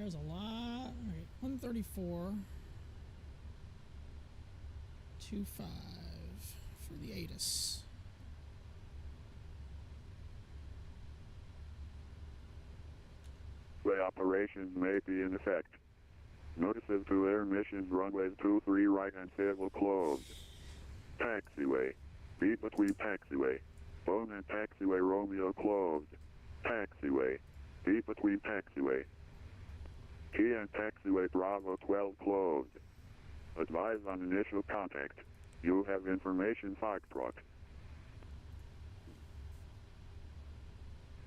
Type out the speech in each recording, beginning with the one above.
There's a lot. All right, 134.25 for the ATIS. Way operations may be in effect. Notices to air missions runways 23 right and civil closed. Taxiway. Be between taxiway. Phone and taxiway Romeo closed. Taxiway. Be between taxiway. Key and taxiway Bravo 12 closed. Advise on initial contact. You have information Foxtrot.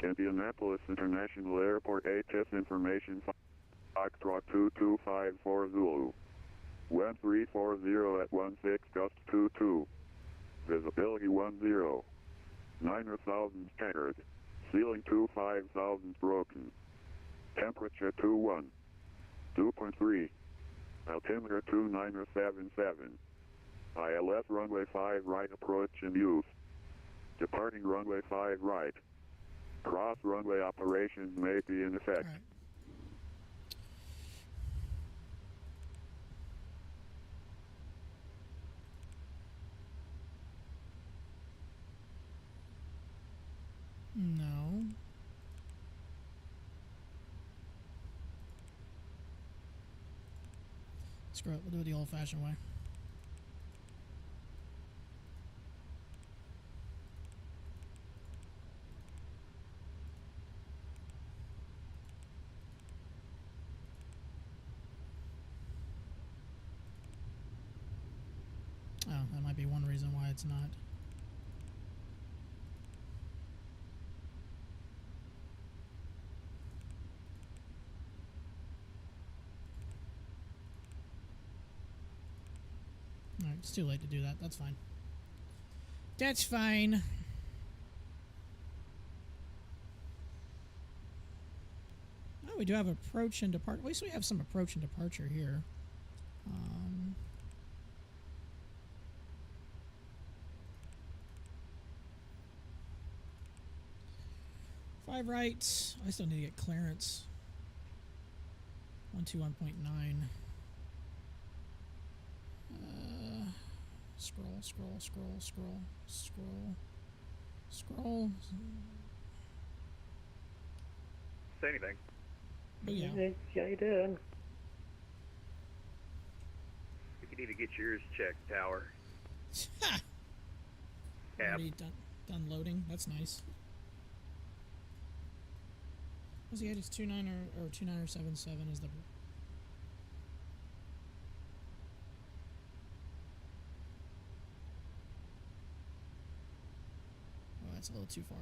Indianapolis International Airport ATIS information Foxtrot 2254 Zulu. 1340 at 16 gust 22. Visibility 10. 9,000 scattered. Ceiling 25,000 broken. Temperature 21. 2.3. Altimeter 2977. ILS runway 5 right approach in use. Departing runway 5 right. Cross runway operations may be in effect. All right. No. Screw it, we'll do it the old-fashioned way. Oh, that might be one reason why it's not. Alright, it's too late to do that. That's fine. That's fine. Oh, we do have approach and departure. At least we have some approach and departure here. 5 right. I still need to get clearance. 121.9. Scroll. Say anything. Oh, yeah. Yeah, you did. If you need to get yours checked, Tower. Ha! Cap. Already done loading. That's nice. What's the 29 or 2977 is the... Oh, that's a little too far.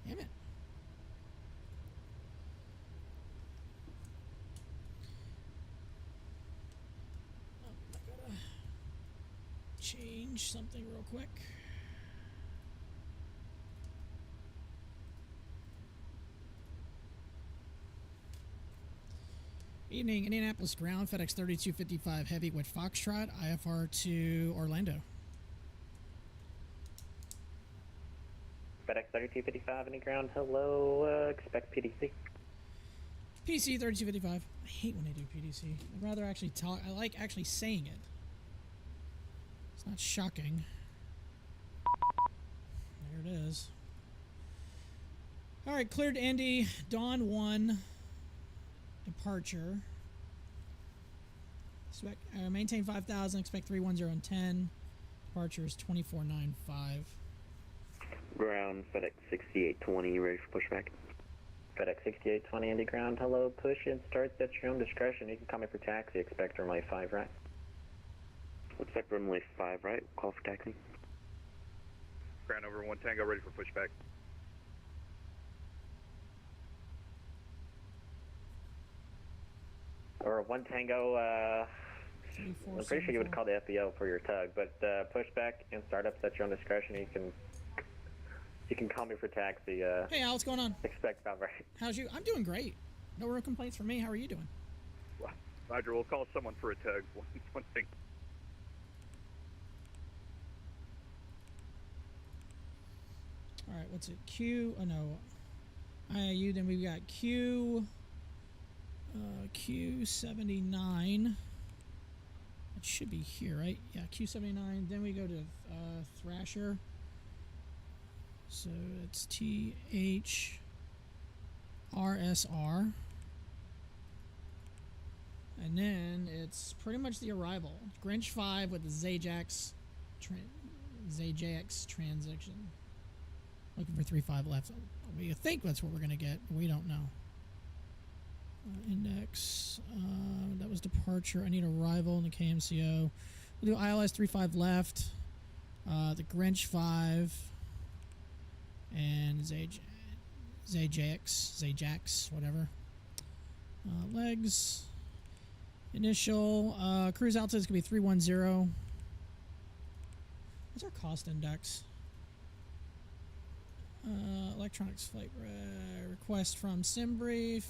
Damn it. Oh, I gotta change something real quick. Evening, Indianapolis ground, FedEx 3255 Heavy with Foxtrot, IFR to Orlando. FedEx 3255, any ground, hello, expect PDC. PDC 3255. I hate when they do PDC. I'd rather actually talk. I like actually saying it. It's not shocking. There it is. Alright, cleared Indy. Dawn 1. Departure. Expect, maintain 5,000. Expect 310 and 10. Departure is 2495. Ground, FedEx 6820, ready for pushback. FedEx 6820, Indy ground, hello, push and starts at your own discretion. You can call me for taxi, expect runway 5 right. Expect runway 5 right, call for taxi. Ground over 1 Tango, ready for pushback. Or 1 Tango, I'm pretty sure you would call the FBO for your tug, but pushback and startups at your own discretion. You can call me for taxi. Hey Al, what's going on? Expect 5 right. How's you? I'm doing great. No real complaints from me. How are you doing? Roger, we'll call someone for a tug. One thing. Alright, what's it? Q, oh no. IIU, then we've got Q79. It should be here, right? Yeah, Q79. Then we go to Thrasher. So it's THRSR. And then it's pretty much the arrival. Grinch 5 with the Zajax transition. Looking for 3-5 left. We think that's what we're going to get, but we don't know. Index. That was departure. I need arrival in the KMCO. We'll do ILS 3-5 left. The Grinch 5. And Zajax, whatever. Legs. Initial. Cruise altitude is going to be 310. What's our cost index? Electronics flight request from SimBrief.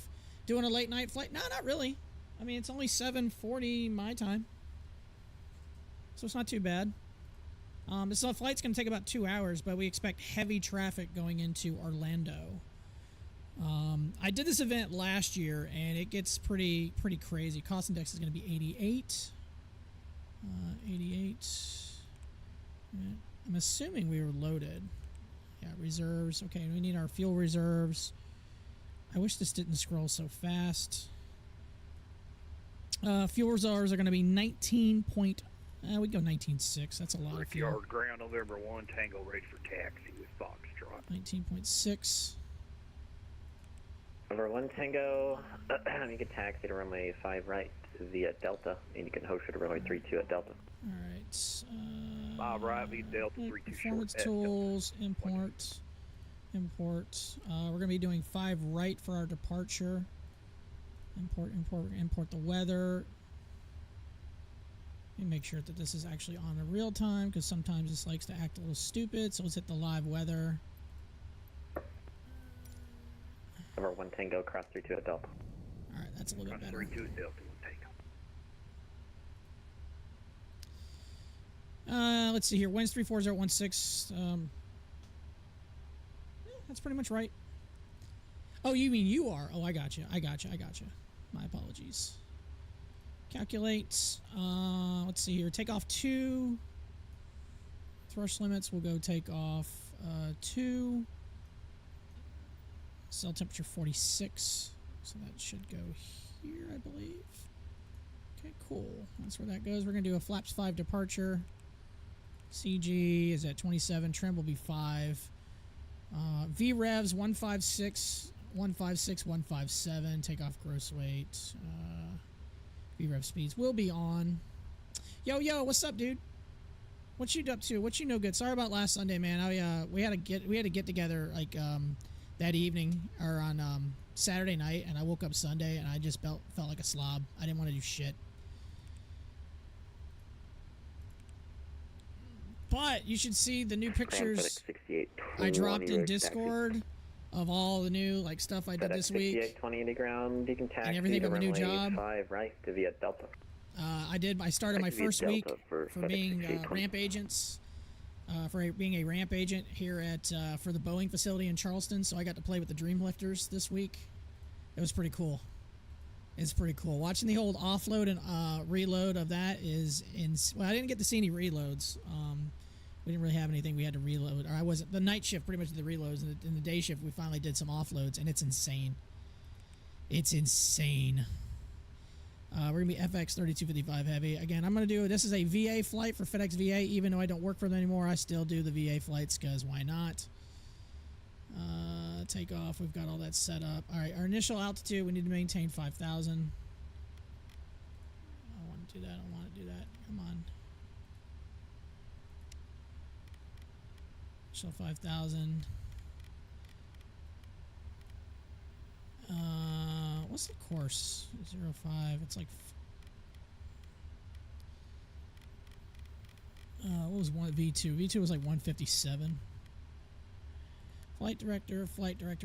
Doing a late night flight? No, not really. I mean, it's only 7:40 my time, so it's not too bad. This flight's going to take about 2 hours, but we expect heavy traffic going into Orlando. I did this event last year, and it gets pretty crazy. Cost index is going to be 88. 88. Yeah, I'm assuming we were loaded. Yeah, reserves. Okay, we need our fuel reserves. I wish this didn't scroll so fast. Fuel reserves are going to be 19 point... we go 19.6. That's a lot of fuel. Brickyard ground, November 1, Tango ready for taxi with Foxtrot. 19.6. Number 1 Tango, you can taxi to runway 5 right via Delta, and you can host to runway 32 at Delta. Alright. 5 right, lead Delta, 32 performance short. tools, import. We're going to be doing 5 right for our departure. We're going to import the weather. Let me make sure that this is actually on the real time, because sometimes this likes to act a little stupid. So let's hit the live weather. Number 1 Tango, cross 32 at Delta. Alright, that's a little bit better. 32 at Delta, 1 Tango. Let's see here. Winds 34016. That's pretty much right. Oh, you mean you are? Oh, I got you. My apologies. Calculate. Let's see here. Take off 2. Thrust limits. We'll go take off 2. Cell temperature 46. So that should go here, I believe. Okay, cool. That's where that goes. We're going to do a flaps 5 departure. CG is at 27. Trim will be 5. VREVs 156, 157. Takeoff gross weight. VREV speeds will be on. Yo, what's up, dude? What you up to? What you no good? Sorry about last Sunday, man. We had to get together like that evening or on Saturday night, and I woke up Sunday and I just felt like a slob. I didn't want to do shit. But you should see the new pictures I dropped in Discord of all the new stuff I did this week. 6820 ground, you can taxi and everything on the new job. 5 right to via Delta. I started my first week for being ramp agents. For being a ramp agent here at for the Boeing facility in Charleston, so I got to play with the Dreamlifters this week. It was pretty cool. It's pretty cool. Watching the whole offload and reload of that is well, I didn't get to see any reloads. We didn't really have anything we had to reload. Or I wasn't. The night shift pretty much did the reloads, and in the day shift we finally did some offloads, and it's insane. It's insane. We're gonna be FX 3255 heavy again. I'm gonna do this is a VA flight for FedEx VA. Even though I don't work for them anymore, I still do the VA flights because why not? Takeoff. We've got all that set up. All right, our initial altitude we need to maintain 5,000. I want to do that. I want to do that. Come on. So 5,000. What's the course? 05. It's like. What was one V2? V2 was like 157. Flight director.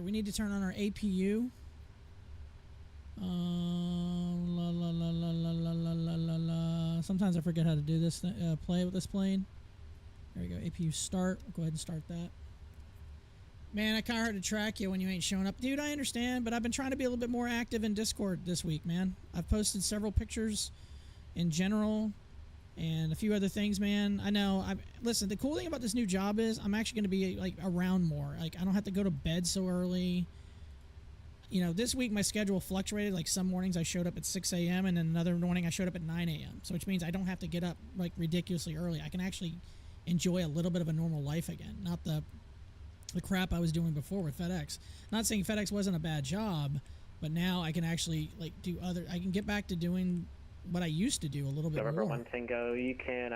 We need to turn on our APU. Sometimes I forget how to do this. Play with this plane. There we go. APU start. We'll go ahead and start that. Man, I kind of hard to track you when you ain't showing up. Dude, I understand, but I've been trying to be a little bit more active in Discord this week, man. I've posted several pictures in general and a few other things, man. I know. Listen, the cool thing about this new job is I'm actually going to be, like, around more. Like, I don't have to go to bed so early. You know, this week my schedule fluctuated. Like, some mornings I showed up at 6 a.m. and then another morning I showed up at 9 a.m. So, which means I don't have to get up, like, ridiculously early. I can actually enjoy a little bit of a normal life again, not the crap I was doing before with FedEx. Not saying FedEx wasn't a bad job, but now I can actually, like, I can get back to doing what I used to do a little bit November more. 1 Tango, you can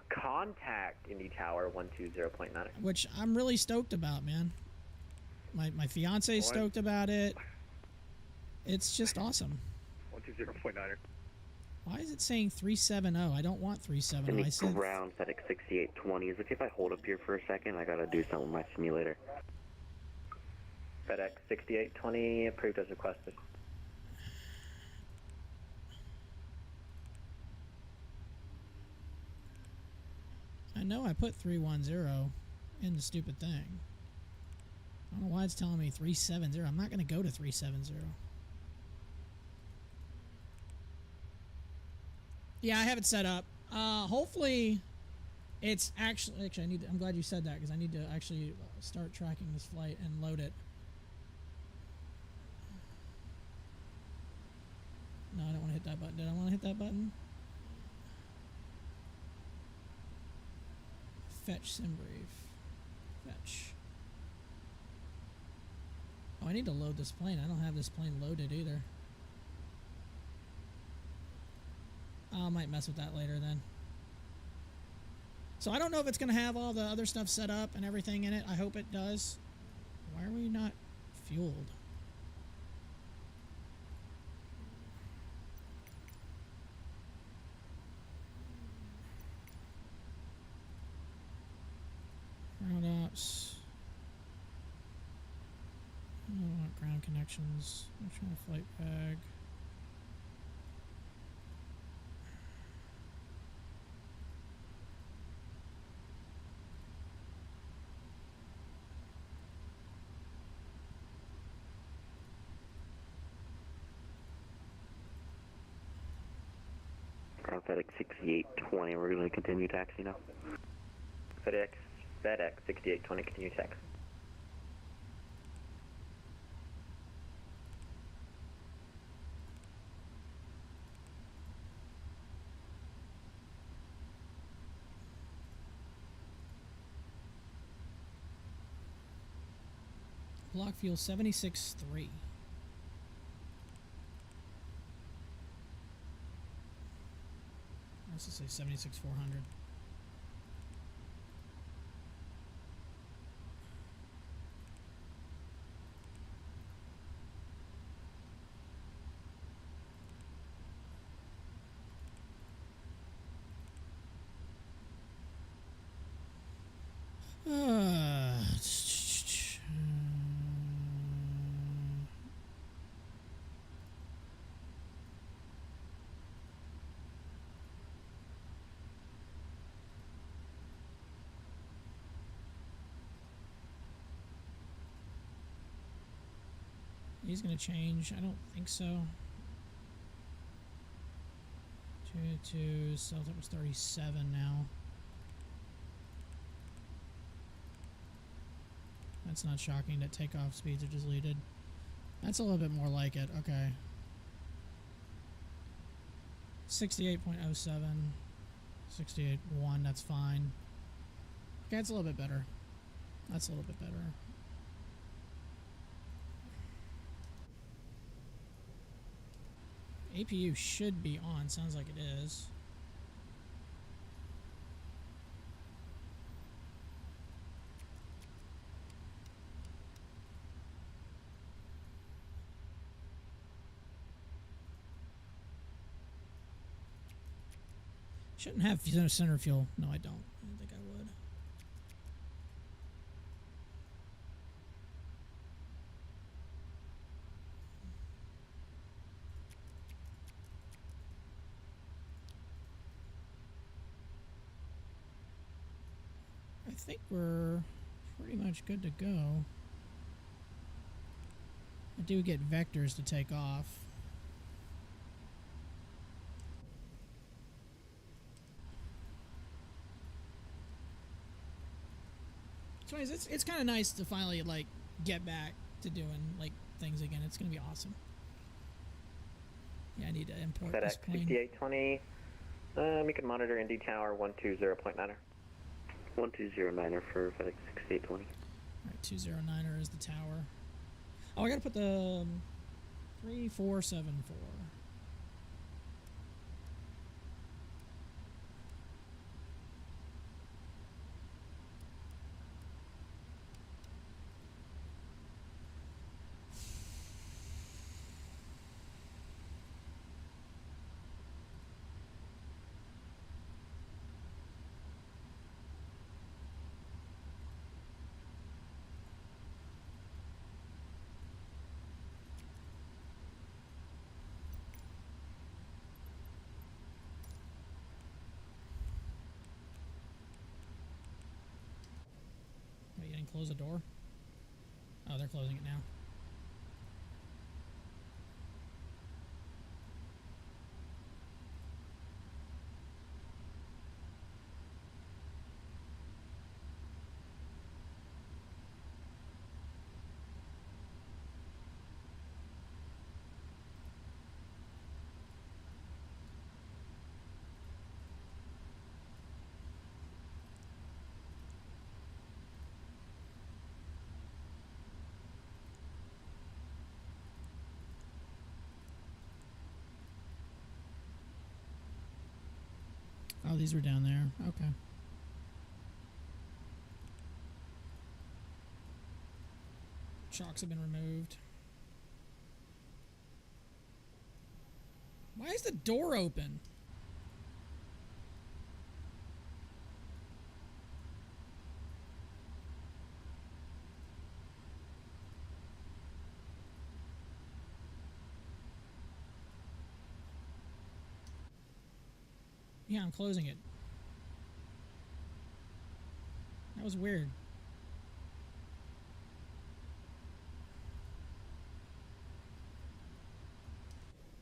contact Indy Tower 120.9. Which I'm really stoked about, man. My fiance's stoked about it. It's just awesome. 120.9er. Why is it saying 370? I don't want 370. Indy I said ground FedEx 6820. Is it okay if I hold up here for a second? I gotta do something with my simulator. FedEx 6820, approved as requested. I know I put 310 in the stupid thing. I don't know why it's telling me 370. I'm not going to go to 370. Yeah, I have it set up. Hopefully, it's actually I'm glad you said that because I need to actually start tracking this flight and load it. No, I don't want to hit that button. Did I want to hit that button? Fetch SimBrief. Fetch. Oh, I need to load this plane. I don't have this plane loaded either. I might mess with that later then. So I don't know if it's going to have all the other stuff set up and everything in it. I hope it does. Why are we not fueled? Ground ops. I don't want ground connections. I'm trying to flight bag. Ground FedEx 6820, we're going to continue taxi now. FedEx 6820, continue taxi. Block fuel 76.3. Let's just say 76,400. He's gonna change. I don't think so. 2 Celtic was 37 now. That's not shocking that takeoff speeds are deleted. That's a little bit more like it. Okay. 68.07. 68.1. That's fine. Okay, that's a little bit better. That's a little bit better. APU should be on. Sounds like it is. Shouldn't have center fuel. No, I don't. I didn't think I would. I think we're pretty much good to go. I do get vectors to take off. So it's kind of nice to finally like get back to doing like things again. It's gonna be awesome. Yeah, I need to import FedEx this plane. 6820. You can monitor Indy Tower 120.9er. 120.9er for FedEx 6820. Alright, 209er is the tower. Oh, I gotta put the 3474. Wait, you didn't close the door? Oh, they're closing it now. Oh, these were down there. Okay. Shocks have been removed. Why is the door open? Yeah, I'm closing it. That was weird.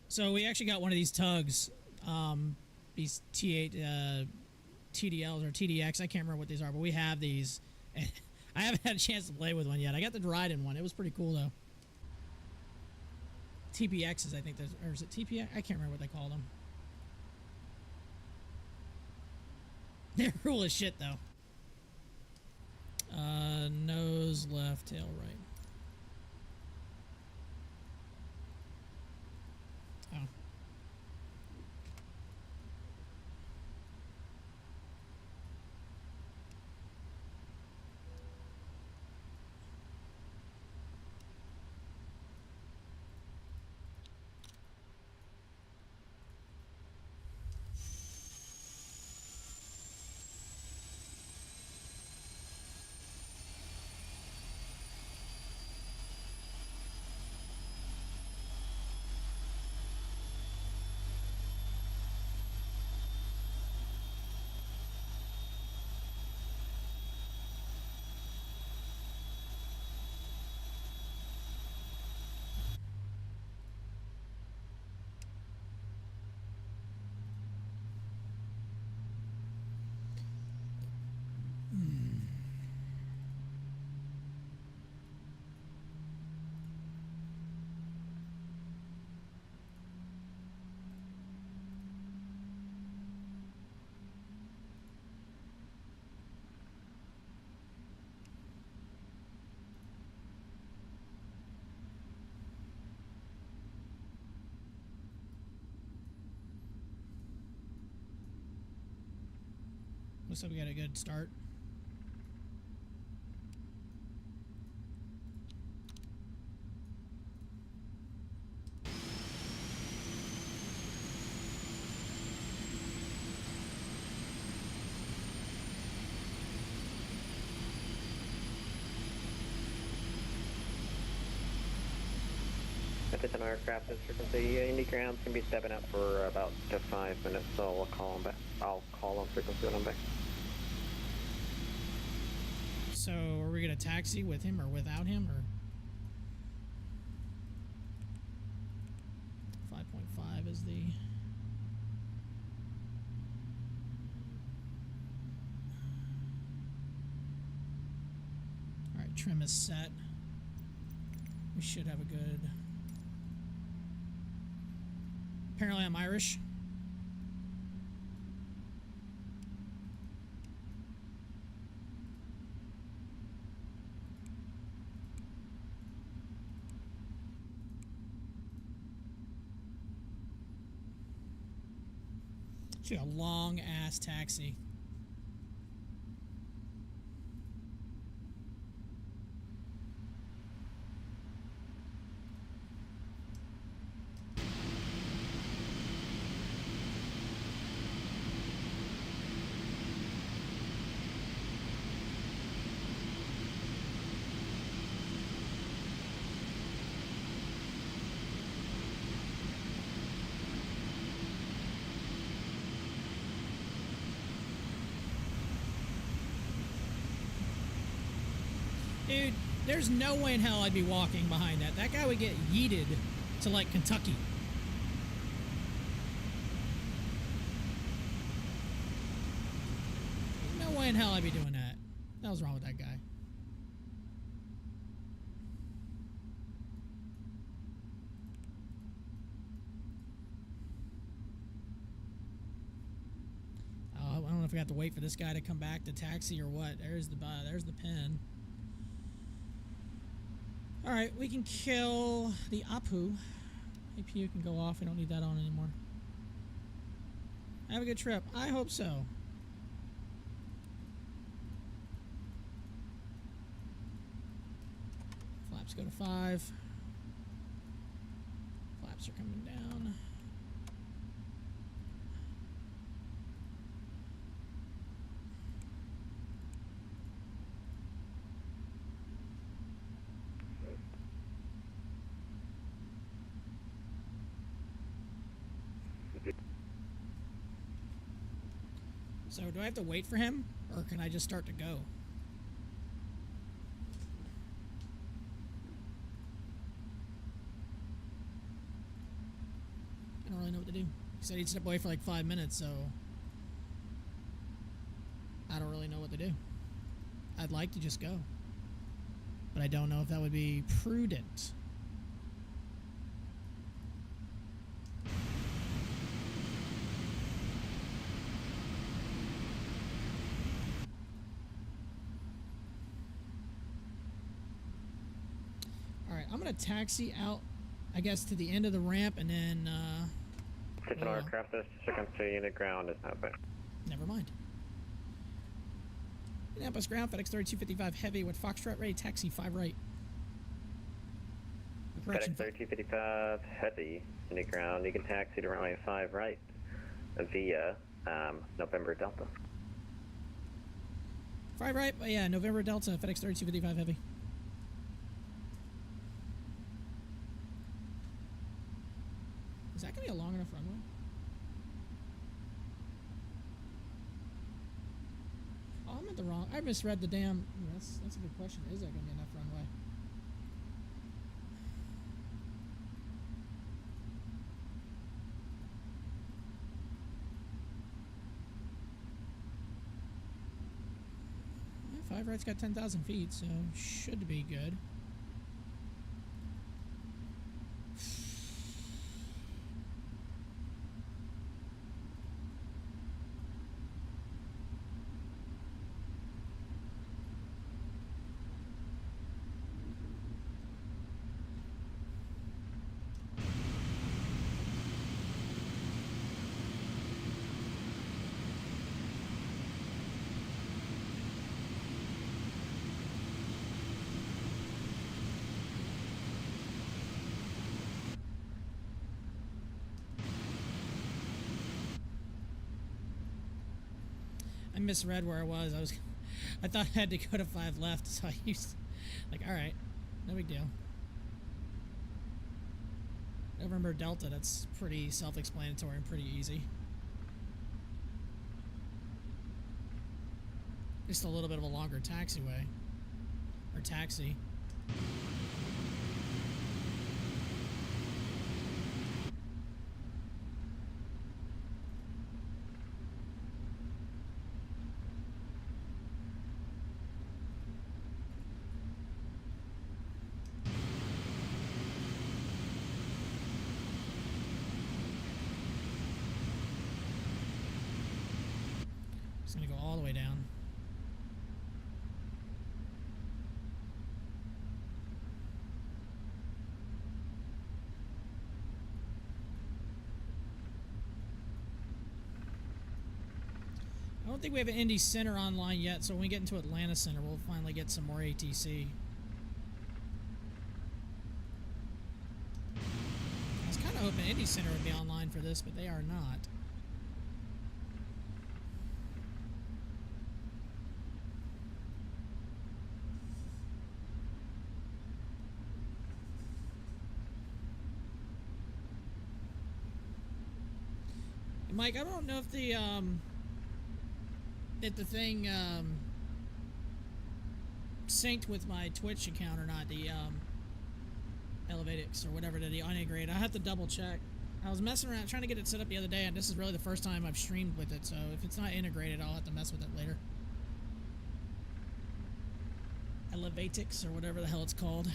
So we actually got one of these tugs, these T8 TDLs or TDX. I can't remember what these are, but we have these. And I haven't had a chance to play with one yet. I got to ride in one. It was pretty cool though. TPXs, I think, or is it TPX? I can't remember what they called them. They're cool as shit though. Nose left, tail right. Oh. Looks like we got a good start. If it's an aircraft that's frequency, Indy ground's gonna be stepping up for about 5 minutes, so I'll call them back. I'll call on frequency when I'm back. So, are we gonna taxi with him or without him, or? trim is set. We should have a good... Apparently I'm Irish. It's a long ass taxi. Dude, there's no way in hell I'd be walking behind that. That guy would get yeeted to, like, Kentucky. No way in hell I'd be doing that. What was wrong with that guy? Oh, I don't know if we have to wait for this guy to come back to taxi or what. There's the pin. Alright, we can kill the Apu. APU can go off. We don't need that on anymore. Have a good trip. I hope so. Flaps go to 5. Flaps are coming down. So do I have to wait for him, or can I just start to go? I don't really know what to do. He said he'd step away for like 5 minutes, so I don't really know what to do. I'd like to just go, but I don't know if that would be prudent. I'm gonna taxi out, I guess, to the end of the ramp, and then, Kitchen aircraft is second to unit ground is not bad. Never mind. Indianapolis ground, FedEx 3255 heavy with Foxtrot ready, taxi 5 right. FedEx 3255 heavy, unit ground, you can taxi to runway 5 right via November Delta. 5 right, yeah, November Delta, FedEx 3255 heavy. Is that going to be a long enough runway? Oh, I'm at the wrong... I misread the damn... That's a good question. Is there going to be enough runway? Yeah, 5 right's got 10,000 feet, so should be good. I misread where I was. I thought I had to go to 5 left, so I used, like, all right, no big deal. November Delta, that's pretty self-explanatory and pretty easy. Just a little bit of a longer taxiway, or taxi. It's gonna go all the way down. I don't think we have an Indy Center online yet, so when we get into Atlanta Center, we'll finally get some more ATC. I was kind of hoping Indy Center would be online for this, but they are not. Mike, I don't know if the thing synced with my Twitch account or not, the Elevatics or whatever, the unintegrated. I have to double check. I was messing around trying to get it set up the other day, and this is really the first time I've streamed with it, so if it's not integrated, I'll have to mess with it later. Elevatics or whatever the hell it's called.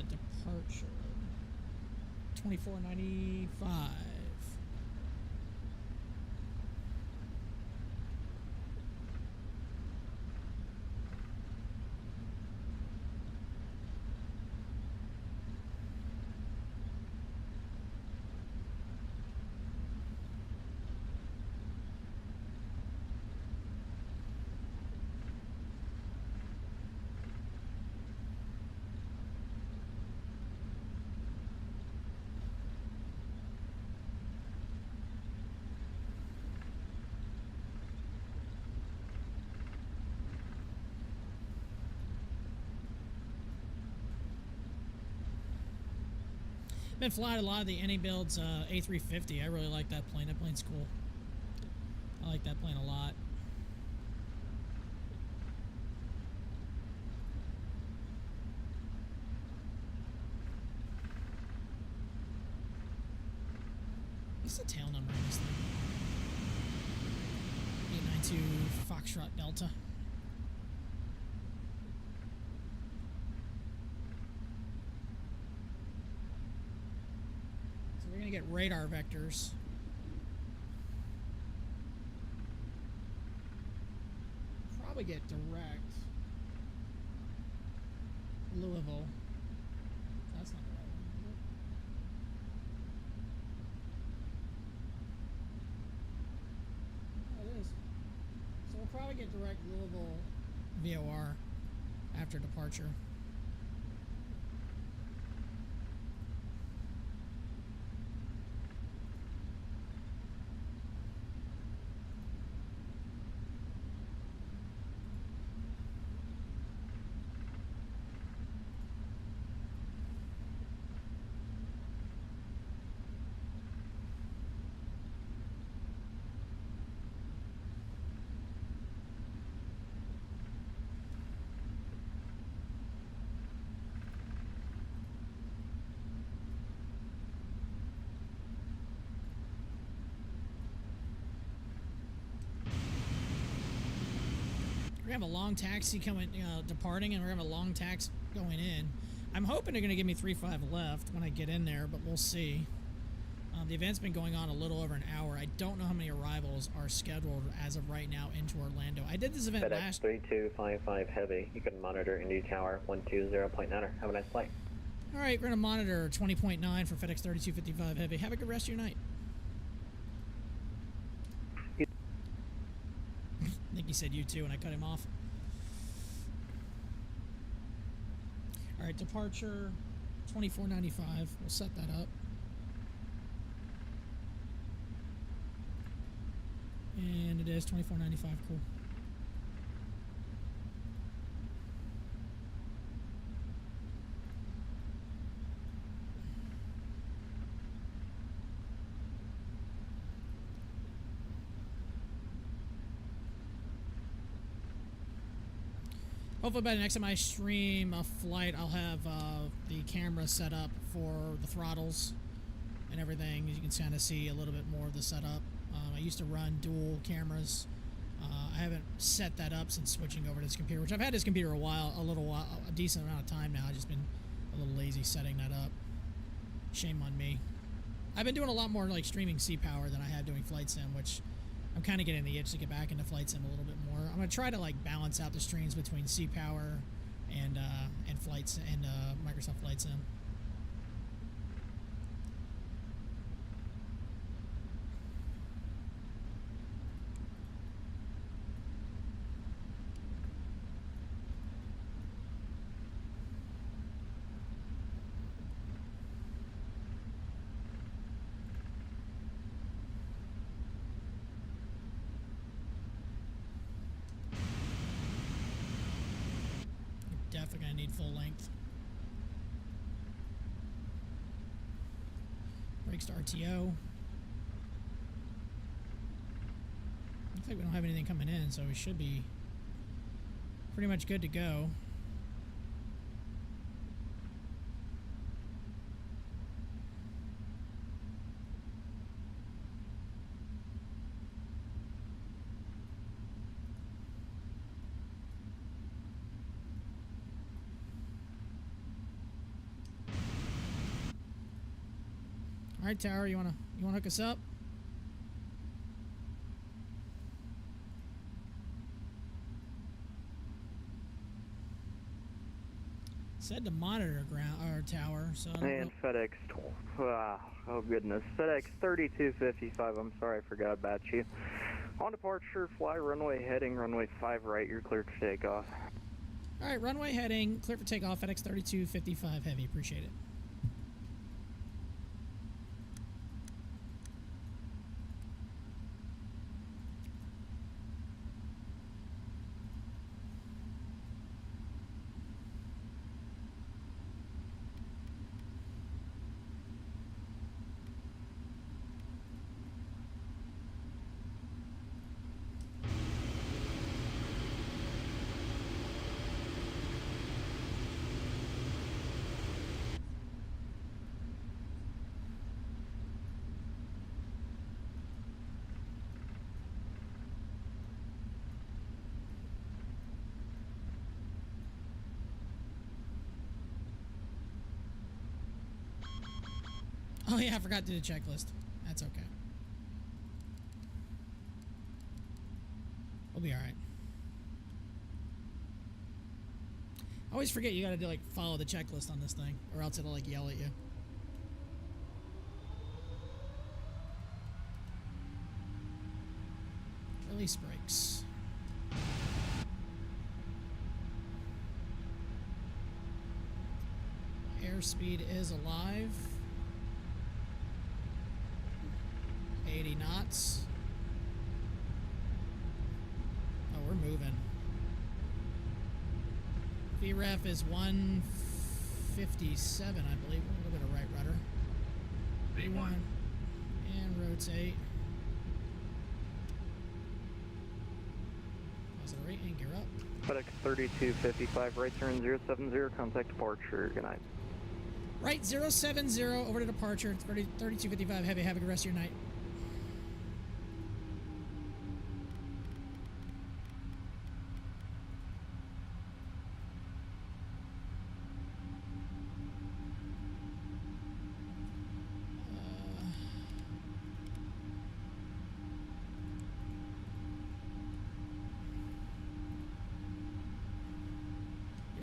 Departure $24.95. Been flying a lot of the AnyBuild's A350. I really like that plane. That plane's cool. I like that plane a lot. What's the tail number on this thing? 892 Foxtrot Delta. We're going to get radar vectors. Probably get direct Louisville. That's not the right one, is it? Oh, it is. So we'll probably get direct Louisville VOR after departure. We're gonna have a long taxi coming, departing, and we're gonna have a long taxi going in. I'm hoping they're gonna give me 3-5 left when I get in there, but we'll see. The event's been going on a little over an hour. I don't know how many arrivals are scheduled as of right now into Orlando. I did this event FedEx last. 3255 Heavy. You can monitor Indy Tower 120.9. Have a nice flight. All right, we're gonna monitor 20.9 for FedEx 3255 Heavy. Have a good rest of your night. I think he said you too, and I cut him off. All right, departure 24.95. We'll set that up. And it is 24.95. Cool. Hopefully by the next time I stream a flight, I'll have the camera set up for the throttles and everything. You can kind of see a little bit more of the setup. I used to run dual cameras. I haven't set that up since switching over to this computer, which I've had this computer a decent amount of time now. I've just been a little lazy setting that up. Shame on me. I've been doing a lot more like streaming C-Power than I have doing Flight Sim, which I'm kind of getting the itch to get back into Flight Sim a little bit more. I'm gonna try to like balance out the streams between C-Power and Flight and Microsoft Flight Sim. Definitely gonna need full length. Brakes to RTO. Looks like we don't have anything coming in, so we should be pretty much good to go. All right, Tower, you wanna hook us up? Said to monitor ground or tower, so I don't And know. FedEx, oh goodness, FedEx 3255. I'm sorry, I forgot about you. On departure, fly runway heading, runway 5 right. You're cleared for takeoff. All right, runway heading, clear for takeoff. FedEx 3255 heavy. Appreciate it. Oh yeah, I forgot to do the checklist. That's okay. We'll be all right. I always forget you gotta do like follow the checklist on this thing, or else it'll like yell at you. Release brakes. Airspeed is alive. 80 knots. Oh, we're moving. VREF is 157, I believe. A little bit of right rudder. V1. And rotate. Positive rate and gear up. FedEx 3255, right turn 070, contact departure. Good night. Right 070 over to departure. 3255 heavy. Have a good rest of your night.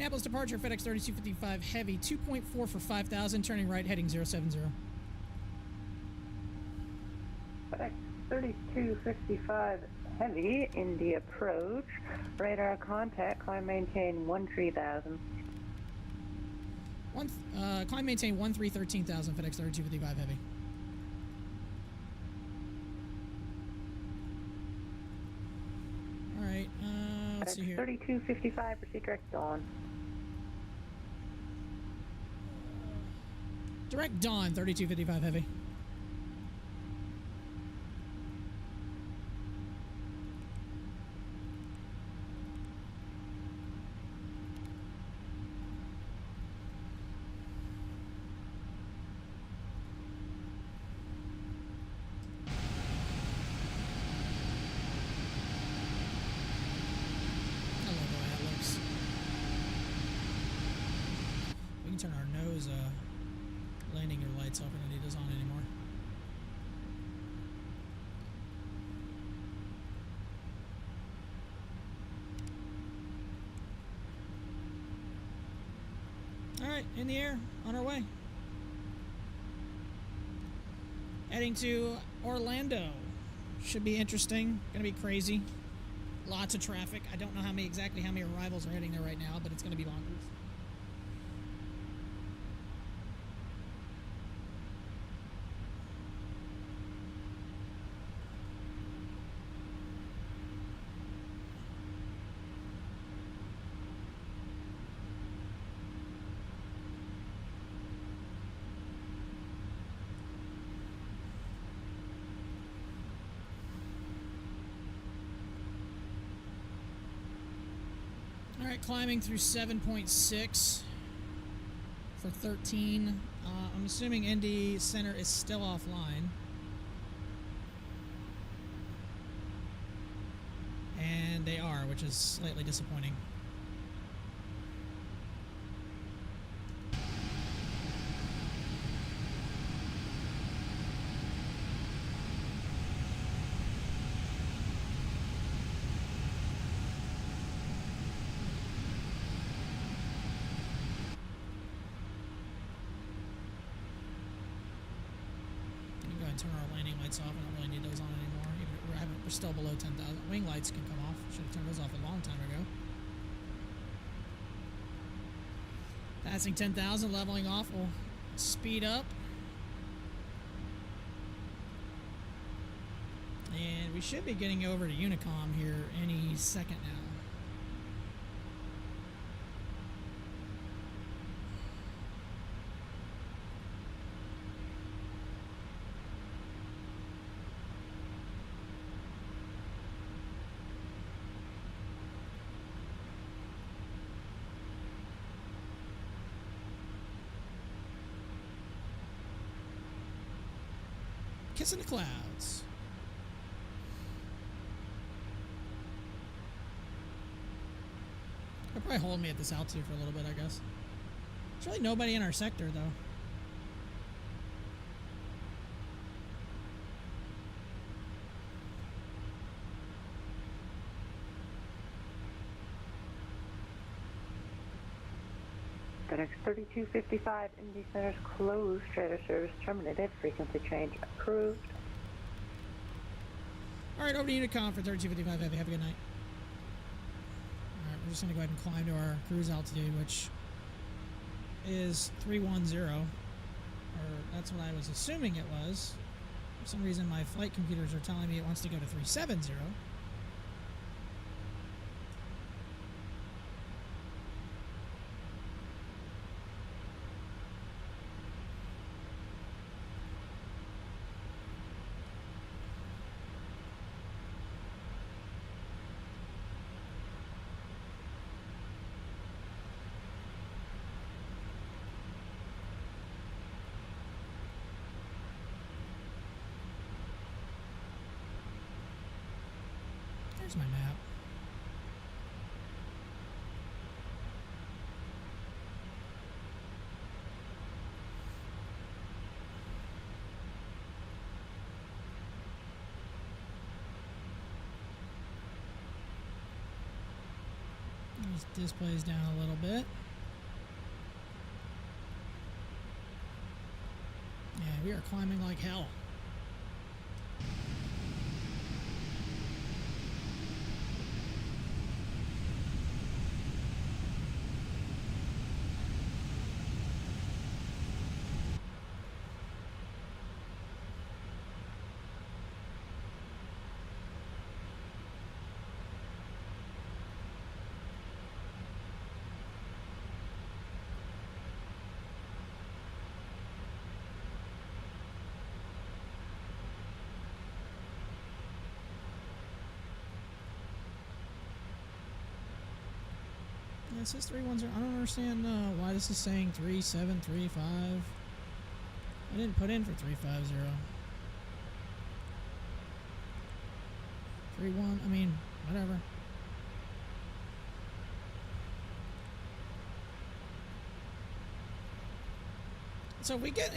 Indianapolis departure, FedEx 3255 heavy, 2.4 for 5,000, turning right, heading 070. FedEx 3255 heavy, Indy approach, radar contact, climb maintain 13,000. Climb maintain 13,000, FedEx 3255 heavy. All right, let's see FedEx here. 3255, proceed direct dawn. Direct dawn, 3255 heavy. turn our nose landing gear lights off. We don't need those on anymore. Alright, in the air, on our way. Heading to Orlando. Should be interesting. Gonna be crazy. Lots of traffic. I don't know exactly how many arrivals are heading there right now, but it's gonna be bonkers. Alright, climbing through 7.6 for 13. I'm assuming Indy Center is still offline. And they are, which is slightly disappointing. Turn our landing lights off. I don't really need those on anymore. We're still below 10,000. Wing lights can come off. Should have turned those off a long time ago. Passing 10,000, leveling off. We'll speed up. And we should be getting over to Unicom here any second now. Kissing the clouds. They'll probably hold me at this altitude for a little bit, I guess. There's really nobody in our sector, though. FedEx 3255, Indy Center's closed. Trailer service terminated. Frequency change approved. Alright, over to Unicom for 3255 Heavy. Have a good night. Alright, we're just going to go ahead and climb to our cruise altitude, which is 310. Or that's what I was assuming it was. For some reason, my flight computers are telling me it wants to go to 370. There's my map. This display's down a little bit. Yeah, we are climbing like hell. It says 310. I don't understand why this is saying 3735. I didn't put in for 350. 31. I mean, whatever. So if we get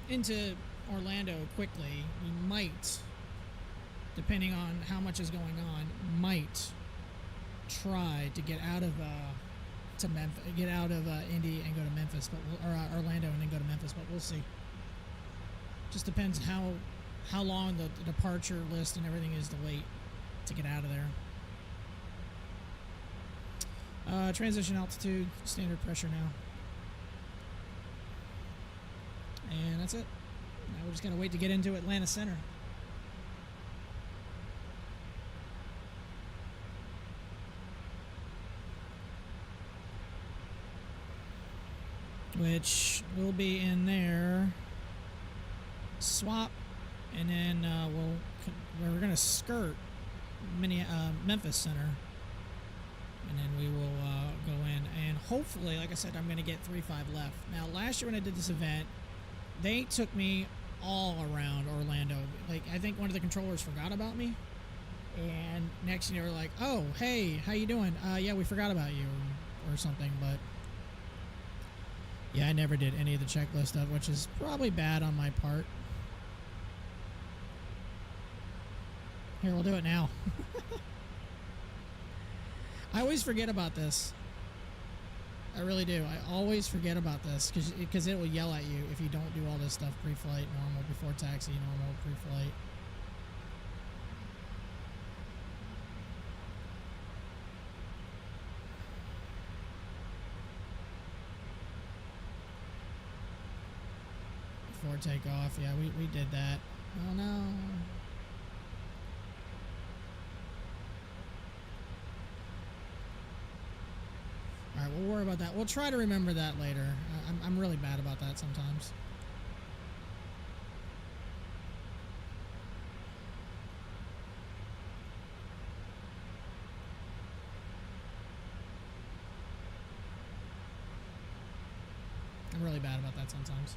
into Orlando quickly, we might, depending on how much is going on, might try to get out of get out of Indy and go to Memphis, but or Orlando and then go to Memphis. But we'll see. Just depends how long the departure list and everything is to wait to get out of there. Transition altitude, standard pressure now. And that's it. Now we're just going to wait to get into Atlanta Center. Which will be in there. Swap. And then we're going to skirt Memphis Center. And then we will go in. And hopefully, like I said, I'm going to get 3-5 left. Now, last year when I did this event, they took me all around Orlando. Like, I think one of the controllers forgot about me. And next thing they were like, oh, hey, how you doing? Yeah, we forgot about you or something. But, yeah, I never did any of the checklist stuff, which is probably bad on my part. Here, we'll do it now. I always forget about this. I really do. I always forget about this because it will yell at you if you don't do all this stuff pre-flight, normal, before taxi, normal, pre-flight. Before takeoff, yeah, we did that. Oh no. Alright, we'll worry about that. We'll try to remember that later. I'm really bad about that sometimes. I'm really bad about that sometimes.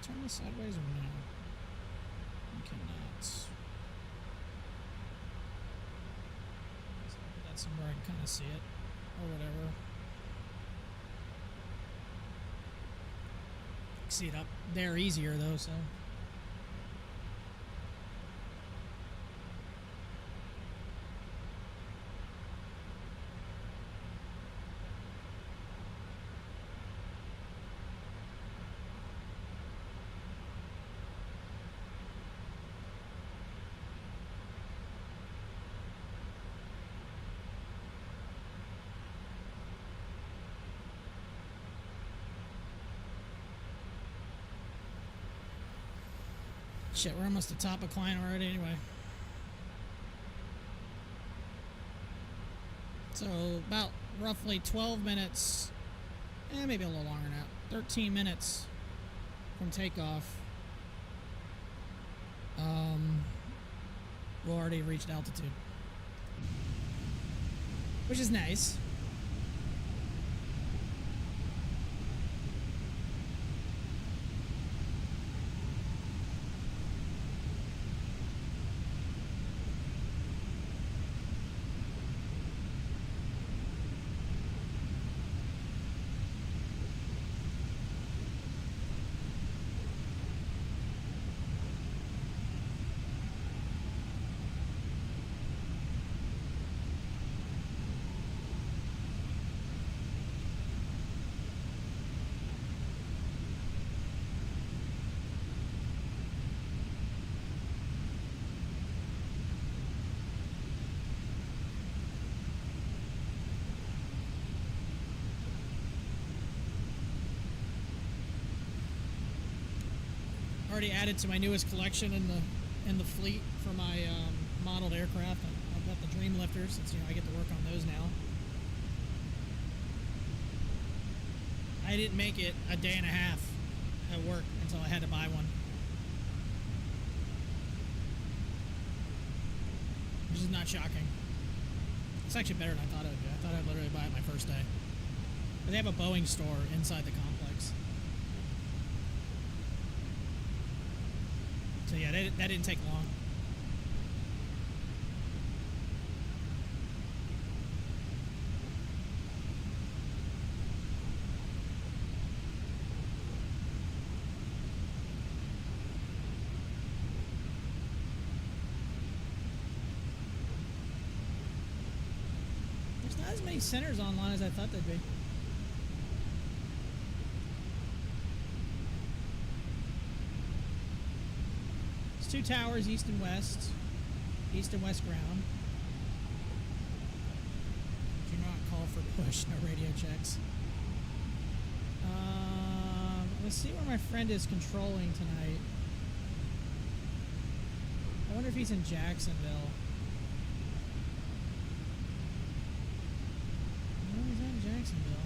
Turn this sideways or no? I cannot. Put that somewhere I can kind of see it, or whatever. See it up there easier though, so. Shit, we're almost at the top of client already anyway. So about roughly 12 minutes, maybe a little longer now, 13 minutes from takeoff. We'll already reached altitude, which is nice. Already added to my newest collection in the fleet for my modeled aircraft. I've got the Dream Lifters, since I get to work on those now. I didn't make it a day and a half at work until I had to buy one. which is not shocking. It's actually better than I thought it would be. I thought I'd literally buy it my first day. But they have a Boeing store inside the complex. So yeah, that didn't take long. There's not as many centers online as I thought there'd be. Two towers, east and west ground. Do not call for push, no radio checks. Let's see where my friend is controlling tonight. I wonder if he's in Jacksonville. No, he's not in Jacksonville.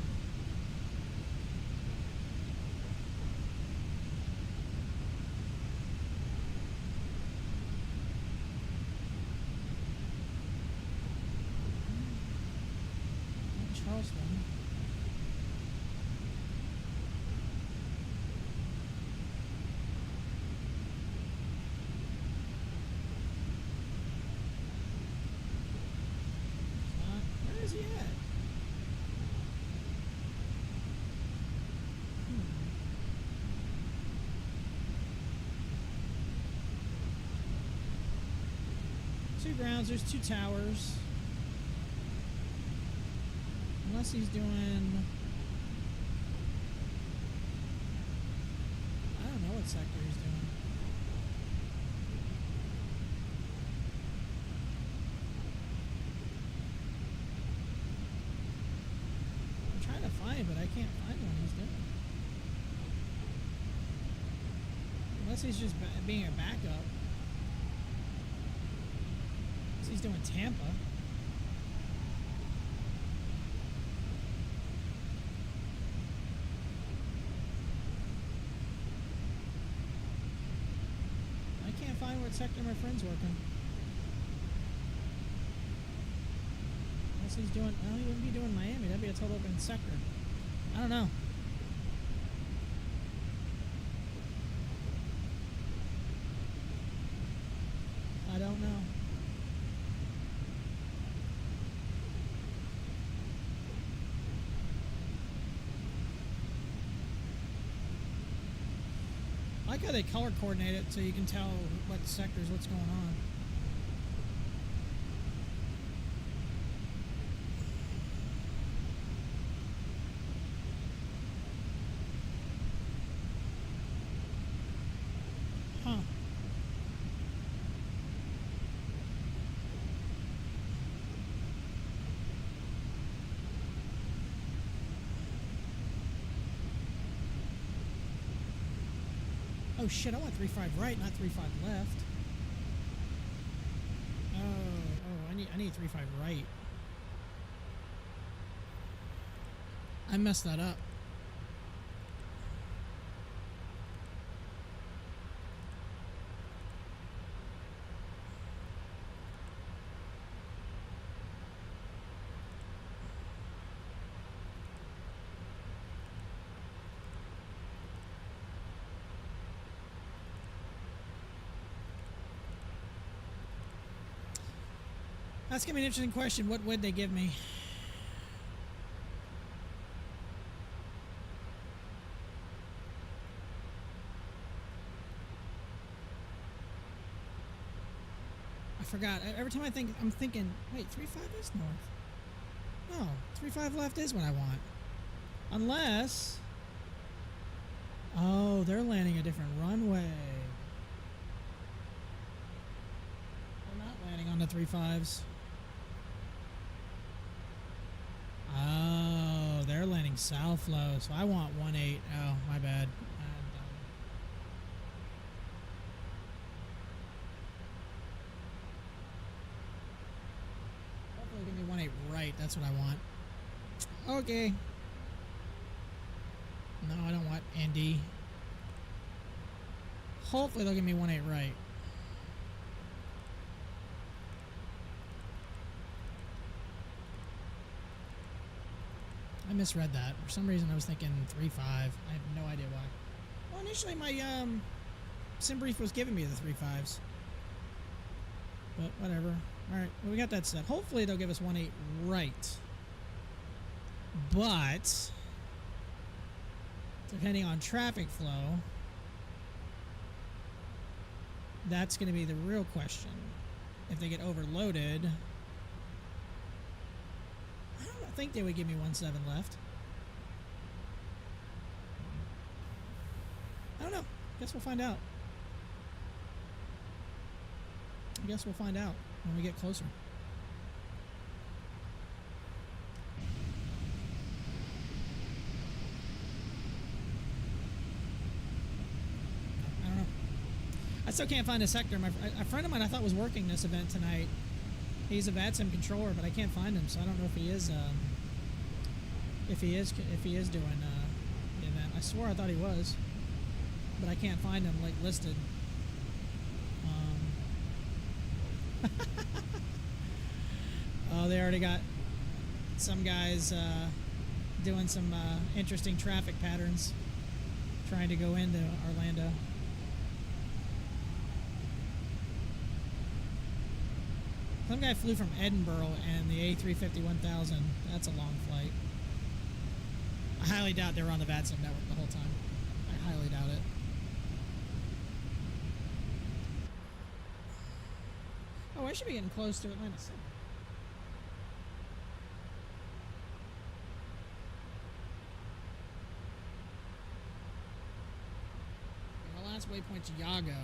Charleston. Where is he at? Two grounds, there's two towers. Unless he's doing... I don't know what sector he's doing. I'm trying to find it, but I can't find what he's doing. Unless he's just being a backup. Unless he's doing Tampa. Find what sector my friend's working. Unless he's doing, well, he wouldn't be doing Miami. That'd be a total open sector. I don't know. I don't know. I like how they color coordinate it so you can tell what sectors, what's going on. Huh. Oh shit, I want 3-5 right, not 3-5 left. Oh, I need 3-5 right. I messed that up. That's gonna be an interesting question. What would they give me? I forgot. Every time I'm thinking, wait, 3-5 is north. No, 3-5 left is what I want. Unless, oh, they're landing a different runway. They're not landing on the 3-5s. Oh, they're landing south low, so I want 1-8. Oh, my bad. Hopefully give me 1-8 right. That's what I want. Okay. No, I don't want ND. Hopefully they'll give me 1-8 right. misread that. For some reason, I was thinking 3.5. I have no idea why. Well, initially, my sim brief was giving me the 3.5s. But whatever. Alright, well, we got that set. Hopefully, they'll give us 1.8 right. But, depending on traffic flow, that's going to be the real question. If they get overloaded, I don't think they would give me 1.7 left. I don't know. Guess we'll find out. I guess we'll find out when we get closer. I don't know. I still can't find a sector. A friend of mine I thought was working this event tonight. He's a Vatsim controller, but I can't find him, so I don't know if he is doing the event. I swore I thought he was, but I can't find him like listed. Oh, they already got some guys doing some interesting traffic patterns, trying to go into Orlando. Some guy flew from Edinburgh and the A350-1000. That's a long flight. I highly doubt they were on the Vatsim network the whole time. I highly doubt it. Oh, I should be getting close to Atlanta City. Our last waypoint's Yago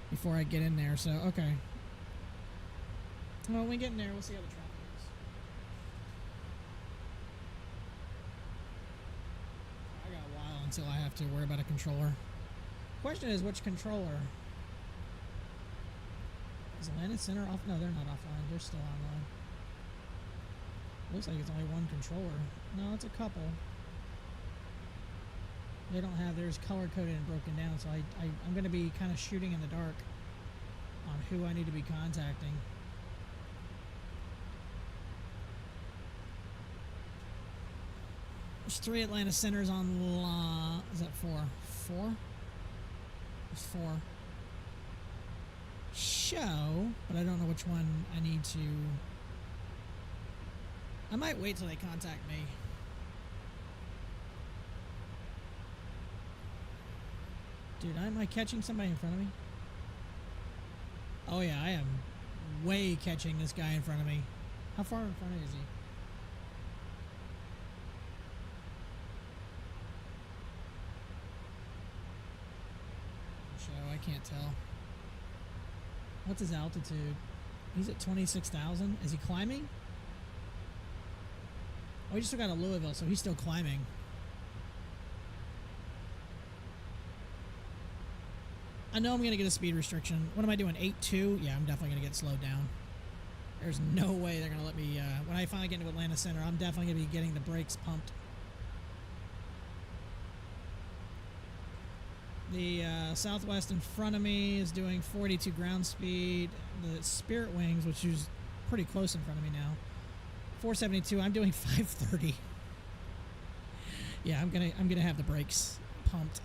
before I get in there, so okay. Well, when we get in there, we'll see how the traffic is. I got a while until I have to worry about a controller. Question is, which controller? Is Atlanta Center off? No, they're not offline. They're still online. Looks like it's only one controller. No, it's a couple. They don't have theirs color-coded and broken down, so I'm going to be kind of shooting in the dark on who I need to be contacting. There's 3 Atlanta Centers on is that 4? 4? There's 4. Show, but I don't know which one I need to. I might wait till they contact me. Dude, am I catching somebody in front of me? Oh yeah, I am way catching this guy in front of me. How far in front is he? Show, I can't tell. What's his altitude? He's at 26,000. Is he climbing? Oh, he just got to Louisville, so he's still climbing. I know I'm going to get a speed restriction. What am I doing? 8.2? Yeah, I'm definitely going to get slowed down. There's no way they're going to let me... when I finally get into Atlanta Center, I'm definitely going to be getting the brakes pumped. The Southwest in front of me is doing 42 ground speed. The Spirit Wings, which is pretty close in front of me now, 472. I'm doing 530. Yeah, I'm gonna have the brakes pumped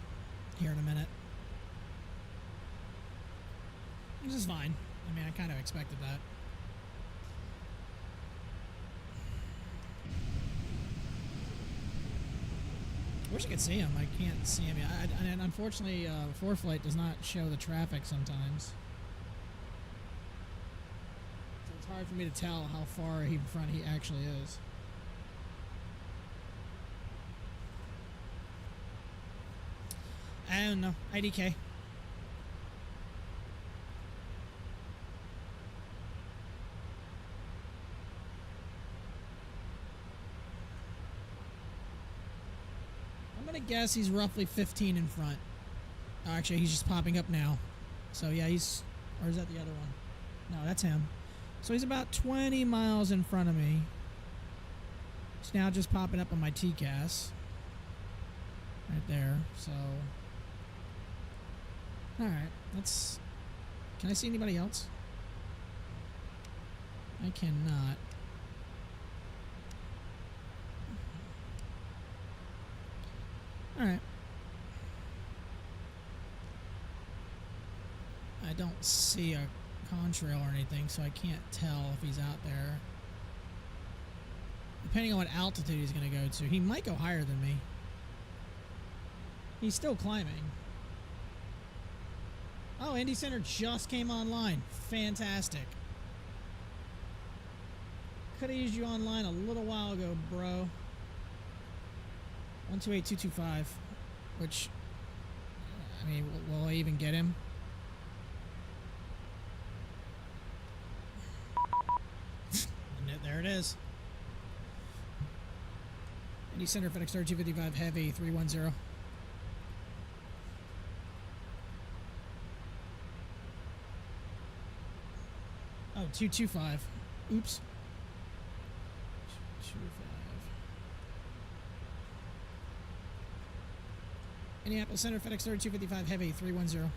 here in a minute. Which is fine. I mean, I kind of expected that. I wish I could see him. I can't see him. And unfortunately, ForeFlight does not show the traffic sometimes. So it's hard for me to tell how far in front he actually is. I don't know. IDK. I guess he's roughly 15 in front. Oh, actually, he's just popping up now. So yeah, he's... Or is that the other one? No, that's him. So he's about 20 miles in front of me. He's now just popping up on my TCAS. Right there, so... Alright, let's... Can I see anybody else? I cannot. Alright. I don't see a contrail or anything, so I can't tell if he's out there. Depending on what altitude he's going to go to. He might go higher than me. He's still climbing. Oh, Indy Center just came online. Fantastic. Could have used you online a little while ago, bro. 128225. Which, I mean, will I even get him? There it is. Indy Center FedEx 3255 Heavy 310. Oh, 225. Oops. 225. Indianapolis Center FedEx 3255 Heavy 310.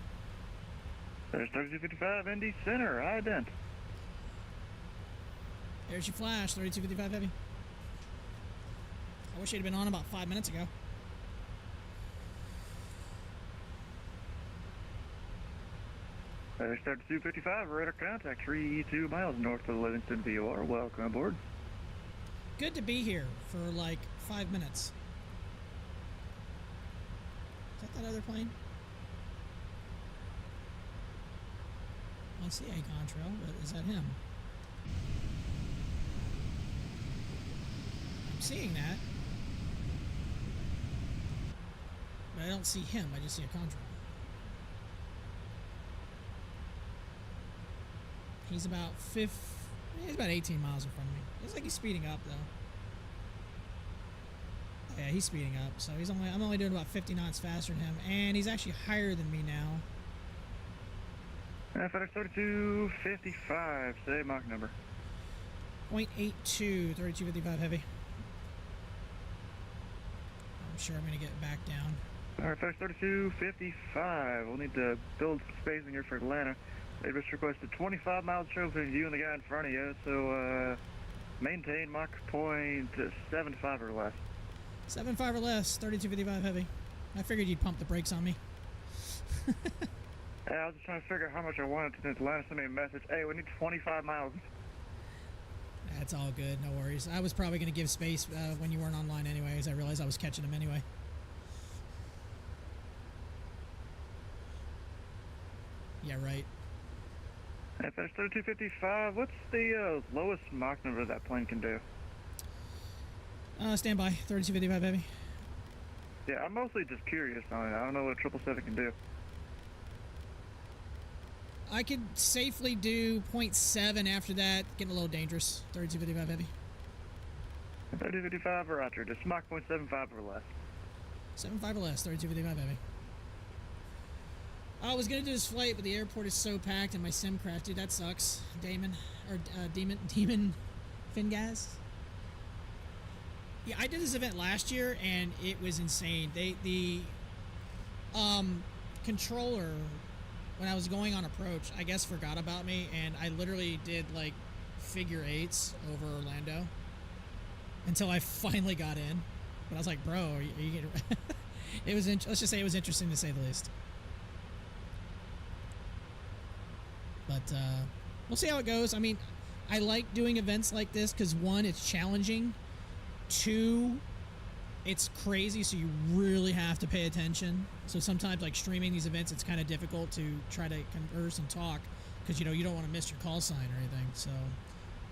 There's 3255 Indy Center, ident. There's your flash, 3255 Heavy. I wish he'd been on about 5 minutes ago. There's 3255, radar contact, 32 miles north of Livingston, VOR. Welcome aboard. Good to be here for like 5 minutes. Is that other plane? I see a contrail, but is that him? I'm seeing that. But I don't see him, I just see a contrail. He's about he's about 18 miles in front of me. Looks like he's speeding up though. Oh, yeah, he's speeding up. So I'm only doing about 50 knots faster than him, and he's actually higher than me now. FedEx 3255, say Mach number. 0.82, 3255 Heavy. I'm sure I'm going to get back down. Alright, FedEx 3255, we'll need to build some spacing here for Atlanta. They just requested 25 miles show between you and the guy in front of you, so maintain Mach 0.75 or less. 75 or less, 3255 Heavy. I figured you'd pump the brakes on me. Yeah, I was just trying to figure out how much I wanted to Atlanta send me a message. Hey, we need 25 miles. That's all good, no worries. I was probably going to give space when you weren't online anyways. I realized I was catching him anyway. Yeah, right. FedEx 3255, what's the lowest Mach number that plane can do? Stand by, 3255 Heavy. Yeah, I'm mostly just curious on it. I don't know what a 777 can do. I could safely do 0.7 after that, getting a little dangerous. 3255 Heavy. 3255 or Roger, just Mach 0.75 or less. 75 or less, 3255 Heavy. I was gonna do this flight, but the airport is so packed and my sim crashed. Dude, that sucks. Demon Fingas. Yeah, I did this event last year and it was insane. The controller, when I was going on approach, I guess forgot about me, and I literally did like figure eights over Orlando until I finally got in. But I was like, bro, are you getting... It was let's just say it was interesting to say the least. But we'll see how it goes. I mean, I like doing events like this because, one, it's challenging. Two, it's crazy, so you really have to pay attention. So sometimes, like, streaming these events, it's kind of difficult to try to converse and talk because, you know, you don't want to miss your call sign or anything. So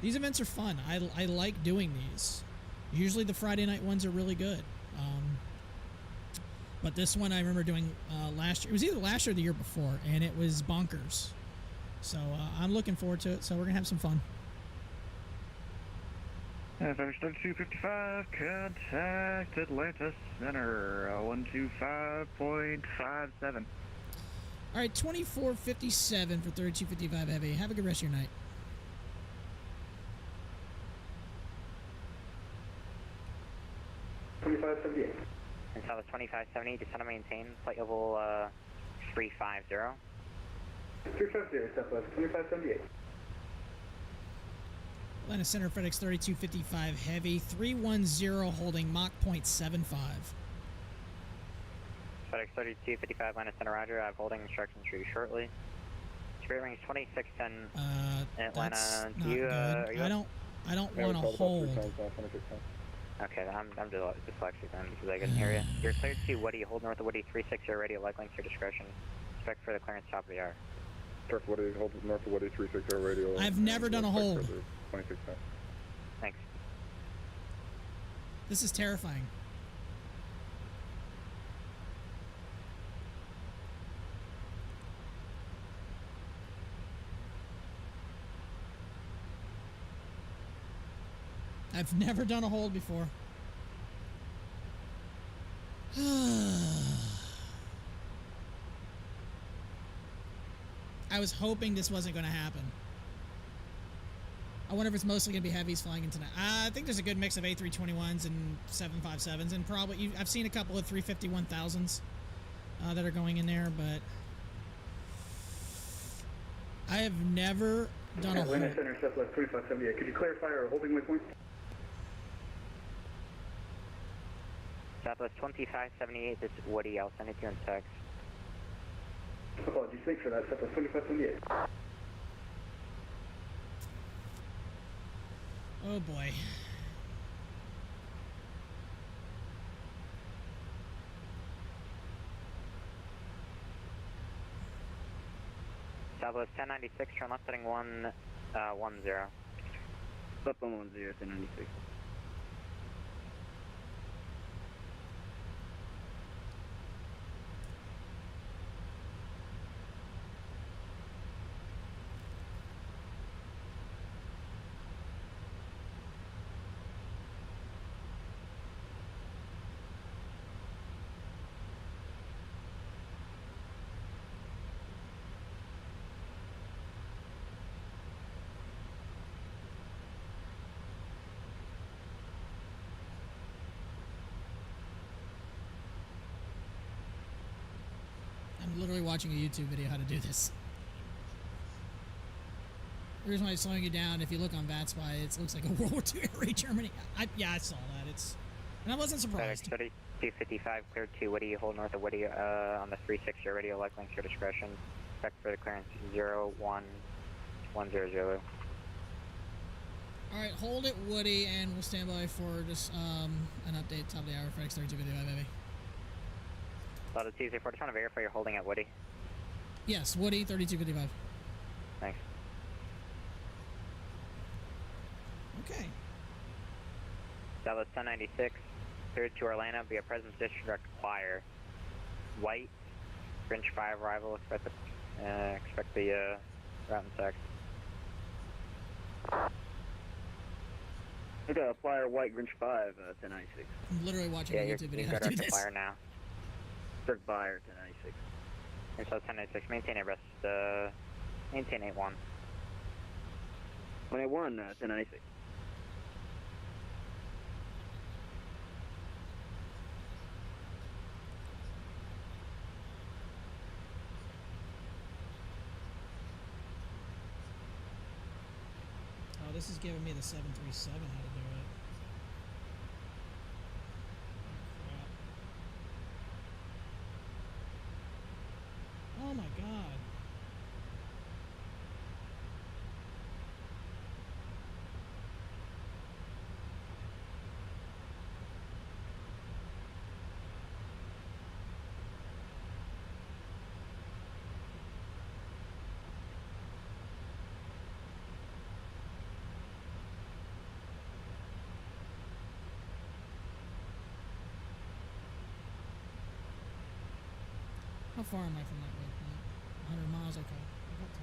these events are fun. I like doing these. Usually the Friday night ones are really good. But this one I remember doing last year. It was either last year or the year before, and it was bonkers. So I'm looking forward to it. So we're going to have some fun. FedEx 3255, contact Atlanta Center, 125.57. All right, 2457 for 3255 Heavy. Have a good rest of your night. And so 2570, descend and maintain, flight level 350. 350, Southwest 2578. Atlanta Center, FedEx 3255 Heavy, 310 holding Mach 0.75. FedEx 3255, minus center Roger. I have holding instructions for you shortly. Spirit rings 2610 in Atlanta. That's Do not you, good. I don't want to hold. Okay, then I'm dyslexic then because I couldn't hear you. You're cleared to Woody. Hold north of Woody 360 radio. Like links your discretion. Expect for the clearance top of the hour. North Woody, hold north of Woody 360 radio. I've never done a hold. 2610. Thanks. This is terrifying. I've never done a hold before. I was hoping this wasn't going to happen. I wonder if it's mostly going to be heavies flying in tonight. I think there's a good mix of A321s and 757s, and probably I've seen a couple of 351,000s that are going in there, but I have never done a hold. Atlanta Center, Southwest 2578. Could you clarify our holding waypoint? Southwest 2578, this is Woody. I'll send it to you in text. Apologies, thanks for that. Southwest 2578. Oh boy. Southwest 1096, turn left heading 110. Up on 10, 1096. I'm literally watching a YouTube video how to do this. The reason why it's slowing you down, if you look on VATSPY, it looks like a World War II air raid Germany. Yeah, I saw that. And I wasn't surprised. FedEx 3255, cleared to Woody. Hold north of Woody on the 360 radio. Like links your discretion. Expect for the clearance 01100. Alright, hold it, Woody, and we'll stand by for just an update top of the hour. FedEx 3255, baby. Lot of Tuesday 4, just want to verify you're holding at Woody. Yes, Woody, 3255. Thanks. Okay. Dallas 1096, cleared to Orlando via President's District Choir. White, Grinch 5 arrival, expect the route and text. I got a flyer white Grinch 5, 1096. I'm literally watching a YouTube video how to do this. Flyer now. Third buyer, 1096. And so 1096, maintain a rest, maintain 81. 181, 1096. Oh, this is giving me the 737 how to do it. Oh my god. How far am I from that waypoint? 100 miles, okay. I got time.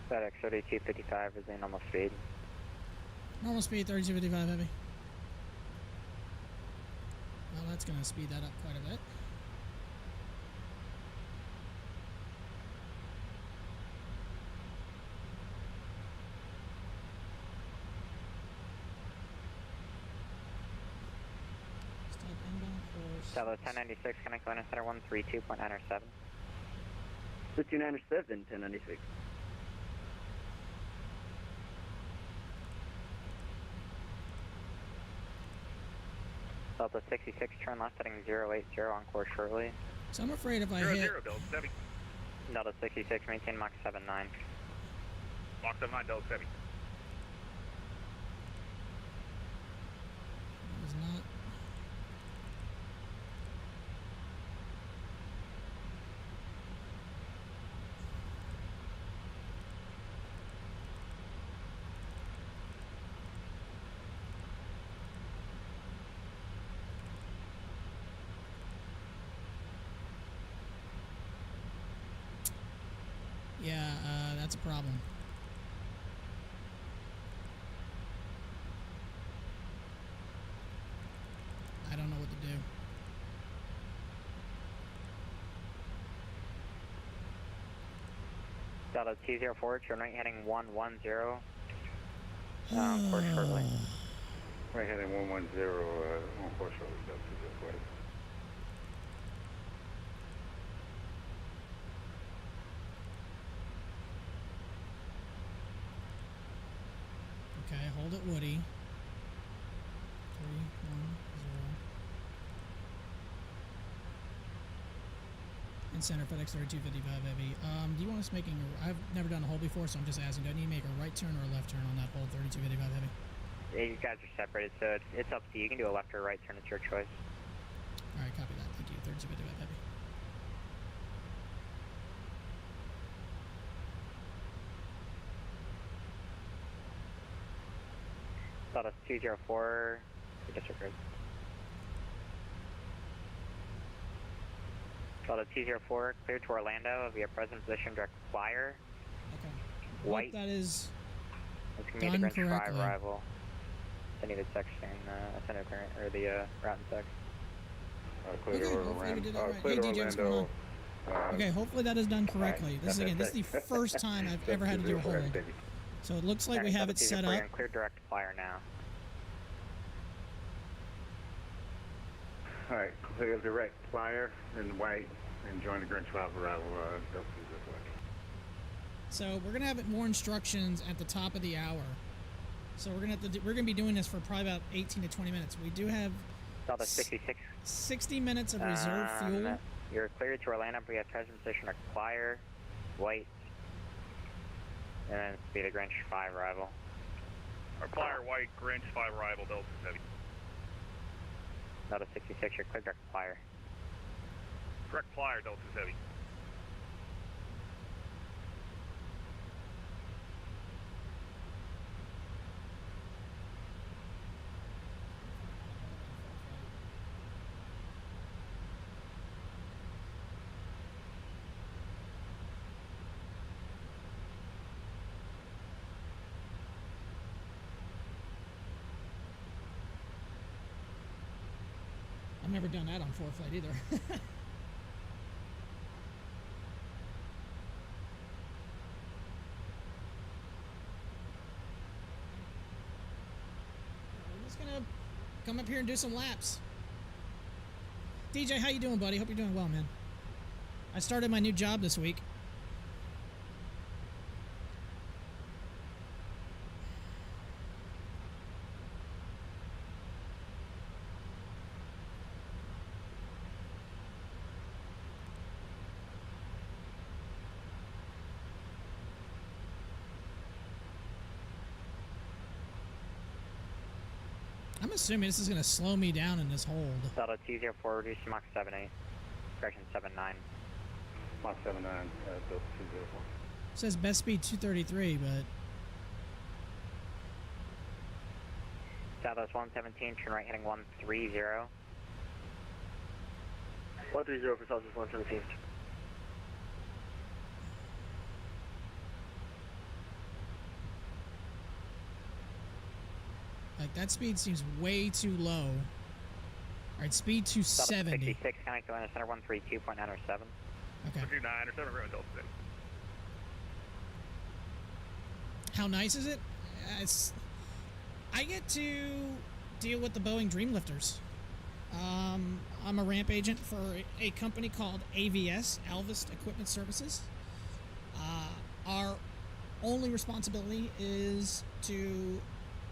FedEx 3255 is a normal speed. Normal speed, 3255 heavy. Well, that's going to speed that up quite a bit. Delta 1096, connect line center 132.907. 297, 1096. Delta 66, turn left heading 080 on course shortly. So I'm afraid if I Zero, hit... zero, Delta 70. Delta 66, maintain Mach 79. Mach 79, Delta 70. It was not... Yeah, that's a problem. I don't know what to do. Delta 204, turn right heading 110. Course shortly. Right heading 110, on course shortly, Delta 204. Okay, hold it, Woody. 310. And center FedEx 3255 heavy. Do you want us making a... I've never done a hold before, so I'm just asking, do I need to make a right turn or a left turn on that hold 3255 heavy? Yeah, you guys are separated, so it's up to you. You can do a left or a right turn, it's your choice. Alright, copy that. Thank you. 3255 heavy. Delta 204, disregard. Delta 204, clear to Orlando via present position direct flyer. Okay. White. Hope that is It's going to be the done Grinch 5 correctly. arrival. Send you the text and send a current, or the route and text. Clear to Okay, hopefully we did that Orlando. right. Clear Hey, to DJ, what's going Orlando. Okay, hopefully that is done correctly. This is the first time I've ever had to do a hold. So it looks like we have it set up. Clear direct flyer now. Alright, clear direct flyer in white and join the Grinch 5 arrival, Delta 204. So we're gonna have more instructions at the top of the hour. So we're gonna be doing this for probably about 18 to 20 minutes. We do have Delta 66. 60 minutes of reserve fuel. You're cleared to Orlando via present position direct flyer, white, and then it's be the Grinch 5 arrival. Our flyer white, Grinch 5 arrival, Delta 70. Delta 66, you're cleared direct flyer. Direct flyer, Delta 70. I've never done that on ForeFlight either. We're just gonna come up here and do some laps. DJ, how you doing, buddy? Hope you're doing well, man. I started my new job this week. I'm assuming this is going to slow me down in this hold. Delta 204, reduce to Mach 78. Correction 79. Mach 79, Delta 204. It says best speed 233, but... Southwest 117, turn right heading 130. 130 for Southwest 117. Like, that speed seems way too low. Alright, speed to 70. 66, connect to center 132.907. Okay. 29 or 7 round Delta 6. How nice is it? I get to deal with the Boeing Dreamlifters. I'm a ramp agent for a company called AVS, Alvis Equipment Services. Our only responsibility is to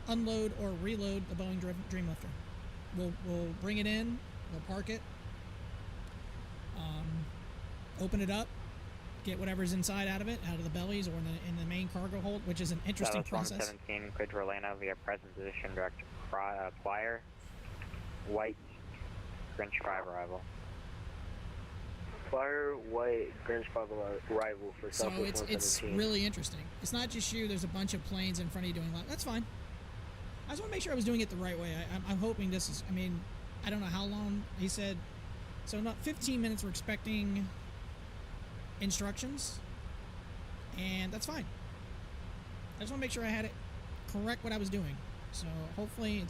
unload or reload the Boeing Dreamlifter. We'll bring it in, we'll park it, open it up, get whatever's inside out of it, out of the bellies or in the main cargo hold, which is an interesting process. 117, cleared to Orlando via present position, direct flyer, white, Grinch 5 arrival. Flyer, white, Grinch 5 arrival for So Southwest it's really interesting. It's not just you, there's a bunch of planes in front of you doing that. That's fine. I just want to make sure I was doing it the right way. I'm hoping this is, I mean, I don't know how long, he said, so not 15 minutes we're expecting instructions, and that's fine. I just want to make sure I had it correct what I was doing. So hopefully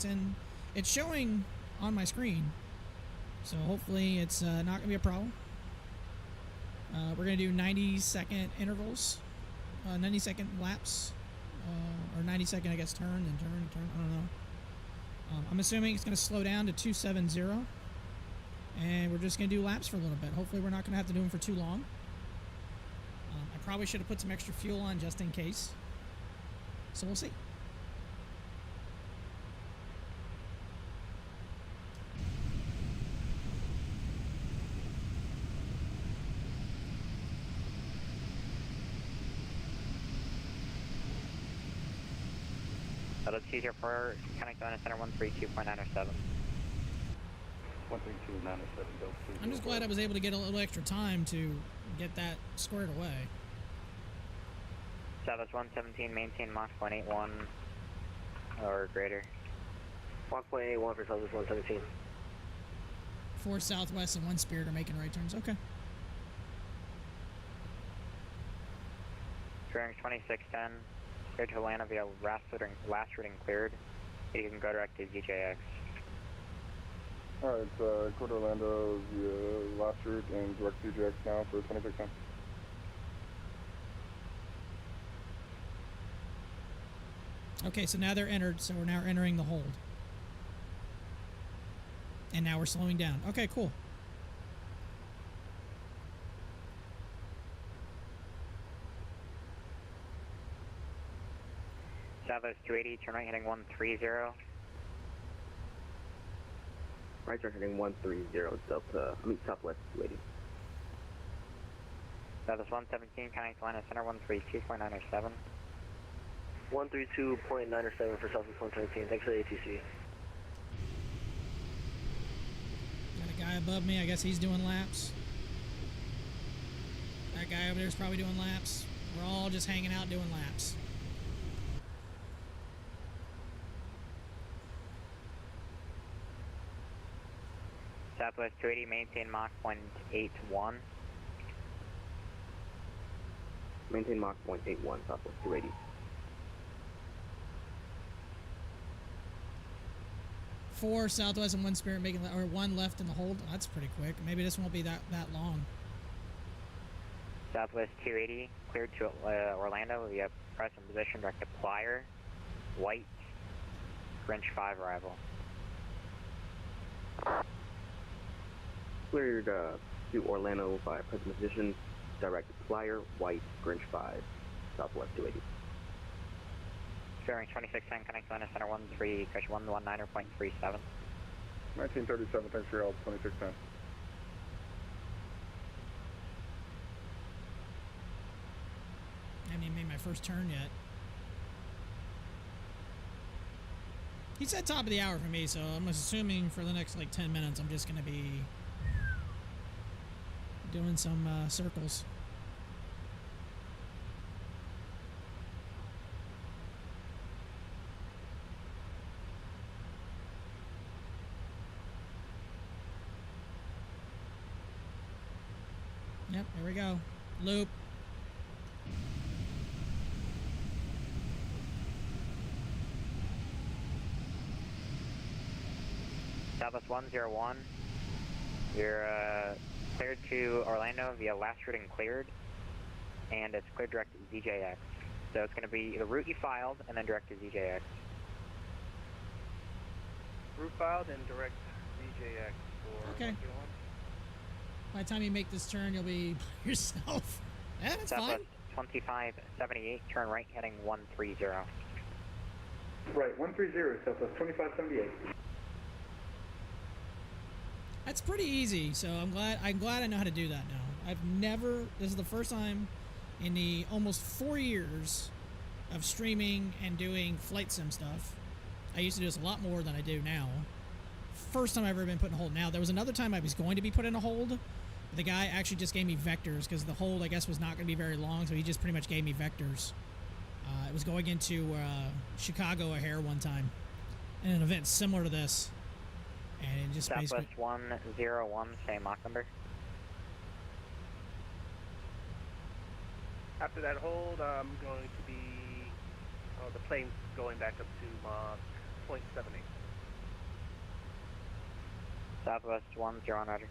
it's showing on my screen, so hopefully it's not going to be a problem. We're going to do 90-second intervals, 90-second laps, or 90-second, I guess, turn, I don't know. I'm assuming it's going to slow down to 270, and we're just going to do laps for a little bit. Hopefully we're not going to have to do them for too long. I probably should have put some extra fuel on just in case. So we'll see. Let's see here for connect to center 132.907. 132.907, I'm just glad I was able to get a little extra time to get that squared away. Southwest 117, maintain Mach 181 or greater. Mach 181 for Southwest 117. 4 Southwest and 1 Spirit are making right turns. Okay. Bearing 2610, cleared to Atlanta via last routing cleared. You can go direct to DJX. Alright, go to Orlando via last route and direct DJX now for 2610. Okay, so now they're entered, so we're now entering the hold. And now we're slowing down. Okay, cool. Southwest 280, turn right heading 130. Right turn heading 130, Southwest 280. Southwest 117, connect to Atlanta center 132.907. 132.907 for Southwest 117. Thanks for the ATC. Got a guy above me. I guess he's doing laps. That guy over there is probably doing laps. We're all just hanging out doing laps. Southwest 280, maintain Mach 0.81. Maintain Mach 0.81, Southwest 280. Four Southwest and 1 Spirit making, or 1 left in the hold. That's pretty quick. Maybe this won't be that long. Southwest 280, cleared to Orlando via present position, direct to Flyer, white, Grinch 5 arrival. Cleared to Orlando by present position, direct to Flyer, white, Grinch 5, Southwest 280. Bearing 2610, connect to Atlanta center 119.37. 1937, thanks for your help, 2610. I haven't even made my first turn yet. He said top of the hour for me, so I'm assuming for the next like 10 minutes I'm just going to be doing some circles. Yep, here we go. Loop. Southwest 101. You're cleared to Orlando via last routing cleared, and it's cleared direct to ZJX. So it's going to be the route you filed and then direct to ZJX. Route filed and direct ZJX for Okay. 101. By the time you make this turn, you'll be by yourself. Yeah, that's Southwest fine. 2578, turn right heading 130. Right, 130, Southwest 2578. That's pretty easy. So I'm glad I know how to do that now. I've never. This is the first time in the almost 4 years of streaming and doing flight sim stuff. I used to do this a lot more than I do now. First time I've ever been put in a hold. Now, there was another time I was going to be put in a hold. But the guy actually just gave me vectors because the hold, I guess, was not going to be very long, so he just pretty much gave me vectors. It was going into Chicago O'Hare one time in an event similar to this. And it just Southwest basically... 101, same Mach number. After that hold, I'm going to be, the plane's going back up to Mach 0.78. Southwest 101, roger.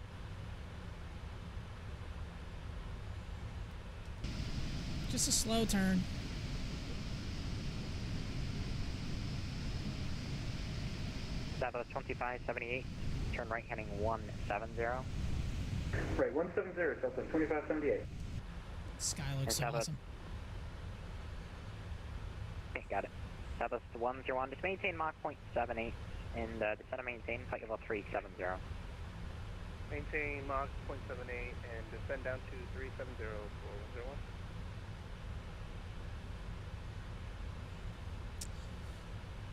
Just a slow turn. Southwest 2578, turn right heading 170. Right, 170, Southwest 2578. Sky looks so awesome. Okay, got it. Southwest 101, just maintain Mach 0.78 and descend and maintain flight level 370. Maintain Mach 0.78 and descend down to 370 for 101.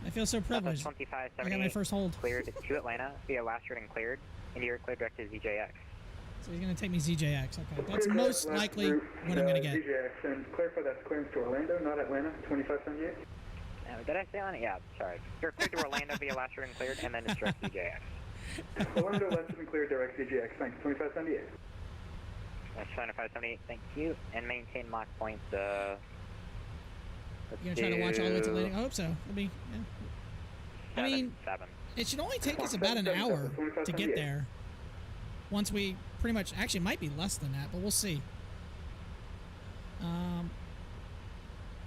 I feel so privileged. Southwest I got my first hold. Cleared to Atlanta via last routing cleared, and you're cleared direct to ZJX. So he's going to take me ZJX. Okay, that's most likely what I'm going to get. ZJX, and clarify that's clearance to Orlando, not Atlanta, 2578. Did I say on it? Yeah, sorry. You're cleared to Orlando via last routing cleared, and then it's direct ZJX. Orlando, left to be cleared, direct ZJX, thanks, 2578. That's 2578, thank you. And maintain Mach point, You're going to try to watch all the way to landing? I hope so. It'll be, yeah. I mean, it should only take us about an hour to get there. Once we pretty much, actually it might be less than that, but we'll see. I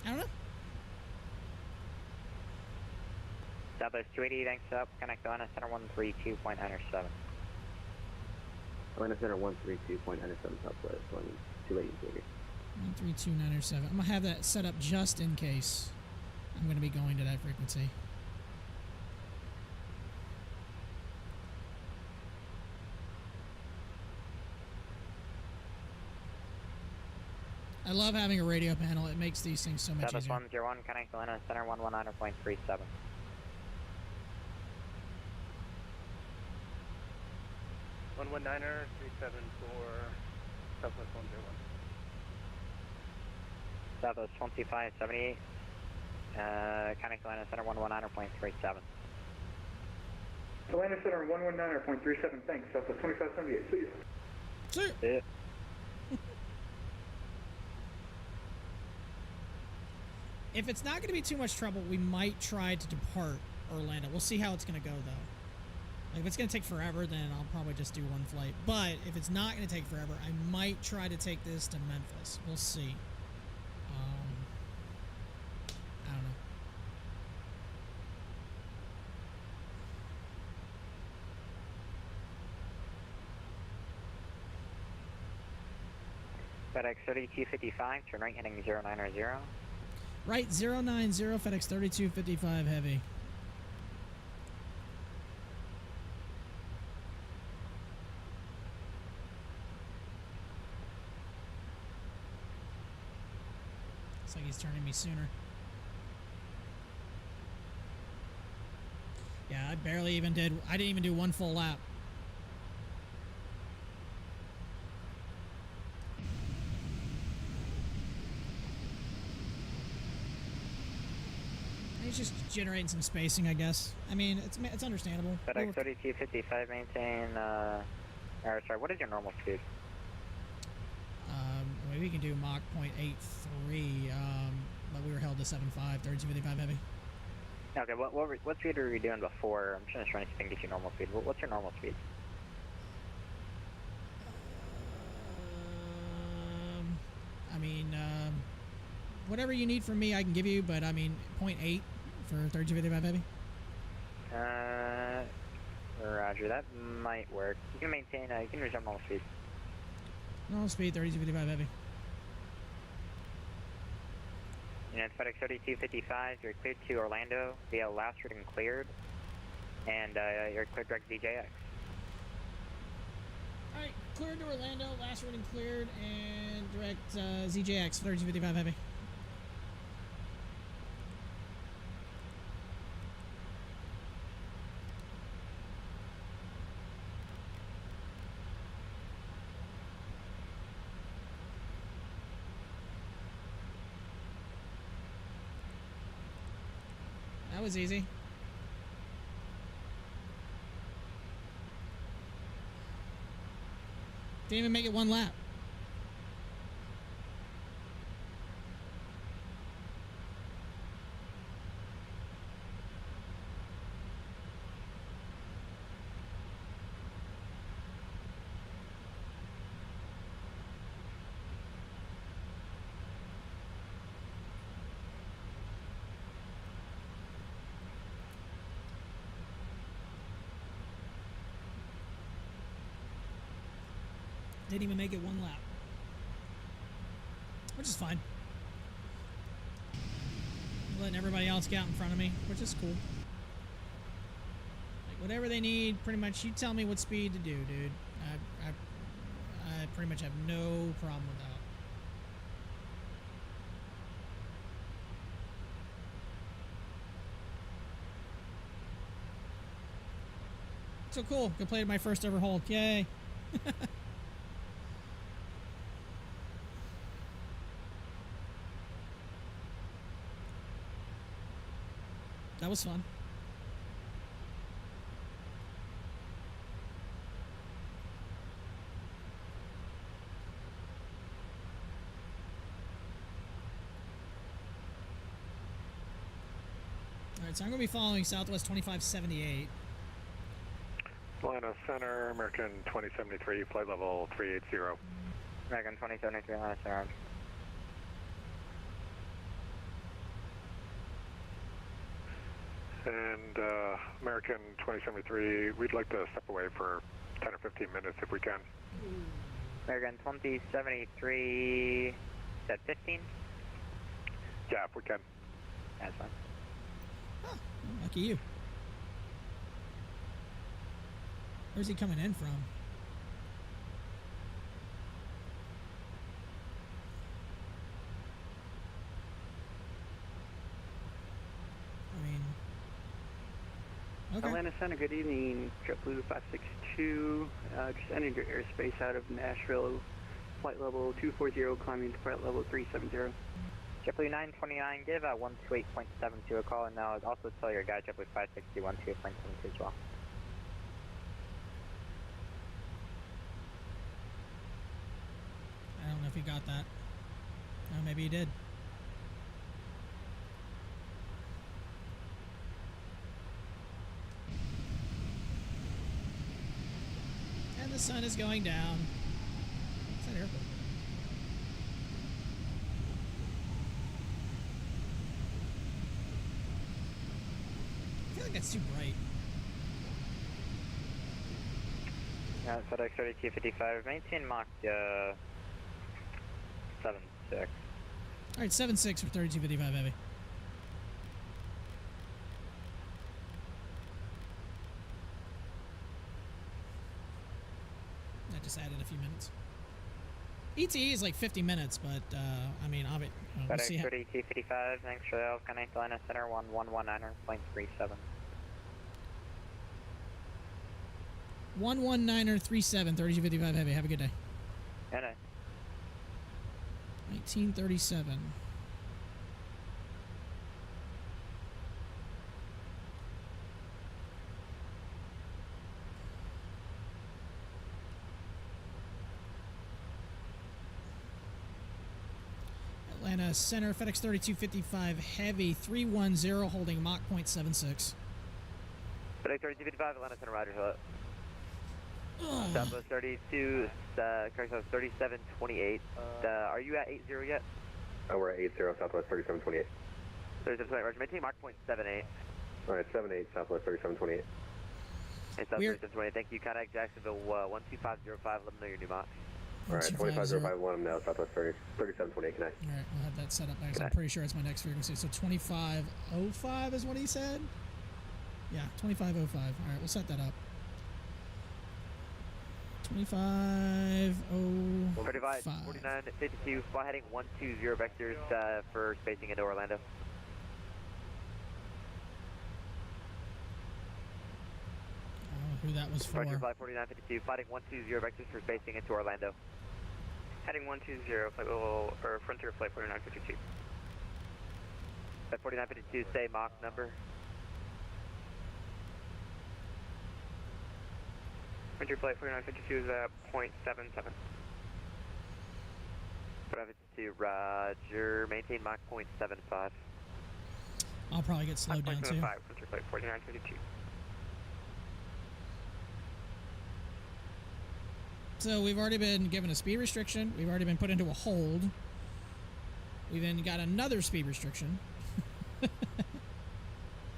don't know. Southwest 280, thanks up. Connect Atlanta Center 132.97. Atlanta Center 132.97 Southwest, 280. 132.97. I'm going to have that set up just in case I'm going to be going to that frequency. I love having a radio panel. It makes these things so much Southwest easier. 101, connect Atlanta Center 119.37. One 119er, 37 for Southwest 101. Southwest 2578, connect Atlanta Center 119.37. Atlanta Center 119.37, thanks, Southwest 2578, see you. Sir. Yeah. If it's not going to be too much trouble, we might try to depart Orlando. We'll see how it's going to go, though. Like, if it's going to take forever, then I'll probably just do one flight. But if it's not going to take forever, I might try to take this to Memphis. We'll see. I don't know. FedEx 3255, turn right heading 090. Right, 090, FedEx 3255 Heavy. Looks like he's turning me sooner. Yeah, I didn't even do one full lap. He's just generating some spacing, I guess. I mean, it's understandable. FedEx 3255, maintain, or sorry, what is your normal speed? Maybe we can do Mach 0.83, but we were held to 75, 3255 Heavy. Okay, what speed were you doing before? I'm just trying to see if I can get you normal speed. What's your normal speed? I mean, whatever you need from me, I can give you, but I mean, 0.8 for 3255 heavy. Roger, that might work. You can maintain, you can resume normal speed. Normal speed, 3255 heavy. Unit FedEx 3255, you're cleared to Orlando via last route and cleared, and you're cleared direct ZJX. Alright, cleared to Orlando, last route and cleared, and direct ZJX, 3255 heavy. That was easy. Didn't even make it one lap. Didn't even make it one lap. Which is fine. I'm letting everybody else get out in front of me, which is cool. Like, whatever they need, pretty much, you tell me what speed to do, dude. I pretty much have no problem with that. So cool. Completed my first ever hold. Yay. That was fun. Alright, so I'm going to be following Southwest 2578. Atlanta Center, American 2073, flight level 380. American 2073, Atlanta Center. And American 2073, we'd like to step away for 10 or 15 minutes if we can. American 2073, said 15? Yeah, if we can. That's fine. Oh, lucky you. Where's he coming in from? Okay. Atlanta Center, good evening. JetBlue 562, just entered your airspace out of Nashville, flight level 240, climbing to flight level 370. JetBlue 929, give 128.72 a call, and now also tell your guy JetBlue 560 128.72 as well. I don't know if he got that. Oh, maybe he did. And the sun is going down. It's an airport. I feel like that's too bright. FedEx 3255, maintain Mach 7.6. Alright, 7.6 for 3255 heavy. That just added a few minutes. ETE is like 50 minutes, but I mean, we'll FedEx see how. 3255, thanks for the Alpine Atlanta Center 1119er.37. 119er 37, 3255 heavy. Have a good day. Good day. 1937. Atlanta Center, FedEx 3255 Heavy 310, holding Mach 0.76. FedEx 3255, Atlanta Center, roger, hello. Southwest 32, correct, 3728. Are you at 80 yet? We're at 80, Southwest 3728. 3728, roger. Maintain Mach 0.78. Alright, 78, Southwest 3728. Hey, Southwest 3728, thank you. Contact Jacksonville 12505, let me know your new Mach. Alright, 25051 now, Southwest 3728, connect. Alright, I'll have that set up next. I'm pretty sure it's my next frequency. So 2505 is what he said? Yeah, 2505. Alright, we'll set that up. 2505. 4952, fly heading 120 vectors for spacing into Orlando. Who that was for. Flight 4952, fighting 120 vectors for spacing into Orlando. Heading 120, flight level, or Frontier Flight 4952. Flight 4952, say Mach number. Frontier Flight 4952 is at 0.77. 4952, roger. Maintain Mach 0.75. I'll probably get slowed down too. Frontier Flight 4952. So we've already been given a speed restriction. We've already been put into a hold. We then got another speed restriction.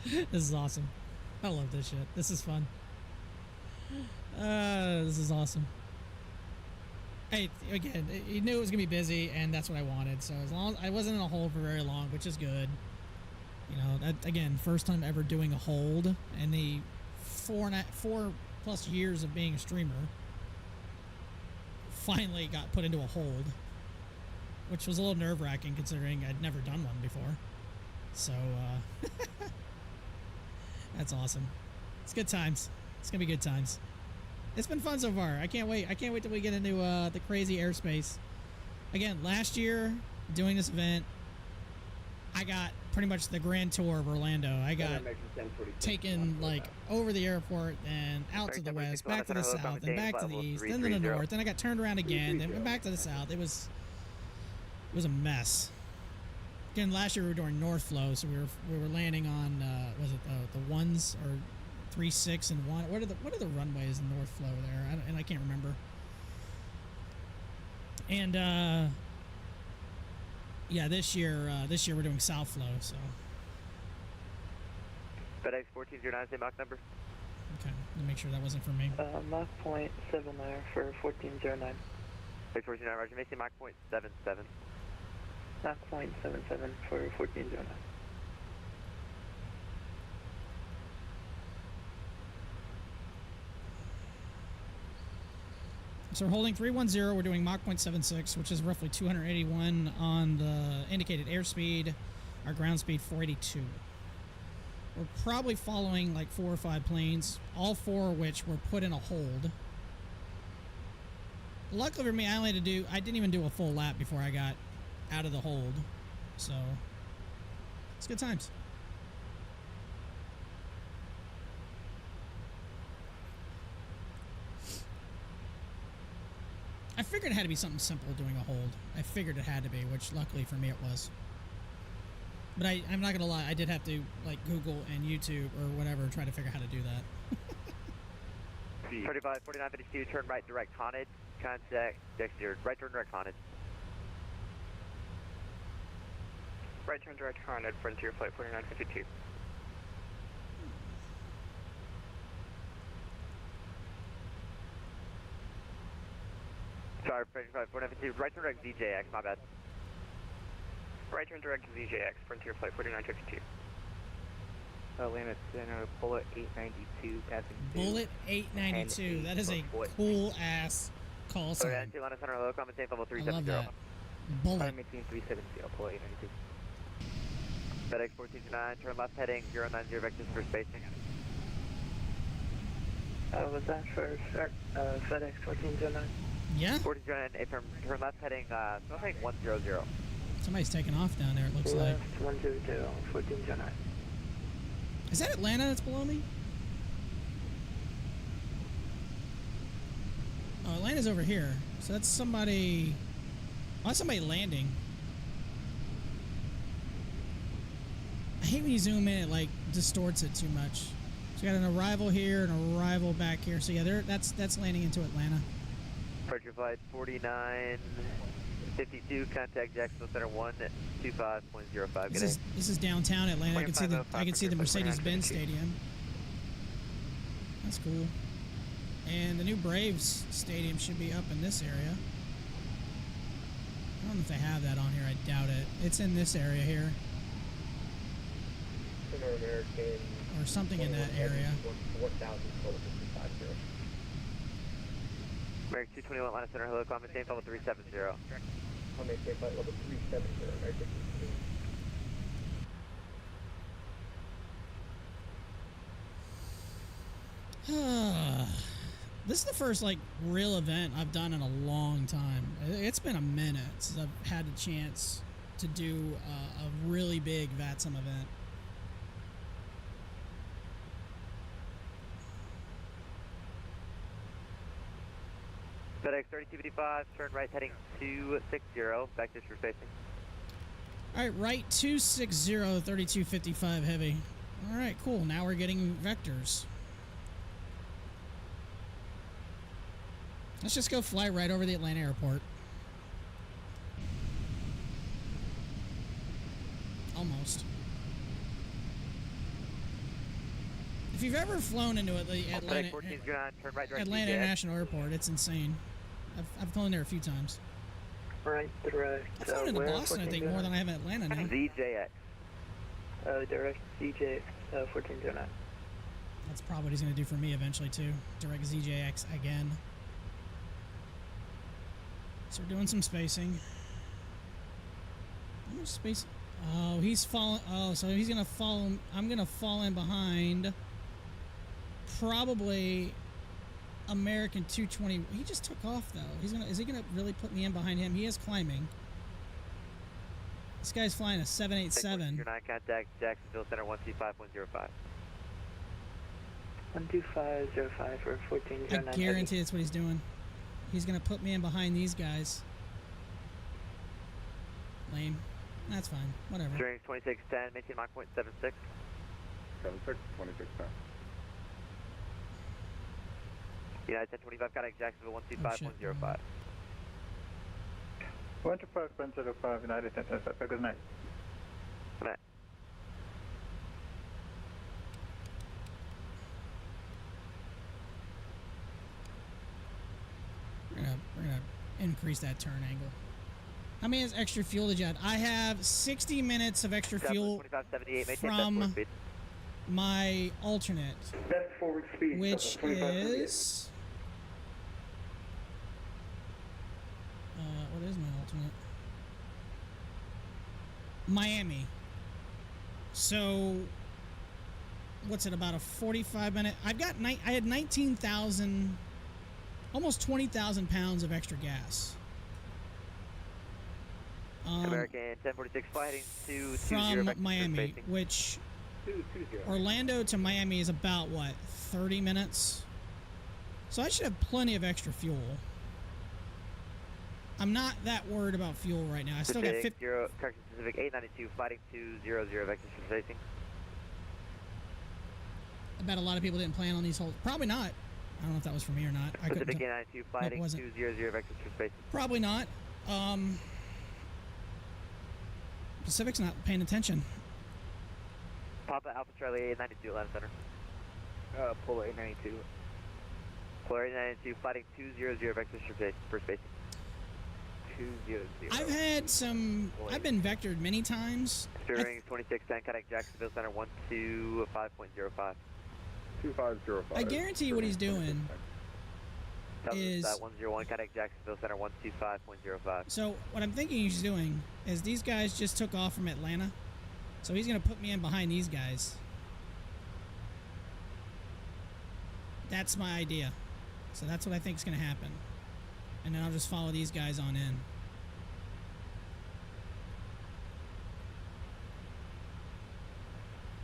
This is awesome. I love this shit. This is fun. This is awesome. Hey, again, you knew it was gonna be busy, and that's what I wanted. So as long as I wasn't in a hold for very long, which is good. You know, that again, first time ever doing a hold, and the 4+ years of being a streamer. Finally got put into a hold, which was a little nerve-wracking considering I'd never done one before. So, that's awesome. It's good times. It's gonna be good times. It's been fun so far. I can't wait. I can't wait till we get into the crazy airspace. Again, last year doing this event, I got pretty much the grand tour of Orlando. I got taken like over the airport and out to the west, back to the south, and back to the east, then to the north. Then I got turned around again, then went back to the south. It was a mess. Again, last year we were doing north flow, so we were landing on was it the ones or 3, 6, and 1? What are the runways in north flow there? I can't remember. And yeah, this year we're doing south flow, so. FedEx 1409, say Mach number. Okay, let me make sure that wasn't for me. Mach 0.7 there for 1409. FedEx 1409, roger. May say Mach 0.77. Mach 0.77 for 1409. So we're holding 310. We're doing Mach 0.76, which is roughly 281 on the indicated airspeed. Our ground speed 482. We're probably following like 4 or 5 planes, all 4 of which were put in a hold. Luckily for me, I didn't even do a full lap before I got out of the hold. So it's good times. I figured it had to be something simple doing a hold. I figured it had to be, which luckily for me it was. But I'm not gonna lie, I did have to like Google and YouTube or whatever try to figure out how to do that. 35, 4952, turn right direct haunted. Contact Dexter, right turn direct haunted. Right turn direct haunted, Frontier Flight 4952. Sorry, 4952, right turn direct ZJX, my bad. Right turn direct ZJX, Frontier Flight 4952. Atlanta Center, Bullet 892, passing. Bullet 892, that is a cool ass call sign. Atlanta Center, low common safe level 370. I love that. Bullet. Maintain 370, Bullet 892. FedEx 1429, turn left heading 090 vectors for spacing. Was that for FedEx 1409? Yeah. 1429, turn left heading, 100. Somebody's taking off down there, it looks like. 100, 1409. Is that Atlanta that's below me? Oh, Atlanta's over here. So that's somebody... Oh, that's somebody landing. hate when you zoom in, it like distorts it too much. So we got an arrival here and an arrival back here. So yeah, that's landing into Atlanta. Departure flight 4952, contact Jacksonville Center 125.05. This is downtown Atlanta. I can see the Mercedes-Benz Stadium. That's cool. And the new Braves Stadium should be up in this area. I don't know if they have that on here. I doubt it. It's in this area here. Or something in that area. American 221 Atlanta Center, hello, climb maintain level 370. I'll maintain flight level 370, American 221. This is the first like real event I've done in a long time. It's been a minute since I've had a chance to do a really big Vatsim event. FedEx 3255, turn right heading 260, back district facing. All right, right 260, 3255 heavy. All right, cool. Now we're getting vectors. Let's just go fly right over the Atlanta airport. Almost. If you've ever flown into the Atlanta International Airport, it's insane. I've flown there a few times. Right, direct. I've flown into Boston, I think, more than I have in Atlanta now. ZJX. Direct ZJX 1409. That's probably what he's going to do for me eventually, too. Direct ZJX again. So we're doing some spacing. How much space? Oh, he's falling. Oh, so he's going to follow. I'm going to fall in behind. Probably American 220. He just took off, though. Is he gonna really put me in behind him? He is climbing. This guy's flying a 787. 9 contact Jacksonville Center 125.05. 125.05 for 1409. I guarantee that's what he's doing. He's gonna put me in behind these guys. Lame. That's fine. Whatever. During 2610, maintain Mach point 76. 76, 2610. United 1025, contact Jacksonville 125.05. 125.05, United 1025, good night. Good night. We're gonna increase that turn angle. How many extra fuel did you add? I have 60 minutes of extra fuel from my alternate, Best forward speed, which is what is my alternate? Miami. So what's it, about a 45-minute? I had 19,000, almost 20,000 pounds of extra gas. American 1046 flight heading from Miami, which Orlando to Miami is about what, 30 minutes? So I should have plenty of extra fuel. I'm not that worried about fuel right now. I still got 50. Correction, Pacific 892 fighting 200 vectors facing. I bet a lot of people didn't plan on these holes. Probably not. I don't know if that was for me or not. Pacific 892 fighting 200 vectors facing. Probably not. Pacific's not paying attention. Papa Alpha Charlie 892 Atlanta Center. Polar 892. Polar 892 fighting 200 vectors for spacing. 200. I've had some. I've been vectored many times. Steering 2610, contact Jacksonville Center 125.05. 2505. I guarantee you what he's doing is 101, contact Jacksonville Center 125.05. So what I'm thinking he's doing is these guys just took off from Atlanta, so he's gonna put me in behind these guys. That's my idea. So that's what I think is gonna happen, and then I'll just follow these guys on in.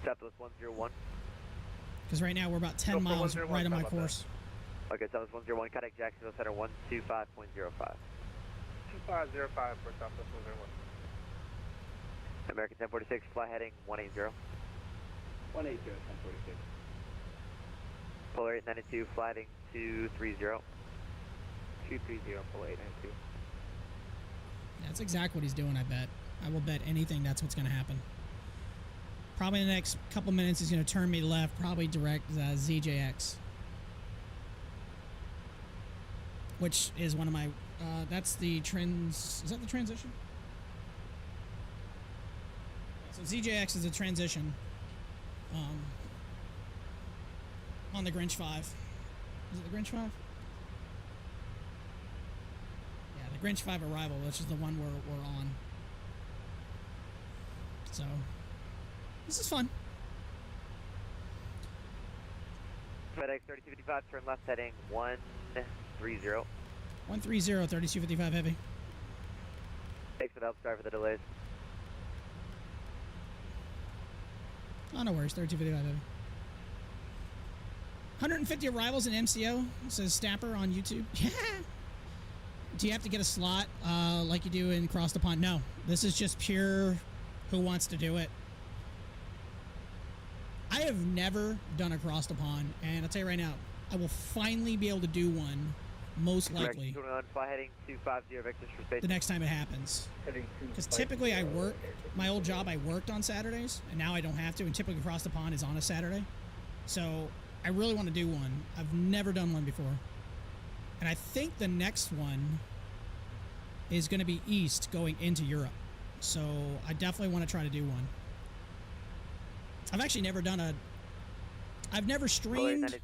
Southwest 101. Because right now we're about 10 miles right on my course. Okay, Southwest 101, contact Jacksonville Center 125.05. 2505 for Southwest 101. American 1046, fly heading 180. 180, 1046. Polar 892, flighting 230. 230, Polar 892. That's exactly what he's doing, I bet. I will bet anything that's what's going to happen. Probably in the next couple minutes, he's going to turn me left, probably direct ZJX. Which is one of my... that's the trans... Is that the transition? So ZJX is a transition on the Grinch 5. Is it the Grinch 5? Yeah, the Grinch 5 arrival, which is the one we're on. So, this is fun. FedEx 3255, turn left heading 130. 130, 3255 heavy. Thanks for the help, sorry for the delays. Oh, no worries, 3255 heavy. 150 arrivals in MCO, says Stapper on YouTube. Yeah! Do you have to get a slot like you do in Cross the Pond? No, this is just pure who wants to do it. I have never done a Cross the Pond, and I'll tell you right now, I will finally be able to do one, most likely, Fly heading 250, vectors for space. the next time it happens. Because typically I work, my old job I worked on Saturdays, and now I don't have to, and typically Cross the Pond is on a Saturday. So I really want to do one. I've never done one before. And I think the next one is going to be east going into Europe. So I definitely want to try to do one. I've actually never done a... I've never streamed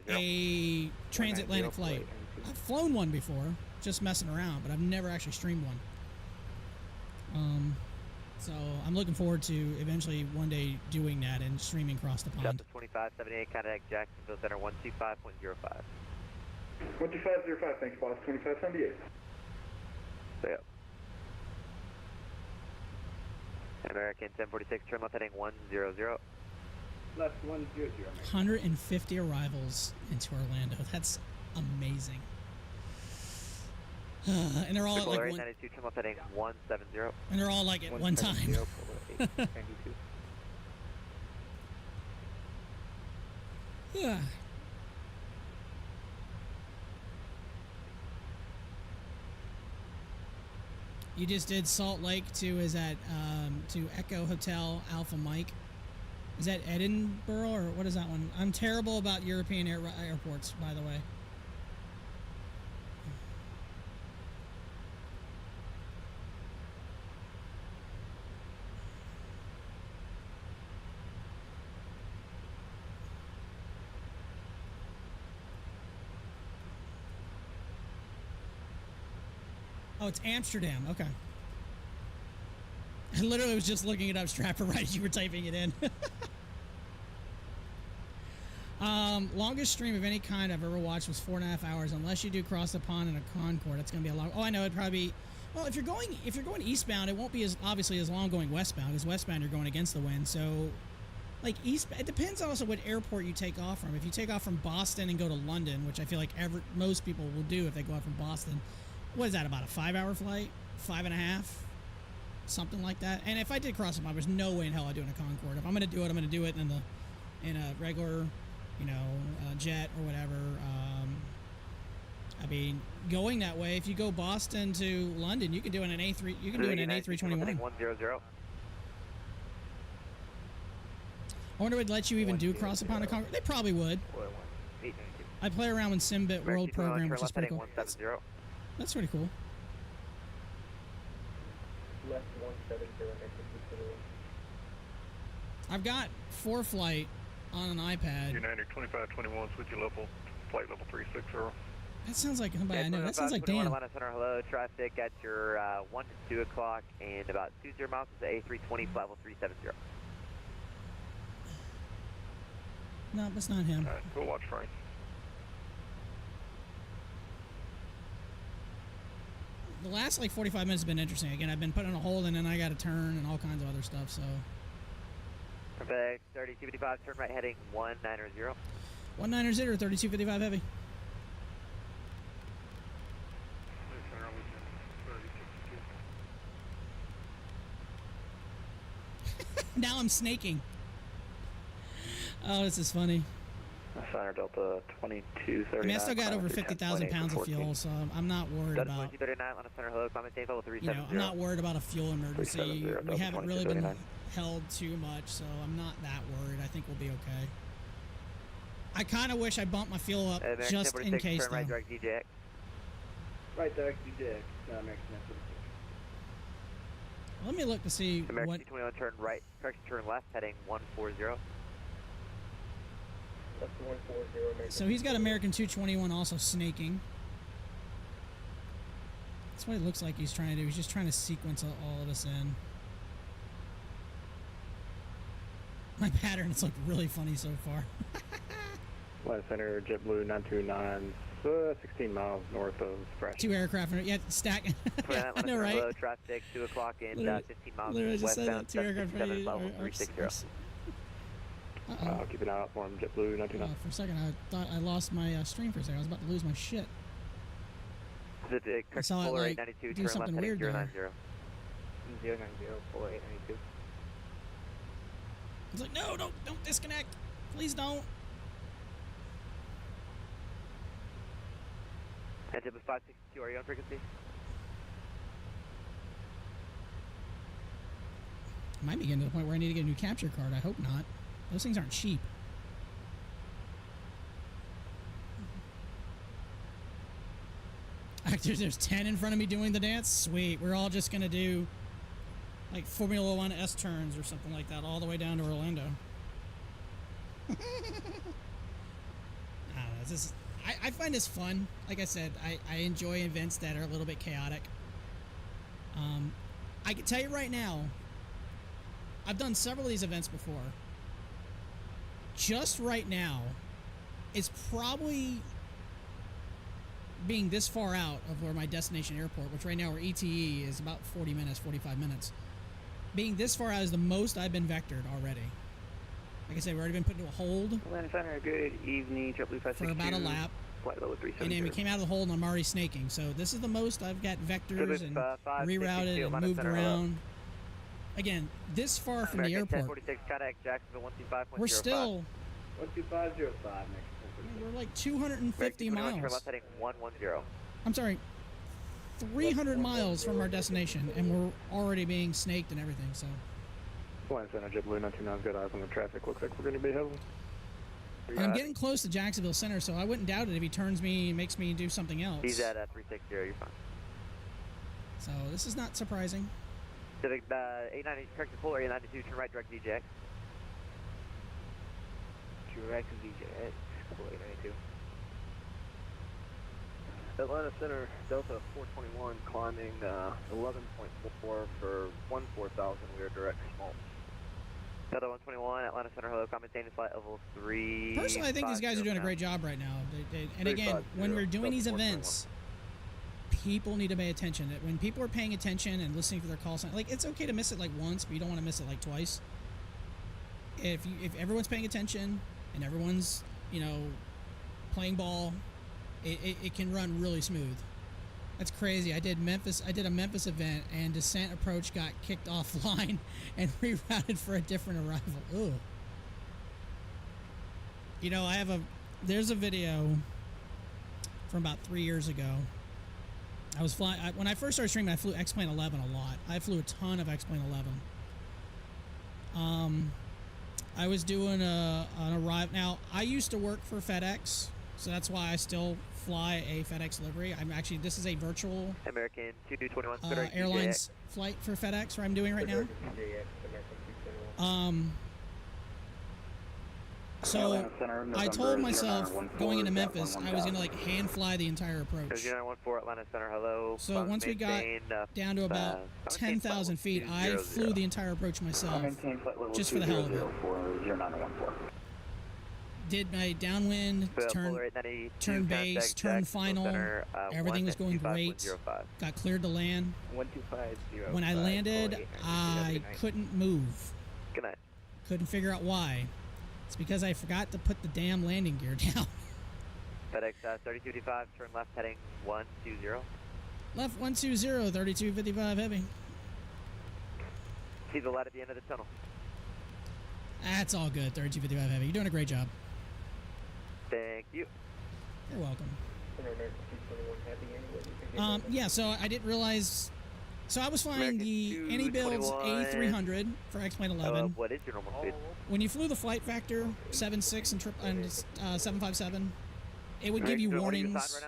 a transatlantic flight. I've flown one before, just messing around, but I've never actually streamed one. So I'm looking forward to eventually one day doing that and streaming across the pond. Delta 2578, contact Jacksonville Center 125.05. 12505, thanks, boss. 2578. Stay up. American 1046, turn left heading 100. Left 100. 150 arrivals into Orlando. That's amazing. And they're all at like one. 92, turn left heading 170. And they're all like at one time. Yeah. You just did Salt Lake to, is that to Echo Hotel Alpha Mike? Is that Edinburgh or what is that one? I'm terrible about European airports, by the way. Oh, it's Amsterdam. Okay. I literally was just looking it up, Strapper, right as you were typing it in. Longest stream of any kind I've ever watched was 4.5 hours. Unless you do Cross the Pond in a Concorde, it's gonna be a long. Oh, I know. It'd probably be. Well, if you're going eastbound, it won't be as obviously as long going westbound. Because westbound you're going against the wind. So, like east, it depends also what airport you take off from. If you take off from Boston and go to London, which I feel like most people will do if they go out from Boston. What is that, about a 5-hour flight? 5.5? Something like that. And if I did Cross the Pond, there's no way in hell I'd do it in a Concorde. If I'm going to do it, I'm going to do it in a regular, jet or whatever. I mean, going that way, if you go Boston to London, you can do it in an A3. You can do it in an A321. 100. I wonder if they'd let you even do Cross the Pond in Concorde. They probably would. I play around with Simbit World Program, which is pretty cool. That's pretty cool. Left 170. I've got ForeFlight on an iPad. United 2521, switch your flight level 360. That sounds like somebody I know. That sounds like Dan. Atlanta Center, hello. Traffic at your 1 to 2 o'clock and about 20 miles is the A320 flight level 370. No, that's not him. All right, we'll watch Frank. The last like 45 minutes have been interesting. Again, I've been put on a hold and then I got to turn and all kinds of other stuff. So. Perfect. 3255, turn right heading 190. 190 or 3255 heavy. Now I'm snaking. Oh, this is funny. Center Delta 2239. I mean, I still got over 50,000 pounds of fuel, so I'm not worried about. 2239, Atlanta Center, hello, climate change level 370. I'm not worried about a fuel emergency. 370, We haven't really been 2239. held too much, so I'm not that worried. I think we'll be okay. I kind of wish I bumped my fuel up just in case, turn right, though. direct DJX. Right, direct DJX, American Let me look to see American what. 221, turn right, correction, turn left, heading 140. That's 140, American. So he's got American 221 also snaking. That's what it looks like he's trying to do. He's just trying to sequence all of this in. My pattern is like really funny so far. Atlanta Center, JetBlue 929, 16 miles north of Fresh. 2 aircraft, yeah, stack. Yeah, I know, right? Hello, traffic, 2 o'clock in 15 miles literally just said westbound, that 2 aircraft 767 level 360. Keep an eye out for him, JetBlue 929. For a second, I thought I lost my stream for a second. I was about to lose my shit. Correct, saw it, Polar like, 892, do turn something left, heading weird there. 090. 090, Polar 892. It's like, no, don't disconnect. Please don't. Heads up with 562, are you on frequency? I might be getting to the point where I need to get a new capture card. I hope not. Those things aren't cheap. There's 10 in front of me doing the dance. Sweet. We're all just gonna do like Formula One S turns or something like that, all the way down to Orlando. I don't know, it's just, I find this fun. Like I said, I enjoy events that are a little bit chaotic. I can tell you right now, I've done several of these events before. Just right now, it's probably being this far out of where my destination airport, which right now our ETE is about 40 minutes, 45 minutes. Being this far out is the most I've been vectored already. Like I said, we've already been put into a hold Atlanta Center, good evening, JetBlue 562. for about a lap. Flight level 370. And then we came out of the hold and I'm already snaking. So this is the most I've got vectors and rerouted and moved around. Again, this far from the airport, 1046, contact Jacksonville 125.05. we're still, 12505, we're like 250 Turn miles. left, heading 110. I'm sorry, 300 miles from our destination, and we're already being snaked and everything. So Atlanta Center, JetBlue 929, good eyes on the traffic. Looks like we're going to be heavy. and I'm getting close to Jacksonville Center, so I wouldn't doubt it if he turns me, makes me do something else. He's at 360, you're fine. So this is not surprising. Civic 890, correct the Polar 892, turn right, direct DJX. Direct DJX, Polar 892. Atlanta Center, Delta 421, climbing 11.4 for 14,000. We are direct small. Delta 121, Atlanta Center, hello, commentating flight level 3. Personally, I think these guys are doing a great job right now. And again, when we're doing these events, people need to pay attention. When people are paying attention and listening to their call sign, like, it's okay to miss it like once, but you don't want to miss it like twice. If everyone's paying attention and everyone's, playing ball, it can run really smooth. That's crazy. I did a Memphis event and descent approach got kicked offline and rerouted for a different arrival. Ooh. There's a video from about 3 years ago. I was flying, when I first started streaming, I flew X-Plane 11 a lot. I flew a ton of X-Plane 11. I was doing an arrive. Now, I used to work for FedEx, so that's why I still fly a FedEx livery. This is a virtual American 2221, airlines flight for FedEx where I'm doing right now. So I told myself going into Memphis I was going to hand fly the entire approach. 0914, Atlanta Center, hello. So once we got down to about 10,000 feet, I flew the entire approach myself, just for the hell of it. Did my downwind, turn base, turn final, everything was going great. Got cleared to land. 1250. When I landed, I couldn't move. Good night. Couldn't figure out why. It's because I forgot to put the damn landing gear down. FedEx 3255, turn left heading 120. Left 120, 3255 heavy. See the light at the end of the tunnel. That's all good, 3255 Heavy. You're doing a great job. Thank you. You're welcome. Yeah, so I didn't realize... So I was flying the AnyBuilds A300 for X-Plane 11. What is your normal speed? When you flew the flight factor 7.6 and 757, it would give you warnings.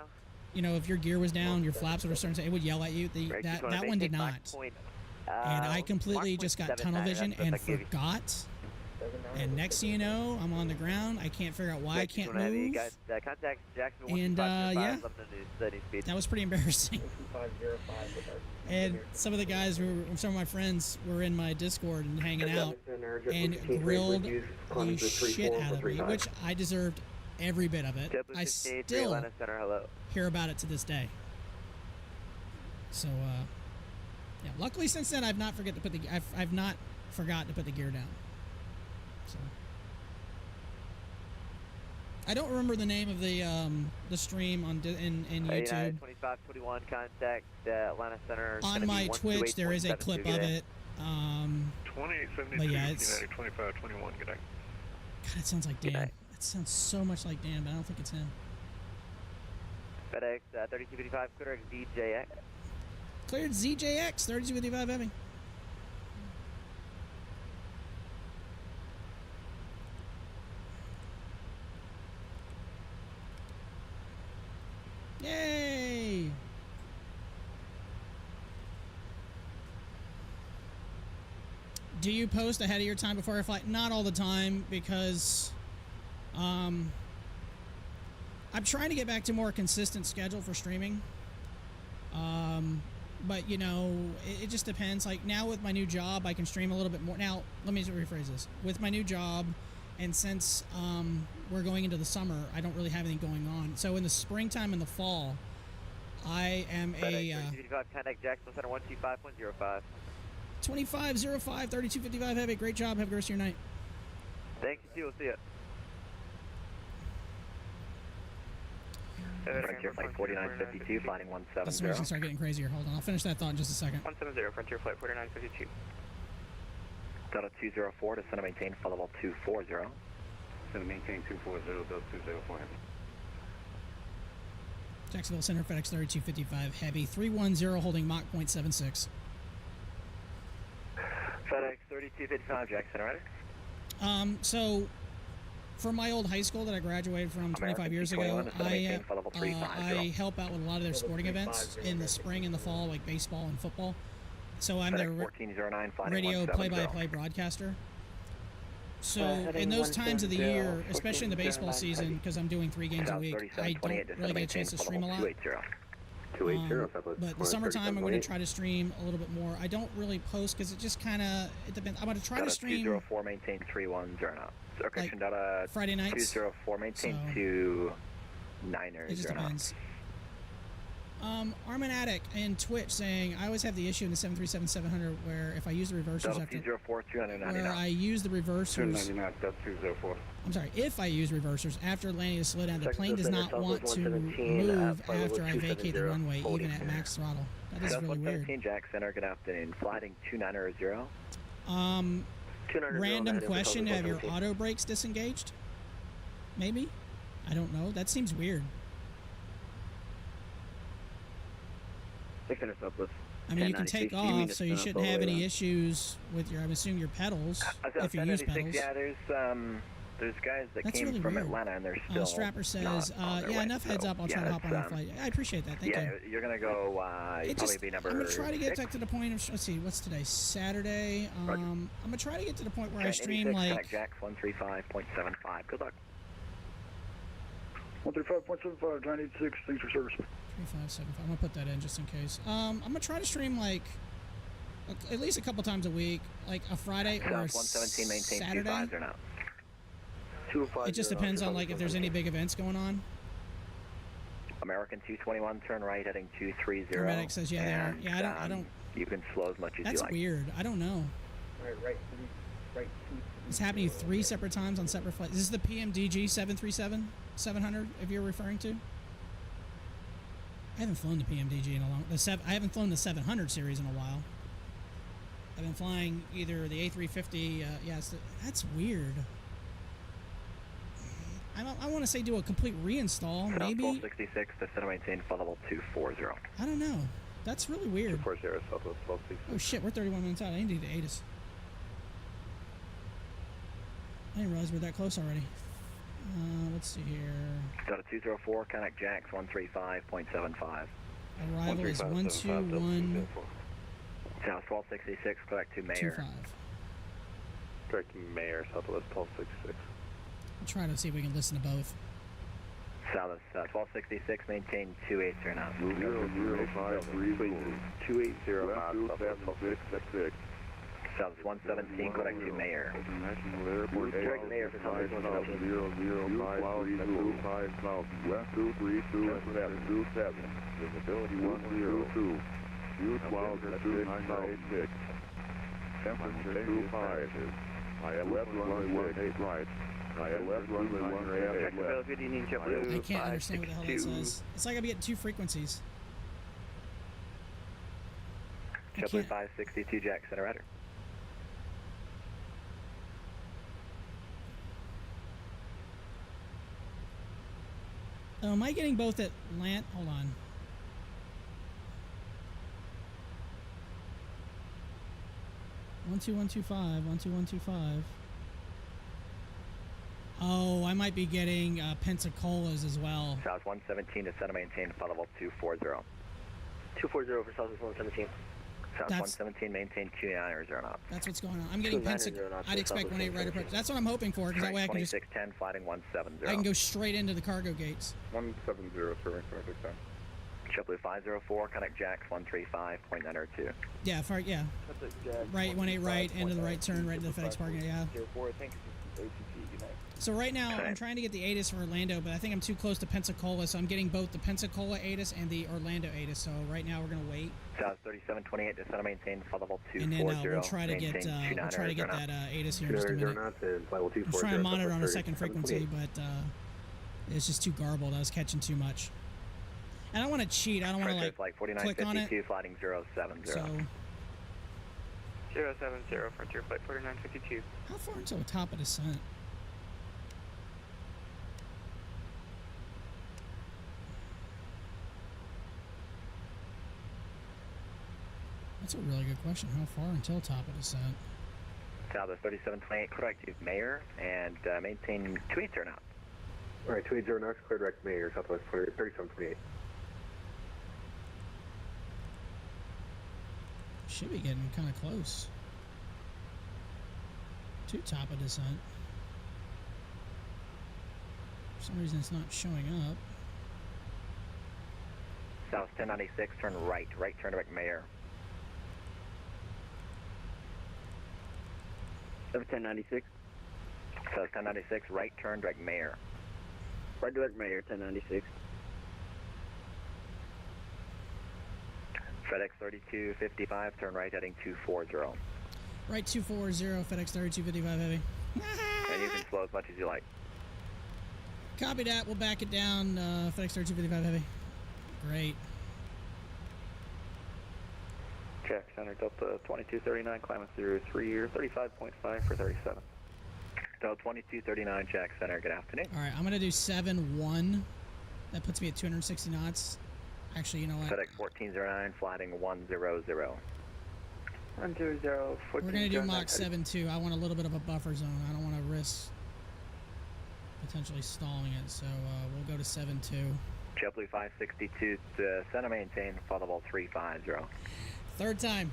You know, if your gear was down, your flaps would start to, it would yell at you. That one did not. And I completely just got tunnel vision and forgot. And next thing you know, I'm on the ground. I can't figure out why I can't move. And yeah, that was pretty embarrassing. And some of the guys, some of my friends were in my Discord and hanging out and grilled the shit out of me, which I deserved every bit of it. I still hear about it to this day. So, yeah. Luckily, since then, I've not forgotten to put the gear down. So, I don't remember the name of the stream on in YouTube. 2521 contact Atlanta Center. On my Twitch, there is a clip of it. 2872, but yeah, it's 2521. Good night. God, it sounds like Dan. It sounds so much like Dan, but I don't think it's him. FedEx 3255, clear ZJX. Cleared ZJX 3255 Heavy. Yay! Do you post ahead of your time before a flight? Not all the time, because I'm trying to get back to a more consistent schedule for streaming. But you know, it just depends. Like now with my new job, I can stream a little bit more. Now, let me rephrase this. With my new job, and since we're going into the summer, I don't really have anything going on. So in the springtime and the fall, I am a... contact Jacksonville Center 125.05. 2505, 3255 Heavy. Great job. Have a good rest of your night. Thank you, we'll see you. Frontier Flight 4952, flying 170. This is where we can start getting crazier. Hold on, I'll finish that thought in just a second. 170, Frontier Flight 4952. Delta 204 to center maintain, follow level 240. Center maintain 240, Delta 204. Jacksonville Center, FedEx 3255 Heavy, 310 holding Mach 0.76. FedEx 3255, Jackson, right? So, for my old high school that I graduated from 25 years ago, I help out with a lot of their sporting events in the spring and the fall, like baseball and football. So I'm their radio play-by-play broadcaster. So in those times of the year, especially in the baseball season, because I'm doing 3 games a week, I don't really get a chance to stream a lot. But the summertime, I'm going to try to stream a little bit more. I don't really post because it just kind of, it depends. I'm going to try to stream 204, maintain 310. Like Friday nights. 204, maintain So 29er. it just depends. Armin Attic and Twitch saying, I always have the issue in the 737-700 where if I use the reversers after... 204, 299. Where I use the reversers... 299, that's 204. I'm sorry, if I use reversers after landing to slow down, the plane does not want to move after I vacate the runway, even at max throttle. That is really weird. Jack Center, good afternoon. Flighting 290. Random question, have your auto brakes disengaged? Maybe? I don't know. That seems weird. I mean, you can take off, so you shouldn't have any issues with your, I'm assuming, your pedals, if you use pedals. Yeah, there's guys that That's came really from weird. Atlanta, and they're still Strapper says, yeah, enough heads up, I'll try to hop on a flight. I appreciate that, thank you. Yeah, you're going to go, probably be number I'm going to try to get 6. back to the point of, let's see, what's today, Saturday? I'm going to try to get to the point where I stream, like... Jack 135.75, good luck. 135.75, 986, thanks for service. 3575. I'm gonna put that in just in case. I'm gonna try to stream like at least a couple times a week, like a Friday or a Saturday. It just depends on like if there's any big events going on. American 221, turn right, heading 230. Medic says yeah, they are. Yeah, I don't. You can slow as much as you like. That's weird. I don't know. Right. It's happening 3 separate times on separate flights. This is the PMDG777-700, if you're referring to. I haven't flown the PMDG in a long... I haven't flown the 700 series in a while. I've been flying either the A350. Yes, that's weird. I want to say do a complete reinstall, maybe. 1266 to center maintain flight level 240. I don't know. That's really weird. 240 Southwest 1266. Oh shit, we're 31 minutes out. I need to ATIS. I didn't realize we're that close already. Let's see here. Delta 204, contact Jax 135.75. Arrival is 121. South 1266, correct to Mayor. 25. Correct to Mayor, Southwest 1266. I'll try to see if we can listen to both. South 1266, maintain 280 knots. 00530. 280 knots, Southwest 1266. South 117, correct to Mayor. International Airport Direct Mayor for South 00530, West 23227. Visibility 102. U12 at 2986. Temperature 25. I have left runway 18 right. I have left runway 18 left. Good evening, JetBlue. I can't understand what the hell that says. It's like I'm getting two frequencies. JetBlue 562, Jack Center Rudder. Oh, am I getting both at Lant? Hold on. One two 12125. Oh, I might be getting Pensacola's as well. South 117 to center maintain flight level 240. 240 for Southwest 117. South 117 maintain Q9 0 knots. That's what's going on. I'm getting Pensacola. I'd expect 18 right approach. That's what I'm hoping for, because that way I can just 2610 flighting 170. I can go straight into the cargo gates. 170, serving 2610. JetBlue 504, contact Jax 135.902. Yeah, right, 18 right, into the right turn, right to the FedEx parking. Yeah. So right now, I'm trying to get the ATIS for Orlando, but I think I'm too close to Pensacola, so I'm getting both the Pensacola ATIS and the Orlando ATIS. So right now, we're gonna wait. South 3728 to center maintain flight level 240. And then we'll try to get that ATIS here in just a minute. I'm trying to monitor on a second frequency, but it's just too garbled. I was catching too much. And I don't want to cheat. I don't want to like click on it. Flighting 070. So 070, Frontier Flight 4952. How far until the top of descent? That's a really good question. How far until top of descent? South 3728, correct to Mayor, and maintain 280 knots. All right, 280 knots, clear direct Mayor, Southwest 3728. Should be getting kind of close to top of descent. For some reason it's not showing up. South 1096, turn right turn direct Mayor. South 1096. South 1096, right turn direct Mayor. Right direct Mayor, 1096. FedEx 3255, turn right heading 240. Right 240, FedEx 3255 Heavy. And you can slow as much as you like. Copy that. We'll back it down. FedEx 3255 Heavy. Great. Jack Center, Delta 2239, climbing through 3-year, 35.5 for 37. Delta 2239, Jack Center, good afternoon. All right, I'm going to do 7-1. That puts me at 260 knots. Actually, you know what? FedEx 1409, flighting 100. 100, We're going to do Mach 7-2. I want a little bit of a buffer zone. I don't want to risk potentially stalling it, so we'll go to 7-2. JetBlue 562 to center maintain, flight level 350. Third time.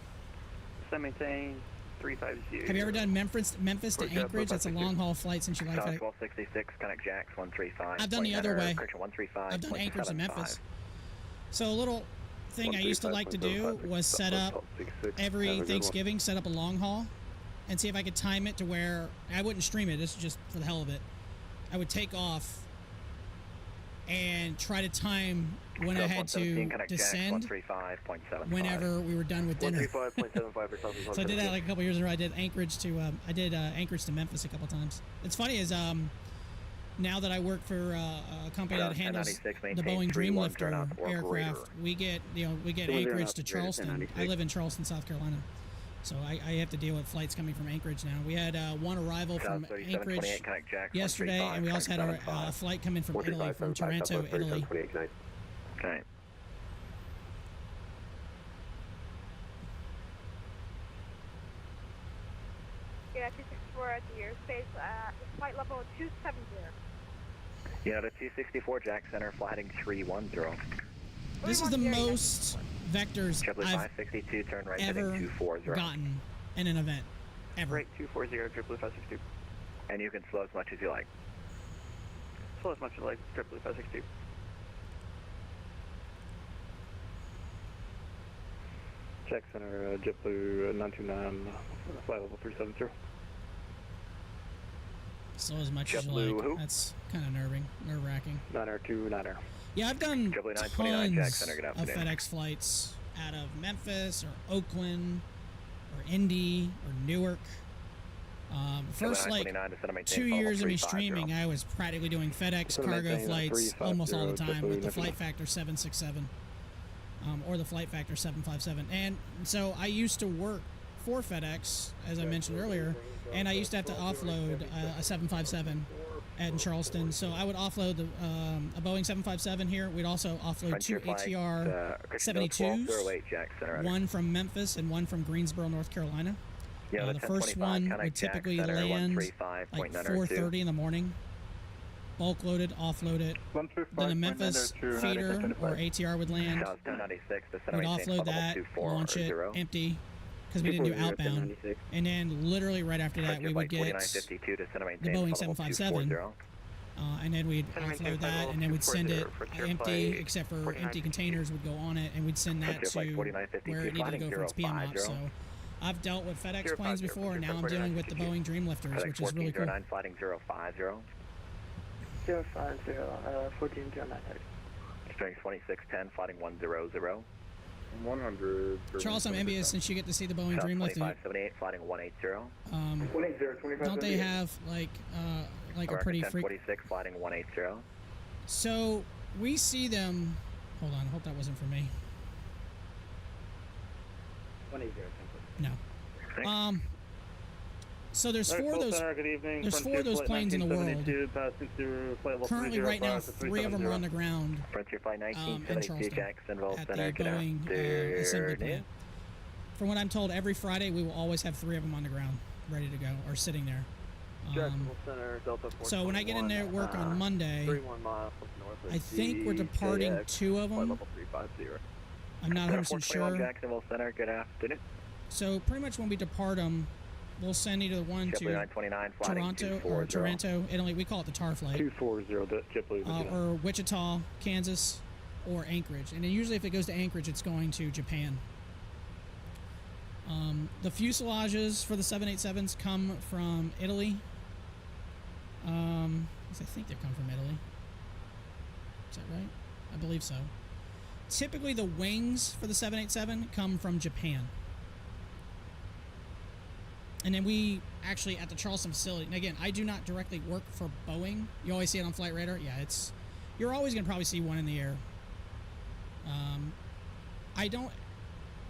Center maintain 350. Have you ever done Memphis to Anchorage? That's a long haul flight since you like that. 1266, connect Jax 135. I've done the other way. 135. I've done Anchorage to Memphis. So a little thing I used to like to do was set up every Thanksgiving, set up a long haul and see if I could time it to where I wouldn't stream it. This is just for the hell of it. I would take off and try to time when I had to descend whenever we were done with dinner. So I did that like a couple years ago. I did Anchorage to Anchorage to Memphis a couple times. It's funny is now that I work for a company that handles the Boeing Dreamlifter aircraft, we get Anchorage to Charleston. I live in Charleston, South Carolina. So I have to deal with flights coming from Anchorage now. We had one arrival from Anchorage yesterday, and we also had a flight coming from Italy, from Taranto, Italy. Okay. Yeah, 264 at the airspace, flight level 270. Yeah, the 264 Jack Center, flighting 310. This is the most vectors I've 562, turn right, ever 240. gotten in an event, ever. Right, 240, JetBlue 562. And you can slow as much as you like. Slow as much as you like, JetBlue 562. Jack Center, JetBlue 929, flight level 370. Slow as much as you like. That's kind of nerve-wracking. 9R2, 9R. Yeah, I've done tons Jack Center, good of afternoon. FedEx flights out of Memphis or Oakland or Indy or Newark. First, like 2 years of me streaming, I was practically doing FedEx cargo flights almost all the time with the Flight Factor 767 or the Flight Factor 757. And so I used to work for FedEx, as I mentioned earlier, and I used to have to offload a 757 in Charleston. So I would offload a Boeing 757 here. We'd also offload two ATR 72s, one from Memphis and one from Greensboro, North Carolina. The first one would typically land like 4:30 in the morning, bulk loaded, offload it. Then a Memphis feeder or ATR would land. We'd offload that, launch it, empty, because we didn't do outbound. And then literally right after that, we would get the Boeing 757, and then we'd offload that, and then we'd send it empty, except for empty containers would go on it, and we'd send that to where it needed to go for its PM op. So I've dealt with FedEx planes before, and now I'm dealing with the Boeing Dreamlifters, which is really cool. Flighting 050. 050, 1409. String 2610, flighting 100. 100. Charles, I'm envious since you get to see the Boeing Dreamlifter. 2578, flighting 180. 180, don't they have like a pretty freak? 46, flighting 180. So we see them. Hold on, I hope that wasn't for me. 180. No. So there's four of those. There's four of those planes in the world. Currently, right now, 3 of them are on the ground in Charleston at the Boeing assembly plant. From what I'm told, every Friday we will always have 3 of them on the ground, ready to go or sitting there. So when I get in there work on Monday, I think we're departing 2 of them. I'm not 100% sure. Jacksonville Center, good afternoon. So pretty much when we depart them, we'll send either one to Taranto, Italy. We call it the TAR flight. 240, JetBlue. Or Wichita, Kansas, or Anchorage. And then usually if it goes to Anchorage, it's going to Japan. The fuselages for the 787s come from Italy. I think they come from Italy. Is that right? I believe so. Typically the wings for the 787 come from Japan. And then we actually, at the Charleston facility, and again, I do not directly work for Boeing. You always see it on Flight Radar. Yeah, you're always going to probably see one in the air. I don't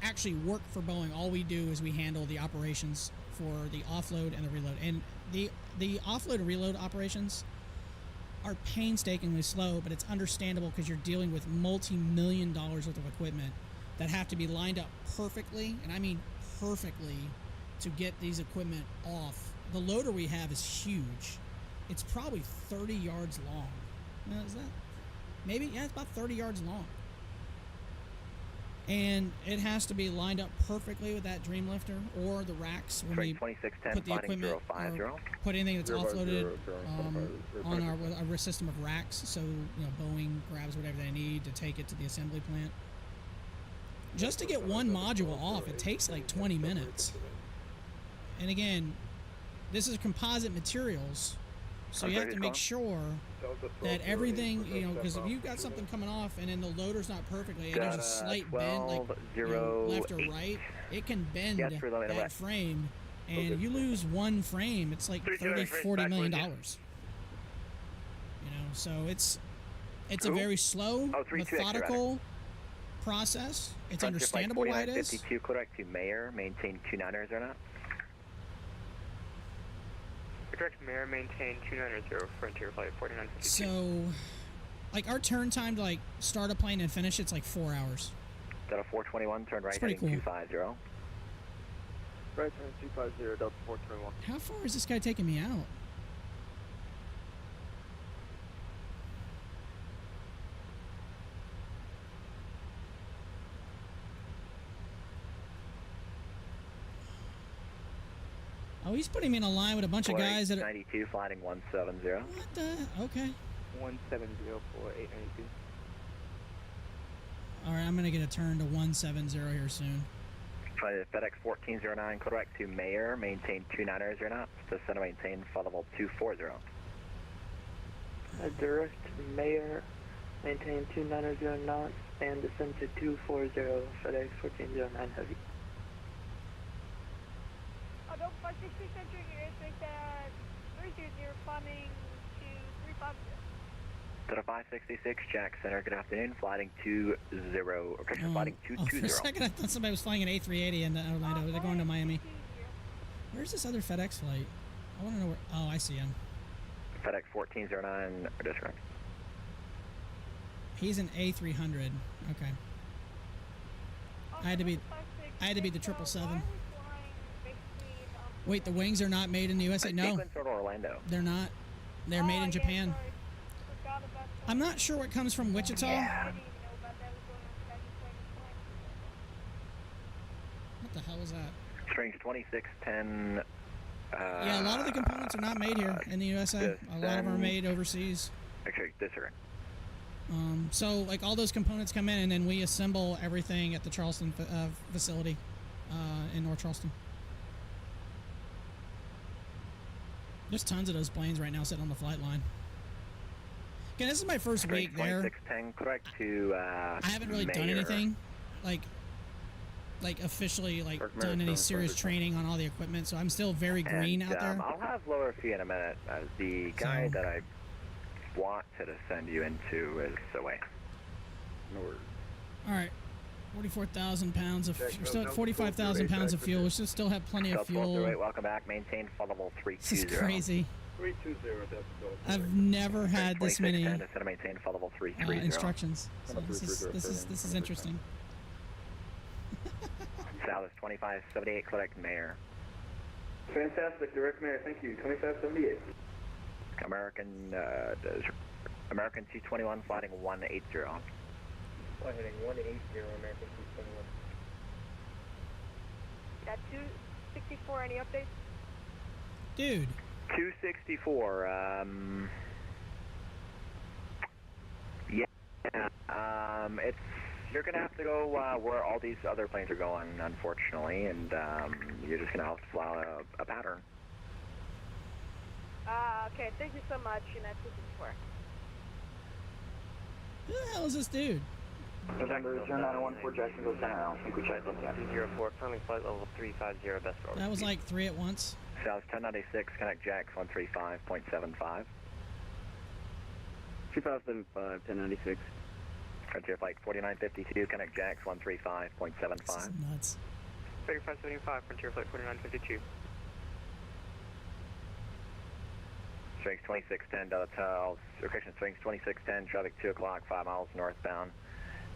actually work for Boeing. All we do is we handle the operations for the offload and the reload. And the offload and reload operations are painstakingly slow, but it's understandable because you're dealing with multi-million dollars worth of equipment that have to be lined up perfectly, and I mean perfectly, to get these equipment off. The loader we have is huge. It's probably 30 yards long. Is that? Maybe? Yeah, it's about 30 yards long. And it has to be lined up perfectly with that Dreamlifter or the racks when we put the equipment or put anything that's offloaded on our system of racks. So, Boeing grabs whatever they need to take it to the assembly plant. Just to get one module off, it takes like 20 minutes. And again, this is composite materials, so you have to make sure that everything, because if you've got something coming off and then the loader's not perfectly, and there's a slight bend, like left or right, it can bend that frame, and you lose one frame, it's like $30-40 million. So it's a very slow, methodical process. It's Frontier understandable why it is. 4952, correct to Mayor, maintain 29ers or not? Direct Mayor, maintain 290, Frontier Flight 4952. So, like, our turn time to, like, start a plane and finish, it's like 4 hours. Delta 421, turn right, It's pretty heading cool. 250. Right turn 250, Delta 421. How far is this guy taking me out? Oh, he's putting me in a line with a bunch of guys that are... 92, flying 170. What the... Okay. 170 for 892. Alright, I'm gonna get a turn to 170 here soon. FedEx 1409, correct to Mayor, maintain 29ers or not? Descend and maintain, flight level 240. Direct Mayor, maintain 290 knots and descend to 240, FedEx 1409 Heavy. Although 566 entering your airspace at 300, responding to 350. To the 566, Jack Center, good afternoon, flying 20, okay, flying For a 220. second, I thought somebody was flying an A380 in Orlando. They're going to Miami. Where's this other FedEx flight? I want to know where... Oh, I see him. FedEx 1409, disregard. He's an A300. Okay. I had to be the 777. Wait, the wings are not made in the USA? No, Sequence or Orlando? they're not. They're made in Japan. I'm not sure what comes from Wichita. What the hell is that? Strings 2610. Yeah, a lot of the components are not made here in the USA. A lot of them are made overseas. Actually, disregard. So, like, all those components come in, and then we assemble everything at the Charleston facility in North Charleston. There's tons of those planes right now sitting on the flight line. Okay, this is my first week there. 2610, correct to I haven't really done Mayor. anything, like officially, like done any serious training on all the equipment. So I'm still very green And, out there. I'll have lower fee in a minute. The guy that I wanted to send you into is away. No worries. All right, 44,000 pounds of, we're still at 45,000 pounds of fuel. We should still have plenty of fuel. 1208, welcome back. Maintain flight level 320. This is crazy. 320, Delta. I've never had this many 2610, descend and maintain flight level 330. instructions. So this is interesting. South is 2578, correct Mayor. Fantastic, Direct Mayor. Thank you. 2578. American 221, flying 180. Flight heading 180, American 221. At 264, any updates? Dude. 264, it's, you're gonna have to go where all these other planes are going, unfortunately, and you're just gonna have to fly a pattern. Okay, thank you so much, and that's 264. Who the hell is this dude? November 0914 Jacksonville Center, I think we tried looking at 204, climbing flight level 350, best order. That was like 3 at once. South 1096, connect Jacks 135.75. 2575, 1096. Frontier Flight 4952, connect Jacks 135.75. This is nuts. 3575, Frontier Flight 4952. Strings 2610, Delta, location Strings 2610, traffic 2 o'clock, 5 miles northbound.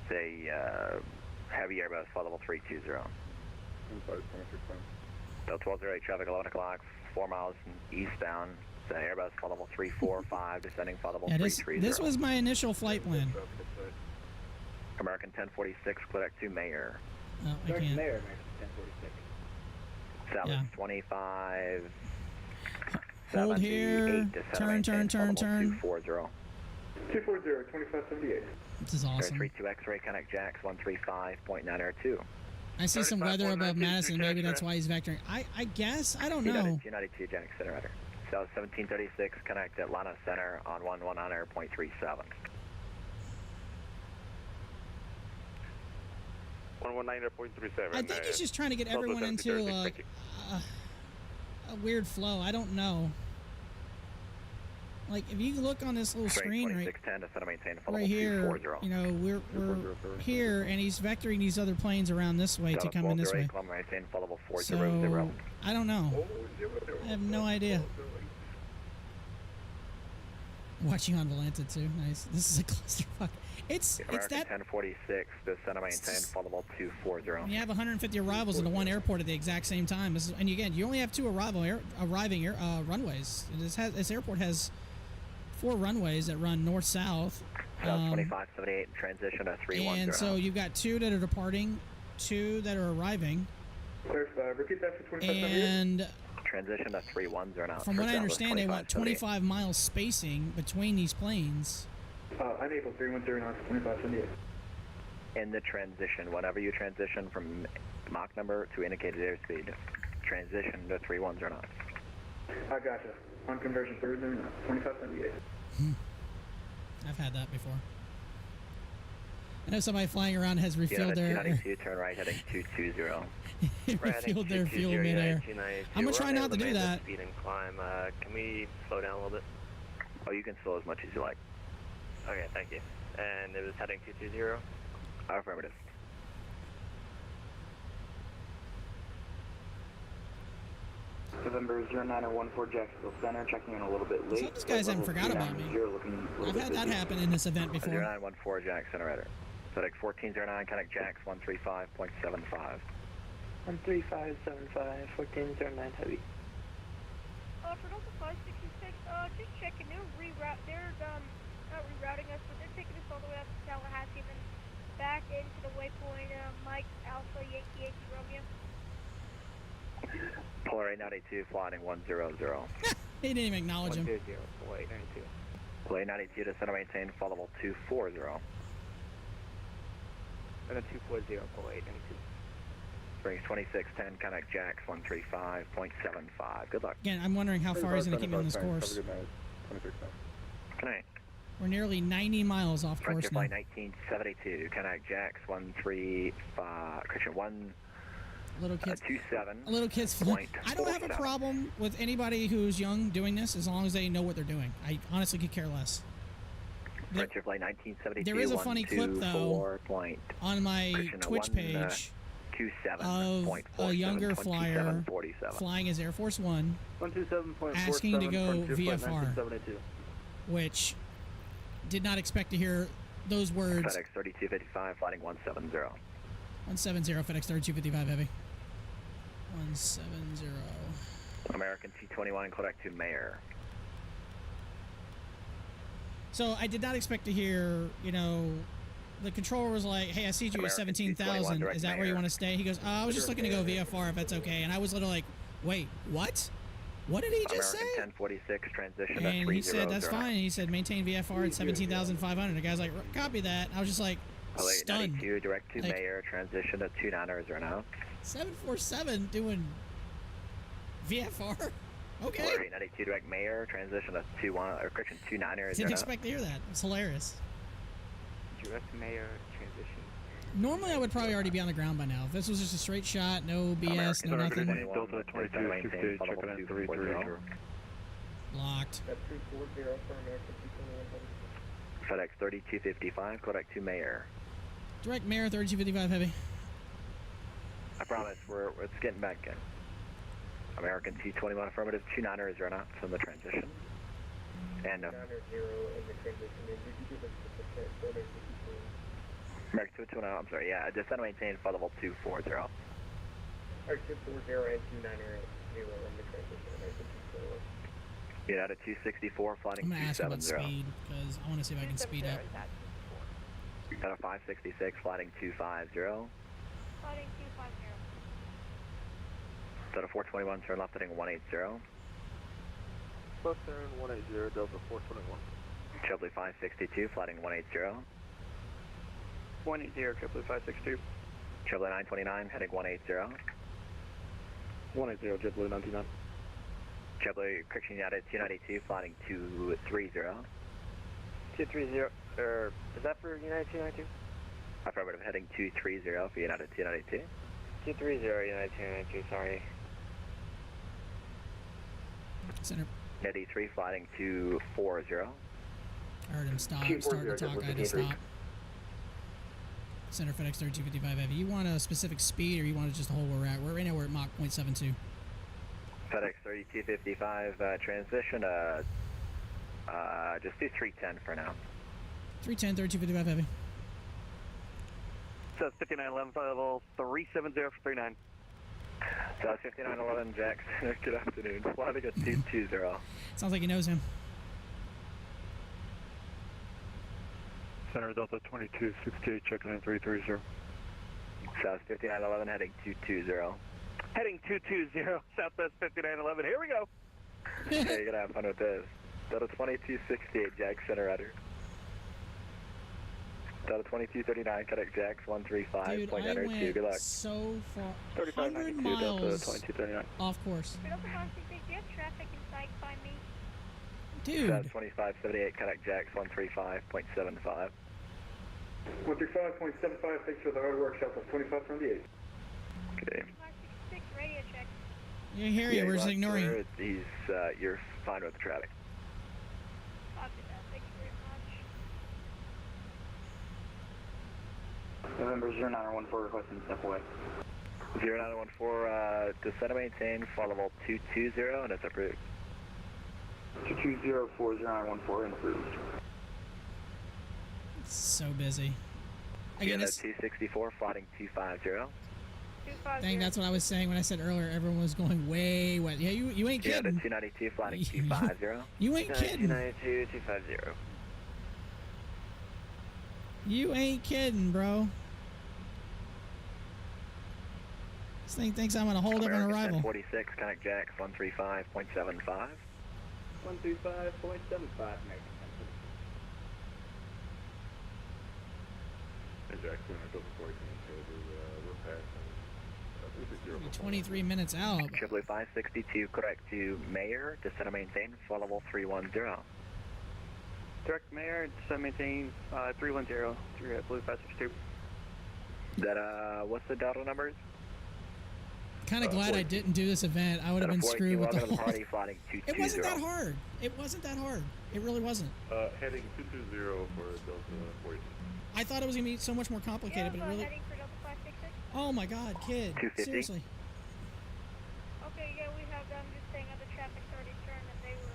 It's a heavy Airbus, flight level 320. Delta 1208, traffic 11 o'clock, 4 miles eastbound. It's an Airbus, flight level 345, descending flight level 330. This was my initial flight plan. American 1046, clear to Mayor. Oh, I can't. Mayor, American 1046. South 25. Hold here. Turn. 240. 240, 2578. This is awesome. 32 X-ray, connect Jacks 135.902. I see some weather above Madison. Maybe that's why he's vectoring. I guess. I don't know. 292 Jack Center, right. South 1736, connect Atlanta Center on 11.37. 119.37. I think he's just trying to get everyone into a weird flow. I don't know. like if you look on this little screen right here, you know, we're here, and he's vectoring these other planes around this way to come in this way. So I don't know. I have no idea. Watching on Volanta too. Nice. This is a clusterfuck. It's that 1046. Descend and maintain followable 240. When you have 150 arrivals into one airport at the exact same time, and again, you only have 2 arriving runways. This airport has 4 runways that run north-south. 2578 transition to 310. And so you've got 2 that are departing, 2 that are arriving. Repeat that for 2578. And transition to 310 now. From what I understand, they want 25 miles spacing between these planes. Unable 310 knots, 2578. In the transition, whenever you transition from Mach number to indicated airspeed, transition to 310 knots. I gotcha. On conversion 310 knots, 2578. I've had that before. I know somebody flying around has refilled their... 292, turn right, heading 220. refilled their fuel midair. I'm going to try not to do that. Speed and climb. Can we slow down a little bit? Oh, you can slow as much as you like. Okay, thank you. And it was heading 220? Affirmative. November 0914 Jacksonville Center, checking in a little bit late. Some of these guys haven't forgot about me. I've had that happen in this event before. 0914 Jackson Center, FedEx 1409, connect Jax 135.75. 13575, 1409 heavy. For Delta 566, just checking, they're not rerouting us, but they're taking us all the way up to Tallahassee and then back into the waypoint, Mike Alpha Yankee Romeo. Polar 892, flying 100. He didn't even acknowledge him. 120, Polar 892. Polar 892 to center maintain, followable 240. And a 240, Polar 892. Springs 2610, connect Jax 135.75. Good luck. Again, I'm wondering how far he's going to keep me on this course. Good night. We're nearly 90 miles off course now. Flight 1972, connect Jax 135, correction, 127. Little kids. I don't have a problem with anybody who's young doing this as long as they know what they're doing. I honestly could care less. Flight 1972. There is a funny clip though on my Twitch page of a younger flyer flying as Air Force One asking to go VFR, which did not expect to hear those words. FedEx 3255, flying 170. 170, FedEx 3255 heavy. 170. American T21, Quebec to Mayor. So I did not expect to hear, you know, the controller was like, hey, I see you at 17,000. Is that where you want to stay? He goes, I was just looking to go VFR if that's okay. And I was literally like, wait, what? What did he just say? 1046, transition and he said, that's fine. He said, maintain VFR at 17,500. The guy's like, copy that. I was just like, stunned. 92, direct to Mayor, transition to 29ers or now. 747 doing VFR? Okay. 92, direct Mayor, transition to 29ers. Didn't expect to hear that. It's hilarious. Direct Mayor, transition. Normally, I would probably already be on the ground by now. If this was just a straight shot, no BS, no nothing. Delta 2260, checking in 330. Locked. FedEx 3255, Quebec to Mayor. Direct Mayor, 3255 heavy. I promise, it's getting back in. American T21 affirmative, 29ers are not from the transition. And American 220, I'm sorry, yeah, descend and maintain for level 240. American 240 and 290 in the transition. United 264, flying 270. I'm going to ask about speed, because I want to see if I can speed up. Out of 566, flying 250. Flying 250. Out of 421, turn left heading 180. Left turn 180, Delta 421. Chevrolet 562, flying 180. 180, Chevrolet 562. Chevrolet 929, heading 180. 180, JetBlue 99. Chevrolet correction United 292, flying 230. 230, is that for United 292? Affirmative, heading 230 for United 292. 230, United 292, sorry. Center. Netty 3 flying 240. I heard him stop, start to talk, I had to stop. Center FedEx 3255 Heavy. You want a specific speed or you want to just hold where we're at? Right now we're at Mach 0.72. FedEx 3255 transition, just do 310 for now. 310, 3255 Heavy. South 5911, flight level 370 for 39. South 5911, Jackson, good afternoon. Flying at 220. Sounds like he knows him. Center Delta 2268, checking in 330. South 5911 heading 220. Heading 220, Southwest 5911, here we go. Okay, you're gonna have fun with this. Delta 2268, Jack Center Rudder. Delta 2239, connect Jacks 135.92, good luck. So far, 3592, 100 miles Delta 2239. off course. Do you have traffic in sight by me? Dude. South 2578, connect Jacks 135.75. 135.75, thanks for the hard work, Southwest 2578. Okay. Mark 66, radio check. Yeah, I hear you, we're just ignoring you. He's, you're fine with the traffic. Copy that, thank you very much. November 0914 requesting step away. 0914, descend and maintain, flight level 220, and it's approved. 220 for 0914 approved. It's so busy. Again, 264, flying 250. Dang, that's what I was saying when I said earlier everyone was going way west. Yeah, you ain't kidding. 292, flying 250. You ain't kidding. 292, 250. You ain't kidding, bro. This thing thinks I'm on a whole different arrival. 46, connect Jacks 135.75. 135.75, And Jackson, I go before we're passing. 23 minutes out. JetBlue 562, correct to Mayor, descend and maintain, flight level 310. Direct Mayor, descend maintain 310, Blue 562. That, what's the Delta numbers? Kind of glad I didn't do this event. I would have been screwed with the whole party flying 220. It wasn't that hard. It wasn't that hard. It really wasn't. Heading 220 for Delta 42. I thought it was going to be so much more complicated, but it really... Heading for Delta 566? Oh my god, kid. 250. Seriously. Okay, yeah, we have them just saying other traffic started turn and they were...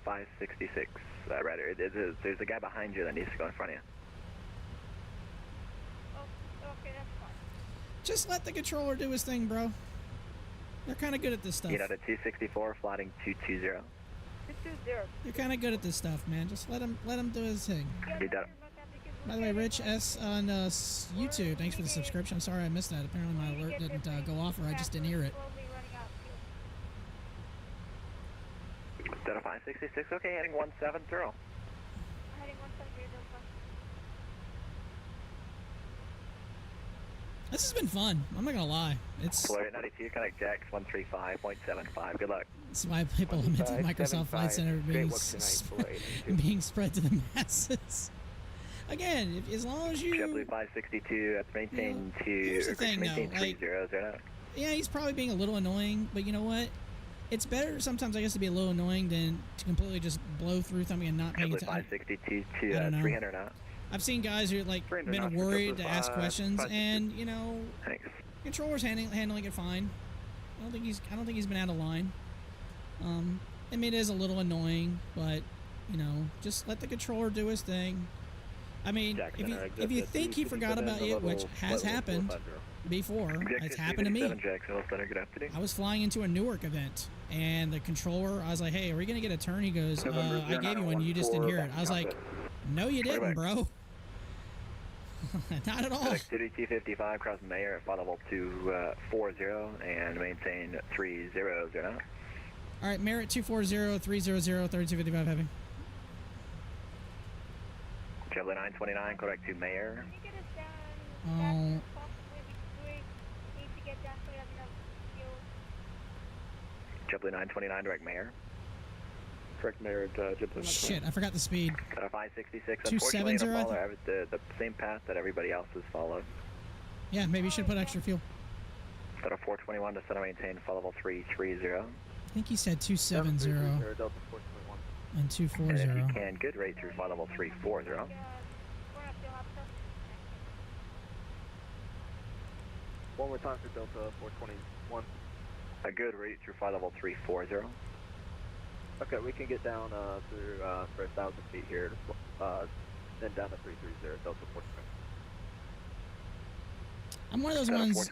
566, rather. There's a guy behind you that needs to go in front of you. Okay, that's fine. Just let the controller do his thing, bro. They're kind of good at this stuff. You know, the 264, flying 220. 220. You're kind of good at this stuff, man. Just let him do his thing. You done. By the way, Rich S on YouTube, thanks for the subscription. I'm sorry I missed that. Apparently my alert didn't go off, or I just didn't hear it. Delta 566, okay, heading 170. Heading 170, Delta. This has been fun. I'm not gonna lie. It's Florida 92, connect Jacks 135.75. Good luck. That's why people lamented Microsoft Flight Center being spread to the masses. Again, as long as you... JetBlue 562, that's maintained here's the thing, though, 3009. Yeah, he's probably being a little annoying, but you know what? It's better sometimes, I guess, to be a little annoying than to completely just blow through something and not paying attention. 562 to 300 now. I've seen guys who like been worried to ask questions, and you know, controller's handling it fine. I don't think he's been out of line. I mean, it is a little annoying, but you know, just let the controller do his thing. I mean, if you think he forgot about it, which has happened before, it's happened to me. I was flying into a Newark event, and the controller, I was like, "Hey, are we gonna get a turn?" He goes, "I gave you one, you just didn't hear it." I was like, "No, you didn't, bro." Not at all. 255, cross Mayor at flight level 240 and maintain 300. All right, Merit 240, 300, 3255 heavy. JetBlue 929, correct to Mayor. Can you get us down? Oh. Need to get down so we have enough fuel. JetBlue 929, direct Mayor. Correct Mayor, JetBlue. Shit, I forgot the speed. 566. Unfortunately, follow the same path that everybody else has followed. Yeah, maybe you should put extra fuel. Delta 421 to center maintain, flight level 330. I think he said 270 Delta 421. and 240. And if you can, good rate through flight level 340. One more time for Delta 421. A good rate through flight level 340. Okay, we can get down through for 1,000 feet here, then down to 330, Delta 421. I'm one of those ones.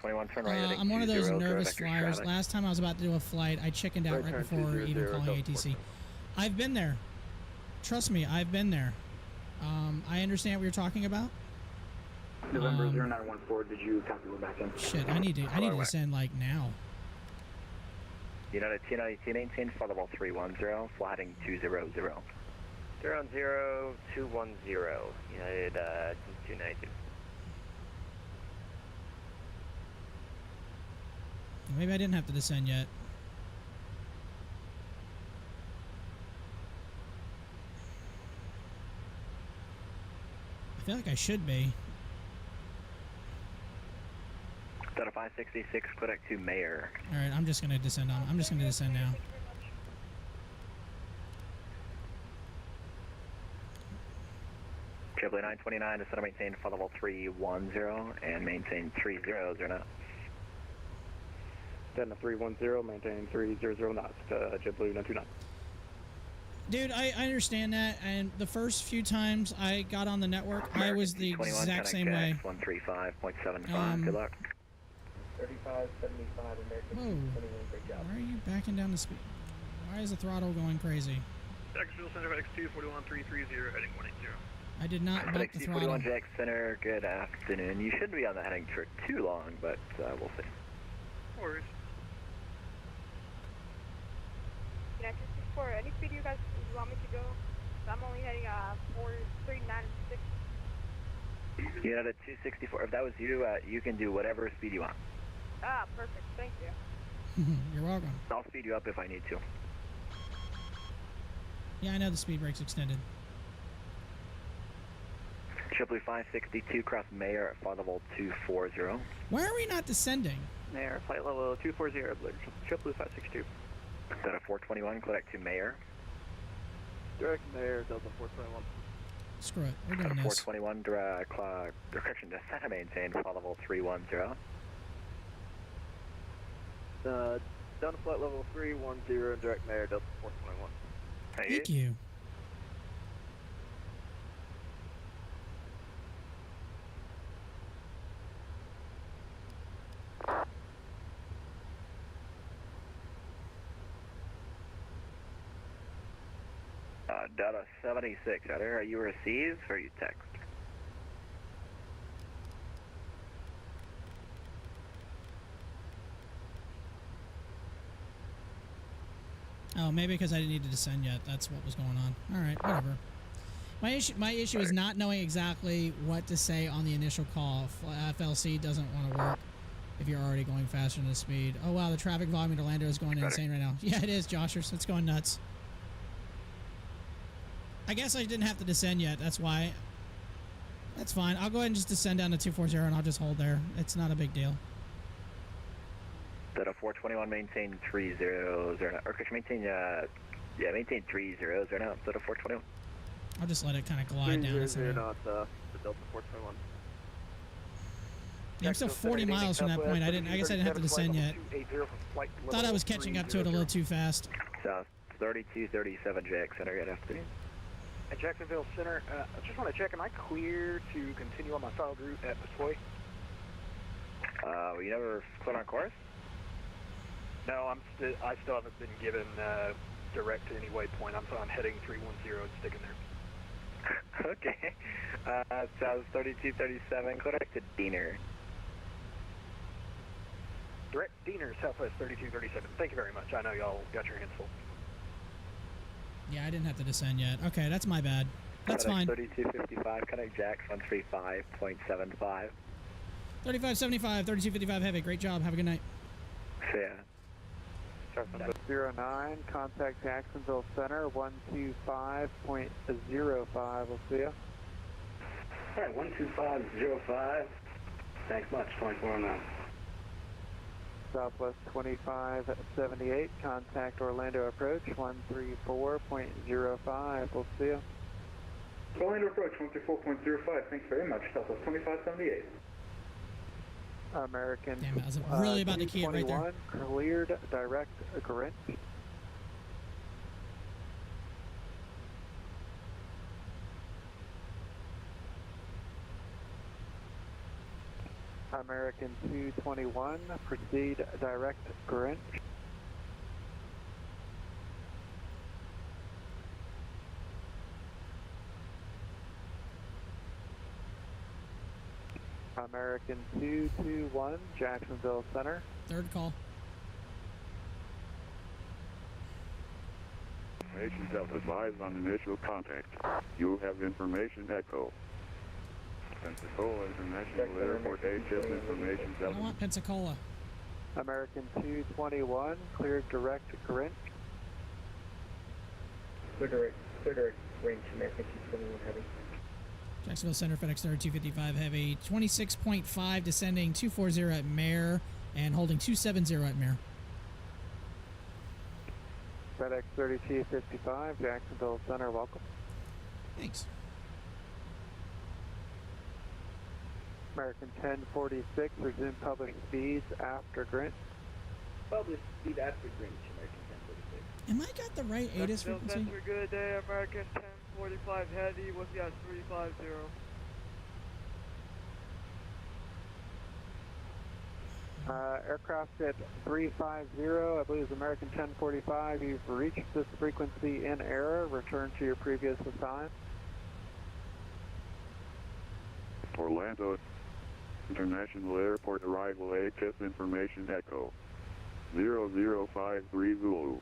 I'm one of those nervous flyers. Last time I was about to do a flight, I chickened out right before even calling ATC. I've been there. Trust me, I've been there. I understand what you're talking about. November 0914, did you copy? We're back in. Shit, I need to descend like now. United 292 maintain, flight level 310, fly heading 200. 0-0-210, United 292. Maybe I didn't have to descend yet. I feel like I should be. Delta 566, Quebec to Mayor. All right, I'm just gonna descend on. I'm just gonna descend now. JetBlue 929 to center maintain, flight level 310 and maintain 300 knots. Delta 310, maintain 300 knots to JetBlue 929. Dude, I understand that, and the first few times I got on the network, I was the exact same way. 135.75, good luck. 3575 American 21, great job. Why are you backing down the speed? Why is the throttle going crazy? Jacksonville Center X2 41330 heading 180. I did not bump the throttle. 41 Jack Center, good afternoon. You shouldn't be on the heading for too long, but we'll see. No worries. United 64, any speed you guys want me to go? I'm only heading 4396. United 264, if that was you, you can do whatever speed you want. Ah, perfect, thank you. You're welcome. I'll speed you up if I need to. Yeah, I know the speed brake's extended. JetBlue 562, cross Mayor at flight level 240. Why are we not descending? Mayor, flight level 240, JetBlue 562. Delta 421, Quebec to Mayor. Direct Mayor, Delta 421. Screw it, we're doing Delta this. 421, correction, descent maintain, flight level 310. Down to flight level 310, direct Mayor, Delta 421. Thank you. Delta 76, are you receive or you text? Oh, maybe because I didn't need to descend yet. That's what was going on. All right, whatever. My issue is not knowing exactly what to say on the initial call. FLC doesn't want to work if you're already going faster than the speed. Oh wow, the traffic volume in Orlando is going insane right now. Yeah, it is, Joshers. It's going nuts. I guess I didn't have to descend yet. That's why. That's fine. I'll go ahead and just descend down to 240 and I'll just hold there. It's not a big deal. Delta 421, maintain 300, or could you maintain, maintain 300 now, Delta 421. I'll just let it kind of glide down. 300 knots, the Delta 421. Yeah, I'm still 40 miles from that point. I guess I didn't have to descend yet. Thought I was catching up to it a little too fast. South 3237 Jack Center, good afternoon. At Jacksonville Center, I just want to check, am I clear to continue on my filed route at Pascoy? You never cleared on course? No, I still haven't been given direct to any waypoint. I'm heading 310 and sticking there. Okay. South 3237, correct to Diener. Direct Diener, Southwest 3237. Thank you very much. I know y'all got your hands full. Yeah, I didn't have to descend yet. Okay, that's my bad. That's fine. 3255, connect Jax 135.75. 3575, 3255 Heavy. Great job. Have a good night. See ya. 09, contact Jacksonville Center, 125.05. We'll see ya. Alright, 125.05. Thanks much, 2409. Southwest 2578, contact Orlando approach 134.05. We'll see you. Orlando approach 134.05. Thanks very much. Southwest 2578. American Damn it, I was really about to key it right there. Cleared direct Grinch. American 221, proceed direct Grinch. American 221, Jacksonville Center. Third call. Information Delta advised on initial contact. You have information echo. Pensacola International Airport HS information I Delta. want Pensacola. American 221, cleared direct Grinch. Clear direct range, American 221 heavy. Jacksonville Center, FedEx 255 heavy, 26.5 descending 240 at Mare and holding 270 at Mare. FedEx 3255, Jacksonville Center, welcome. Thanks. American 1046, resume published speeds after Grinch. Published speed after Grinch, American 1046. Am I got the right ATIS frequency? Center, good day, American 1045 heavy, with you at 350. Aircraft at 350, I believe is American 1045. You've reached this frequency in error. Return to your previous assign. Orlando International Airport arrival ATIS information echo. 0053 Zulu.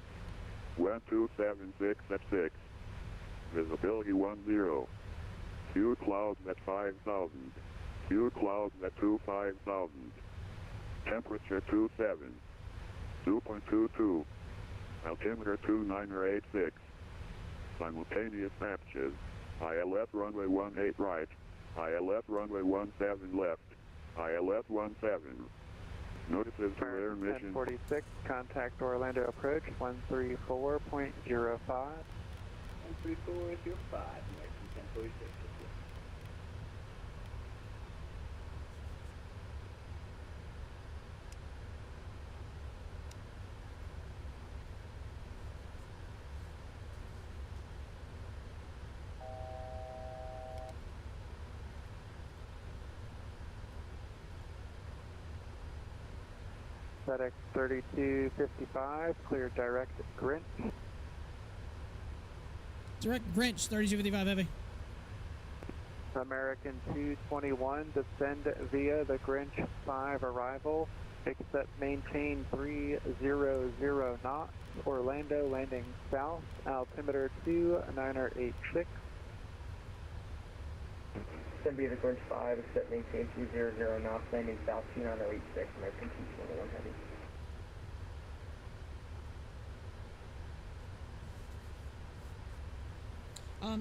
1276 at 6. Visibility 10. Few clouds at 5,000. Few clouds at 25,000. Temperature 27. 2.22. Altimeter 2986. Simultaneous matches. ILS runway 18 right. ILS runway 17 left. ILS 17. Notices to air mission. 1046, contact Orlando approach 134.05. 134.05, American 1046. FedEx 3255, clear direct Grinch. Direct Grinch, 3255 heavy. American 221, descend via the Grinch 5 arrival, except maintain 300 knots, Orlando landing south, altimeter 2986. Descend via the Grinch 5, except maintain 300 knots, landing south 2986, American 221 heavy.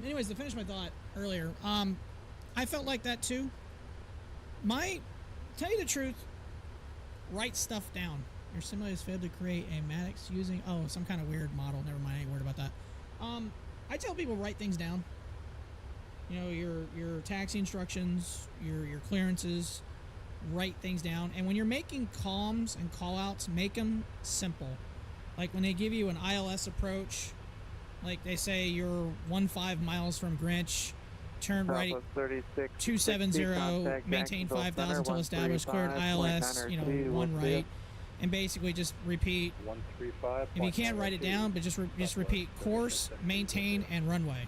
Anyways, to finish my thought earlier, I felt like that too. Tell you the truth, write stuff down. Your simulator has failed to create a Maddox using, some kind of weird model. Never mind, I ain't worried about that. I tell people write things down. You know, your taxi instructions, your clearances, write things down. And when you're making comms and call-outs, make them simple. Like when they give you an ILS approach, like they say you're 15 miles from Grinch, turn right 270, maintain 5,000 until established, cleared ILS, 1 right, and basically just repeat. 135. If you can't write it down, but just repeat course, maintain, and runway.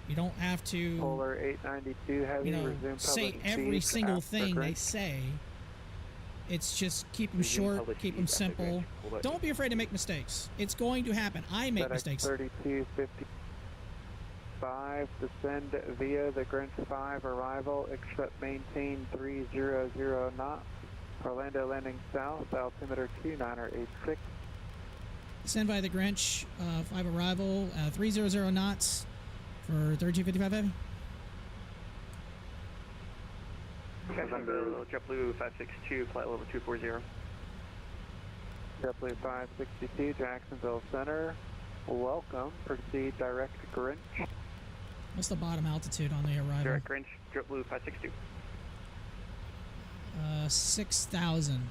You don't have to, Polar 892 heavy, resume say every single thing they say. It's just keep them short, keep them simple. Don't be afraid to make mistakes. It's going to happen. I make mistakes. 3255, descend via the Grinch 5 arrival, except maintain 300 knots. Orlando landing south, altimeter 2986. Descend by the Grinch 5 arrival, 300 knots for 3255 heavy. Jacksonville, JetBlue 562, flight level 240. JetBlue 562, Jacksonville Center. Welcome. Proceed direct Grinch. What's the bottom altitude on the arrival? Direct Grinch, JetBlue 562. 6,000.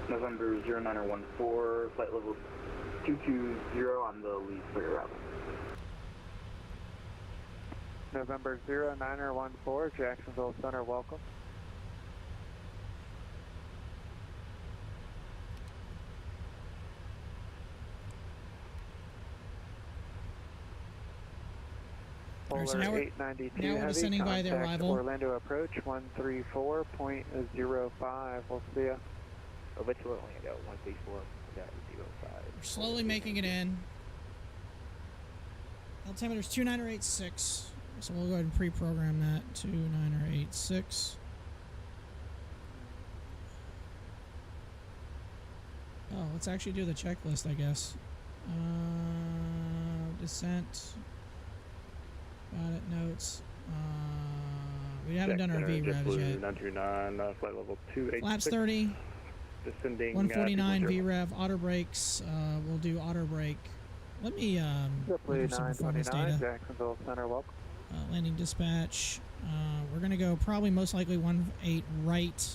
November 0914, flight level 220 on the lead for your arrival. November 0914, Jacksonville Center, welcome. Alright, so now we're descending by the arrival. Orlando approach 134.05. We'll see ya. Orlando 134.05. We're slowly making it in. Altimeter's 29086. So we'll go ahead and pre-program that. 29086. Oh, let's actually do the checklist, I guess. Descent. Got it. Notes. We haven't done our VREVs yet. 929, flight level 286. Flaps 30. Descending. 149 VREV. Auto brakes. We'll do auto brake. Let me look at some performance data. Jacksonville Center, welcome. Landing dispatch. We're gonna go probably most likely 18 right.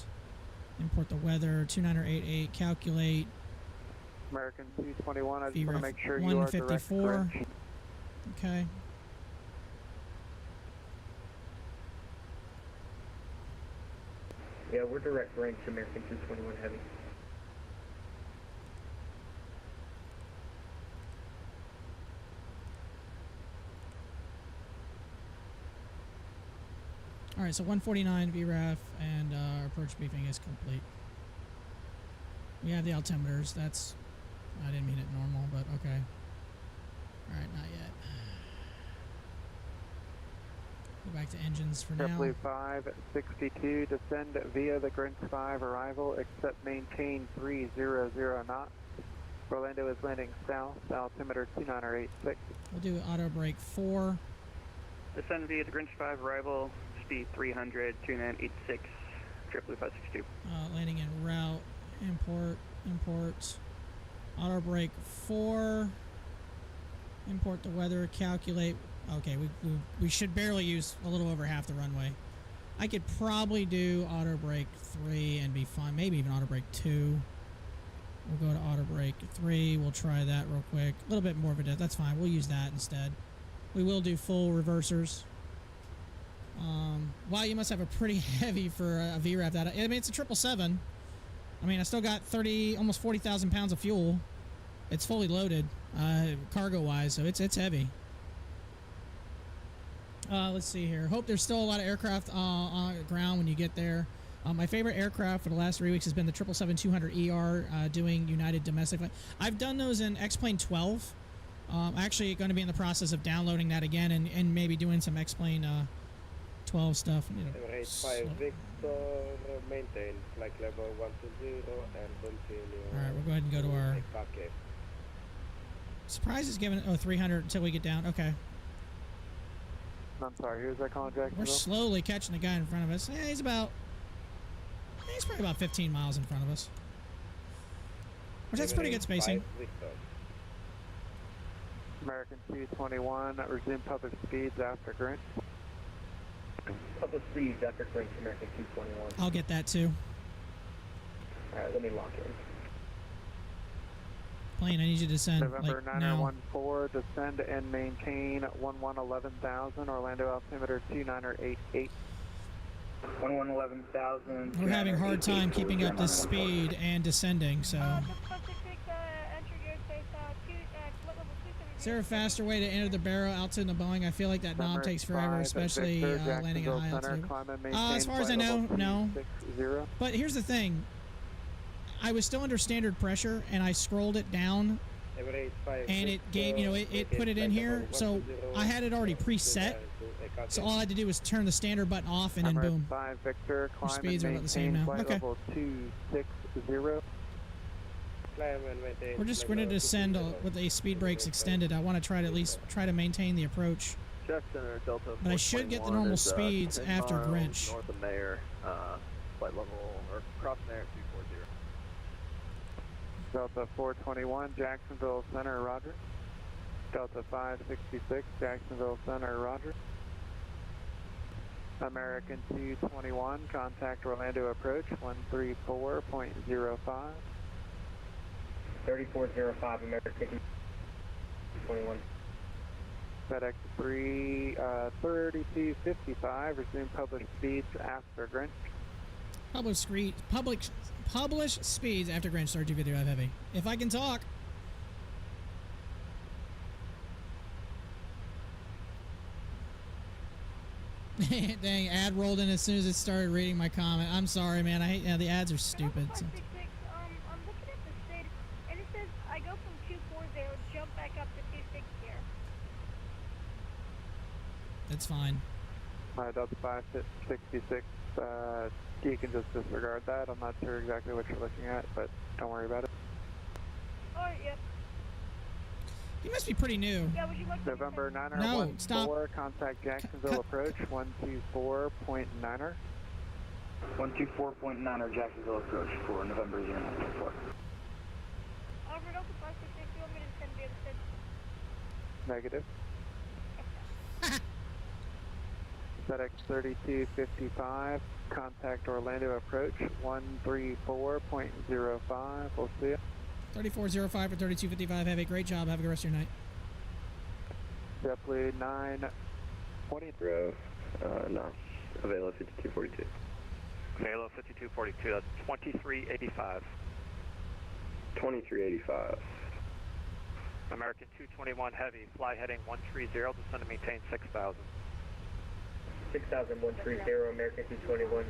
Import the weather. 29088. Calculate. American 221. I just VREV want to make sure you are 154. direct. Okay. Yeah, we're direct range American 221 heavy. Alright, so 149 VREF and our approach briefing is complete. We have the altimeters. That's... I didn't mean it normal, but okay. Alright, not yet. Go back to engines for now. JetBlue 562, descend via the Grinch 5 arrival, except maintain 300 knots. Orlando is landing south, altimeter 29086. We'll do auto brake 4. Descend via the Grinch 5 arrival, speed 300, 2986, JetBlue 562. Landing in route, import, auto brake 4. Import the weather, calculate. Okay, we should barely use a little over half the runway. I could probably do auto brake 3 and be fine. Maybe even auto brake 2. We'll go to auto brake 3. We'll try that real quick. A little bit more of a depth. That's fine. We'll use that instead. We will do full reversers. Wow, you must have a pretty heavy for a VREF. That I mean, it's a 777. I mean, I still got almost 40,000 pounds of fuel. It's fully loaded, cargo-wise, so it's heavy. Let's see here. Hope there's still a lot of aircraft on the ground when you get there. My favorite aircraft for the last 3 weeks has been the 777-200ER doing United domestic flight. I've done those in X-Plane 12. Actually going to be in the process of downloading that again and maybe doing some X-Plane 12 stuff. You know, 5 Victor, maintain flight level 120 and continue. Alright, we'll go ahead and go to our... Surprise is given... Oh, 300 until we get down. Okay. I'm sorry, here's that call, Jacksonville. We're slowly catching the guy in front of us. Yeah, he's probably about 15 miles in front of us. Which that's pretty good spacing. American 221, resume public speeds after Grinch. Public speeds after Grinch, American 221. I'll get that too. Alright, let me lock in. Plane, I need you to descend November like now. 9014, descend and maintain 11,000, Orlando altimeter 2988. 11,000. We're having a hard time keeping up this speed and descending, so. Is there a faster way to enter the barrel altitude in the Boeing? I feel like that knob takes forever, especially landing at high altitude. As far as I know, no. But here's the thing. I was still under standard pressure, and I scrolled it down, and it gave, it put it in here. So I had it already preset. So all I had to do was turn the standard button off, and then boom. 5 Victor, the speeds are about the same now. Okay. Level 260. We're just going to descend with the speed brakes extended. I want to try to at least try to maintain the approach. But I should get the normal speeds after Grinch. North of Mayor, flight level, or cross Mayor 240. Delta 421, Jacksonville Center, roger. Delta 566, Jacksonville Center, roger. American 221, contact Orlando approach 134.05. 3405, American 221. FedEx 3255, resume published speeds after Greenwich. Publish speeds after Greenwich, 3255 heavy. If I can talk. Dang, ad rolled in as soon as it started reading my comment. I'm sorry, man. I hate the ads are stupid. So. I'm looking at the state, and it says I go from 240, jump back up to 26 here. That's fine. Delta 566, you can just disregard that. I'm not sure exactly what you're looking at, but don't worry about it. Alright, yep. You must be pretty new. Yeah, would you like November 9er, no, stop. Contact Jacksonville approach 124.9er. 124.9er Jacksonville approach for November 094. Over Delta 566, you want me to send via the SID? Negative. FedEx 3255, contact Orlando approach 134.05. We'll see you. 3405 for 3255 heavy. Great job. Have a good rest of your night. JetBlue 920. No. Avail 5242. Avail 5242, that's 2385. 2385. American 221 heavy, fly heading 130, descend and maintain 6,000. 6,130, American 221.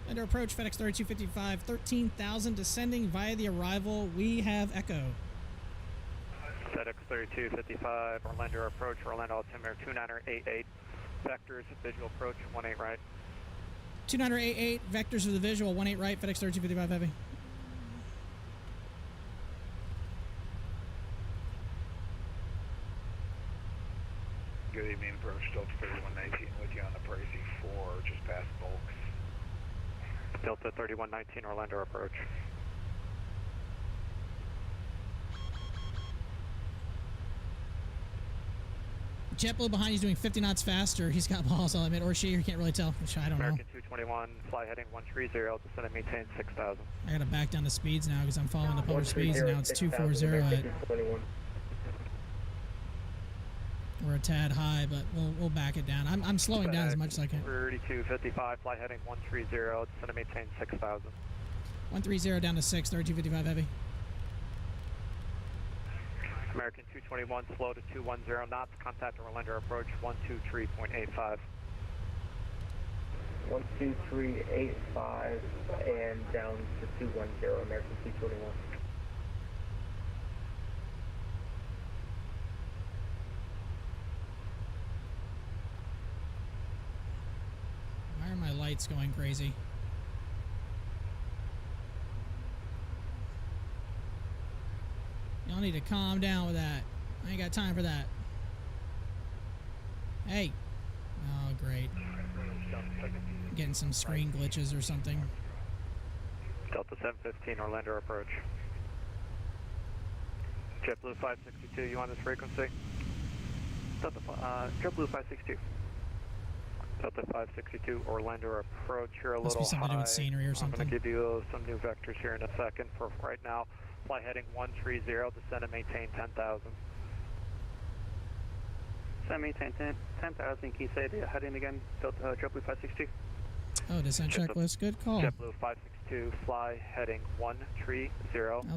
Under approach, FedEx 3255, 13,000, descending via the arrival. We have Echo. FedEx 3255, Orlando approach, Orlando altimeter 2988, vectors, visual approach, 18 right. 2988, vectors of the visual, 18 right, FedEx 3255 heavy. Good evening, approach Delta 3119 with you on the Pricey 4, just past Bulks. Delta 3119, Orlando approach. JetBlue behind you's doing 50 knots faster. He's got balls, I'll admit, or she, you can't really tell, which I don't American 221, fly heading 130, descend and maintain 6,000. I gotta back down the speeds now because I'm following the published speeds, and now it's 240 at... We're a tad high, but we'll back it down. I'm slowing down as much as I can. 3255, fly heading 130, descend and maintain 6,000. 130 down to 6, 3255 heavy. American 221, slow to 210 knots, contact Orlando approach 123.85. 12385 and down to 210, American 221. Why are my lights going crazy? Y'all need to calm down with that. I ain't got time for that. Hey. Oh, great. Getting some screen glitches or something. Delta 715, Orlando approach. JetBlue 562, you on this frequency? Delta, JetBlue 562. Delta 562, Orlando approach. You're a Must little be something high. to do with scenery or something. I'm going to give you some new vectors here in a second. For right now, fly heading 130, descend and maintain 10,000. Descend maintain 10,000. Can you say the heading again? Delta JetBlue 562. Oh, descent checklist. Good call. JetBlue 562, fly heading 130,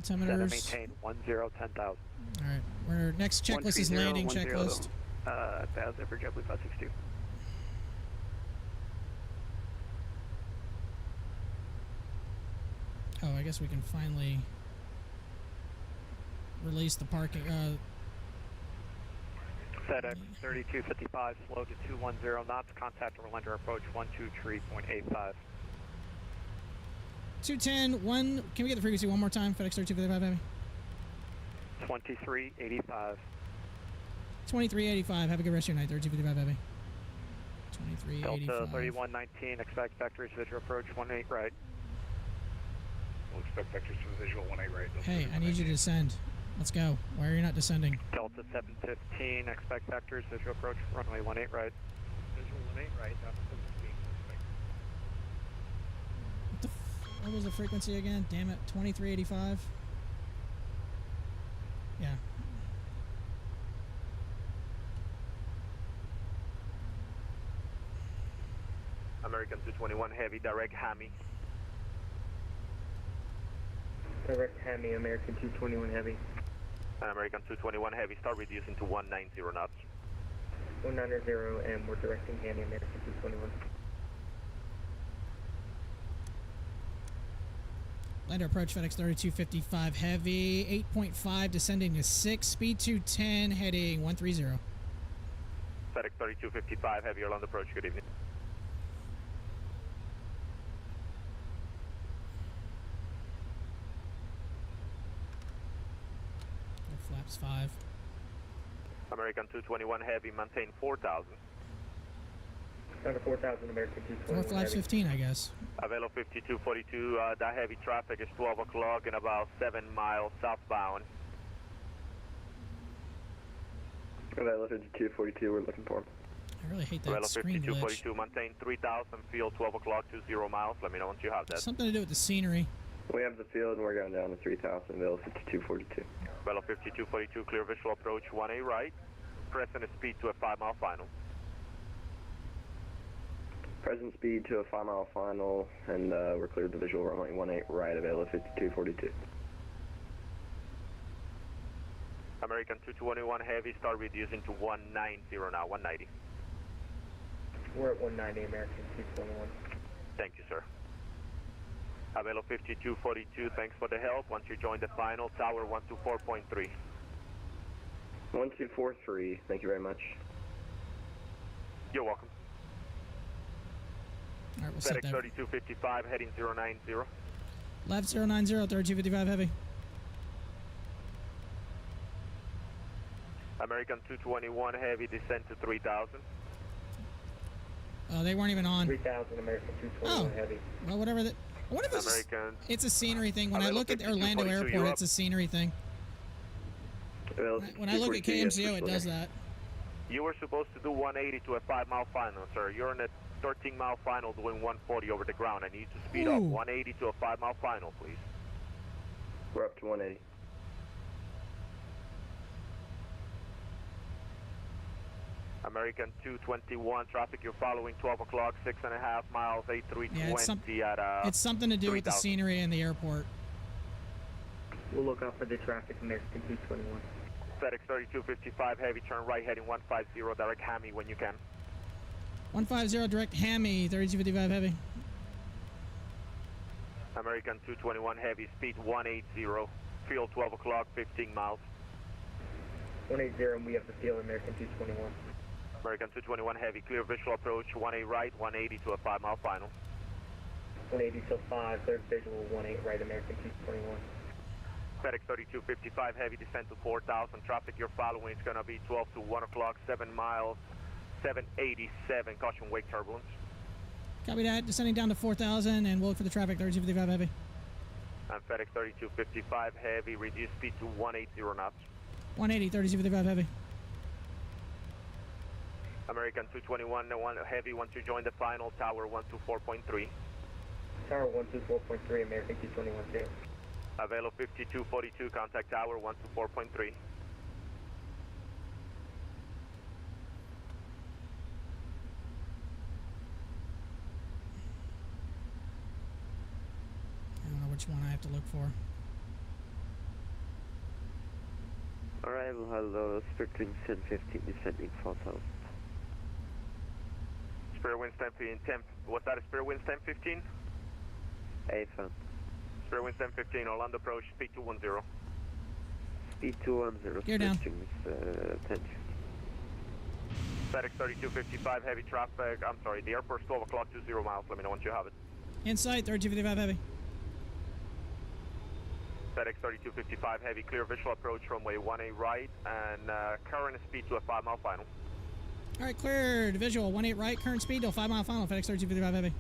descend and maintain 10,000. All right. Our next checklist is landing checklist. 1,000 for JetBlue 562. Oh, I guess we can finally release the parking. FedEx 3255, slow to 210 knots, contact Orlando approach 123.85. 210, can we get the frequency one more time? FedEx 3255, baby. 2385. 2385, have a good rest of your night, 3255, baby. 2385. 3119, expect vectors visual approach 18 right. We'll expect vectors to the visual 18 right. Hey, I need you to descend. Let's go. Why are you not descending? Delta 715, expect vectors visual approach runway 18 right. Visual 18 right, Delta 715. What was the frequency again? Damn it, 2385? Yeah. American 221 Heavy, direct Hami. Direct Hami, American 221 Heavy. American 221 Heavy, start reducing to 190 knots. 190, and we're directing Hami, American 221. Lander approach FedEx 3255 Heavy, 8.5 descending to 6, speed 210, heading 130. FedEx 3255 Heavy, Orlando approach, good evening. Flaps 5. American 221 Heavy, maintain 4,000. Number 4,000, American 221 Or flaps 15, I guess. Avelo 5242, that heavy traffic is 12 o'clock and about 7 miles southbound. Avelo 5242, we're looking for him. I really hate that Avelo screen glitch. 5242, maintain 3,000, field 12 o'clock, 20 miles. Let me know once you have that. Something to do with the scenery. We have the field and we're going down to 3,000, Avelo 5242. Avelo 5242, clear visual approach 1A right. Present speed to a 5-mile final. Present speed to a 5-mile final, and we're cleared the visual runway 18 right, Avelo 5242. American 221 Heavy, start reducing to 190 now, 190. We're at 190, American 221. Thank you, sir. Avelo 5242, thanks for the help. Once you join the final, tower 124.3. 1243, thank you very much. You're welcome. All right, we'll set FedEx that. 3255, heading 090. Left 090, 3255 Heavy. American 221 Heavy, descend to 3,000. Oh, they weren't even on. 3,000, American 221 Heavy. Well, whatever that. What if it's it's a scenery thing? When I look at Orlando Airport, it's a scenery thing. When I look at KMCO, it does that. You were supposed to do 180 to a 5-mile final, sir. You're in a 13-mile final doing 140 over the ground. I need to speed up. 180 to a 5-mile final, please. We're up to 180. American 221 traffic, you're following 12 o'clock, 6.5 miles, 8320 at It's something to do with the 3,000. scenery and the airport. We'll look out for the traffic, American 221. FedEx 3255 Heavy, turn right, heading 150, direct Hami when you can. 150 direct Hami, 3255 Heavy. American 221 Heavy, speed 180, field 12 o'clock, 15 miles. 180, and we have the field, American 221. American 221 Heavy, clear visual approach, 1A right, 180 to a 5-mile final. 180 till 5, third visual, 18 right, American 221. FedEx 3255 Heavy, descend to 4,000. Traffic you're following is going to be 12 to 1 o'clock, 7 miles, 787. Caution, wake turbulence. Copy that. Descending down to 4,000, and we'll look for the traffic, 3255 Heavy. And FedEx 3255 Heavy, reduce speed to 180 knots. 180, 3255 Heavy. American 221 Heavy, once you join the final, tower 124.3. Tower 124.3, American 221 too. Avelo 5242, contact tower 124.3. I don't know which one I have to look for. Arrival, hello, Spirit Wings 1015, descending 4,000. Spirit Winds 10, was that a Spirit Winds 1015? AFM. Spirit Winds 1015, Orlando approach, speed 210. Speed 210, Gear down. Spirit Wings 1015. FedEx 3255, heavy traffic, I'm sorry, the airport's 12 o'clock, 20 miles, let me know once you have it. Insight, 3255 Heavy. FedEx 3255 Heavy, clear visual approach runway 1A right, and current speed to a 5-mile final. All right, cleared. Visual, 18 right, current speed till 5 mile final, FedEx 3255 Heavy.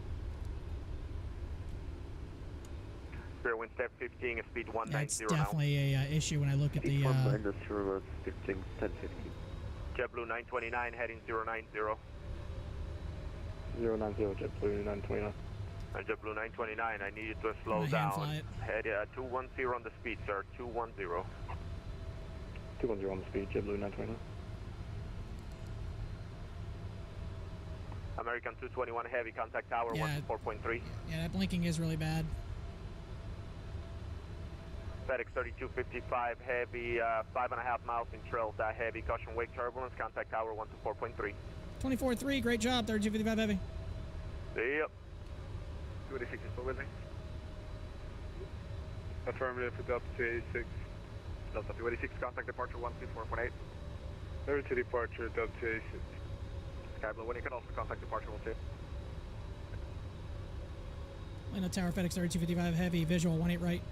Clear wind step 15, speed 190 That's definitely a issue when I look at the... minus 0, 15, 1050. JetBlue 929 heading 090. 090, JetBlue 929. JetBlue 929, I need you to slow down. Head 210 on the speed, sir, 210. 210 on the speed, JetBlue 929. American 221 heavy, contact tower 124.3. Yeah, that blinking is really bad. FedEx 3255 heavy, 5.5 miles in trail, heavy, caution wake turbulence, contact tower 124.3. 24-3, great job, 3255 Heavy. Yep. 286 is still with me. Affirmative for Delta 286. Delta 286, contact departure 124.8. Over to departure, Delta 286. Skyblue 1, you can also contact departure 12. Orlando Tower, FedEx 3255 Heavy, visual, 18 right.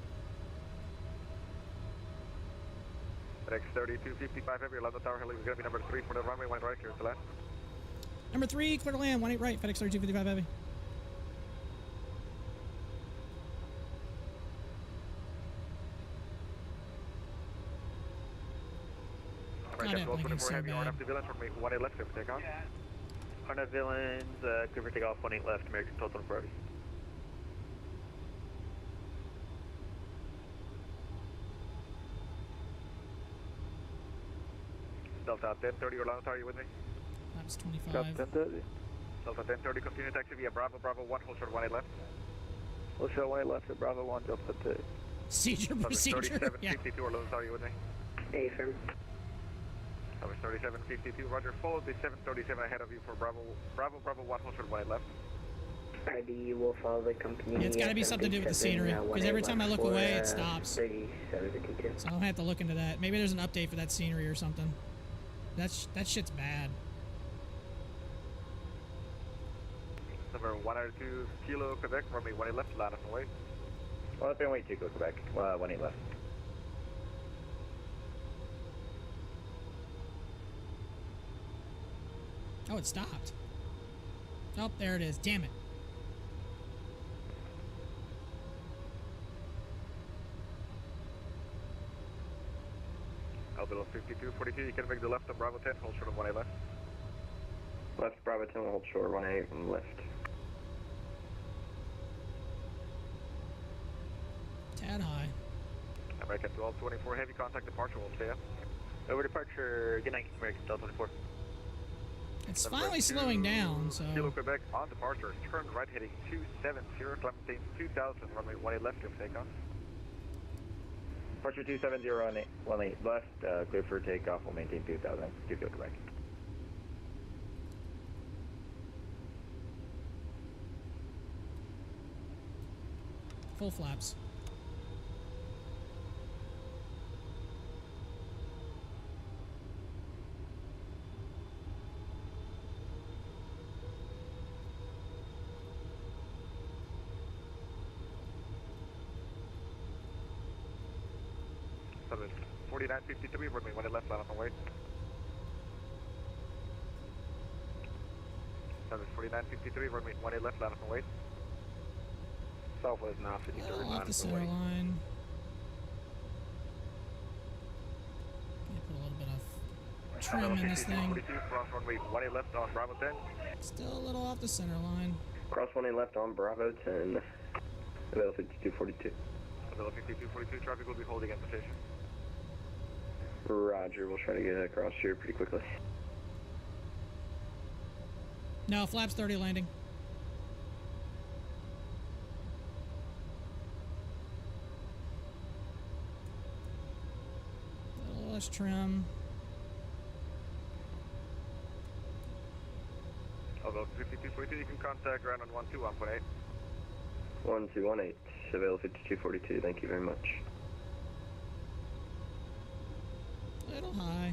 FedEx 3255 heavy, Orlando Tower, Heli is going to be number 3 for the runway, 1 right, clear to land. Number 3, clear to land, 18 right, FedEx 3255 Heavy. God, that blinking's so bad. RNF Villains, 18 left, clear for takeoff. RNF Villains, clear for takeoff, 18 left, American total priority. Delta 1030, Orlando Tower, are you with me? That was 25. Delta 1030. Delta 1030, continue taxi via Bravo, Bravo 1, hold short 18 left. Hold short 18 left at Bravo 1, Delta 2. Procedure. 3752, Orlando Tower, are you with me? Affirm. Number 3752, roger, follow the 737 ahead of you for Bravo 1, hold short 18 left. ID will follow the company. Yeah, it's got to be something to do with the scenery, because every time I look away, it stops. 3752. So I'll have to look into that. Maybe there's an update for that scenery or something. That shit's bad. Number 102 Kilo Quebec, runway 18 left, land on the way. 103 Kilo Quebec, 18 left. Oh, it stopped. Oh, there it is. Damn it. Albedo 5242, you can make the left of Bravo 10, hold short of 18 left. Left Bravo 10, hold short 18 left. Tad high. American 1224 heavy, contact departure, we'll stay up. Over departure, good night, American 1224. It's finally slowing down, so... Kilo Quebec on departure, turn right heading 270, Clementine 2000, runway 18 left, clear for takeoff. Departure 270 on 18 left, clear for takeoff, we'll maintain 2000, 2 Kilo Quebec. Full flaps. Service 4953, runway 18 left, land on the way. Service 4953, runway 18 left, land on the way. Southwest 953, Off the center line. Put a little bit of trim in this thing. Cross runway 18 left on Bravo 10. Still a little off the center line. Cross 18 left on Bravo 10. Available 5242. Available 5242, traffic will be holding at the station. Roger, we'll try to get across here pretty quickly. No, flaps 30 landing. A little less trim. Available 5242, you can contact ground on 1218. 1218, available 5242, thank you very much. A little high.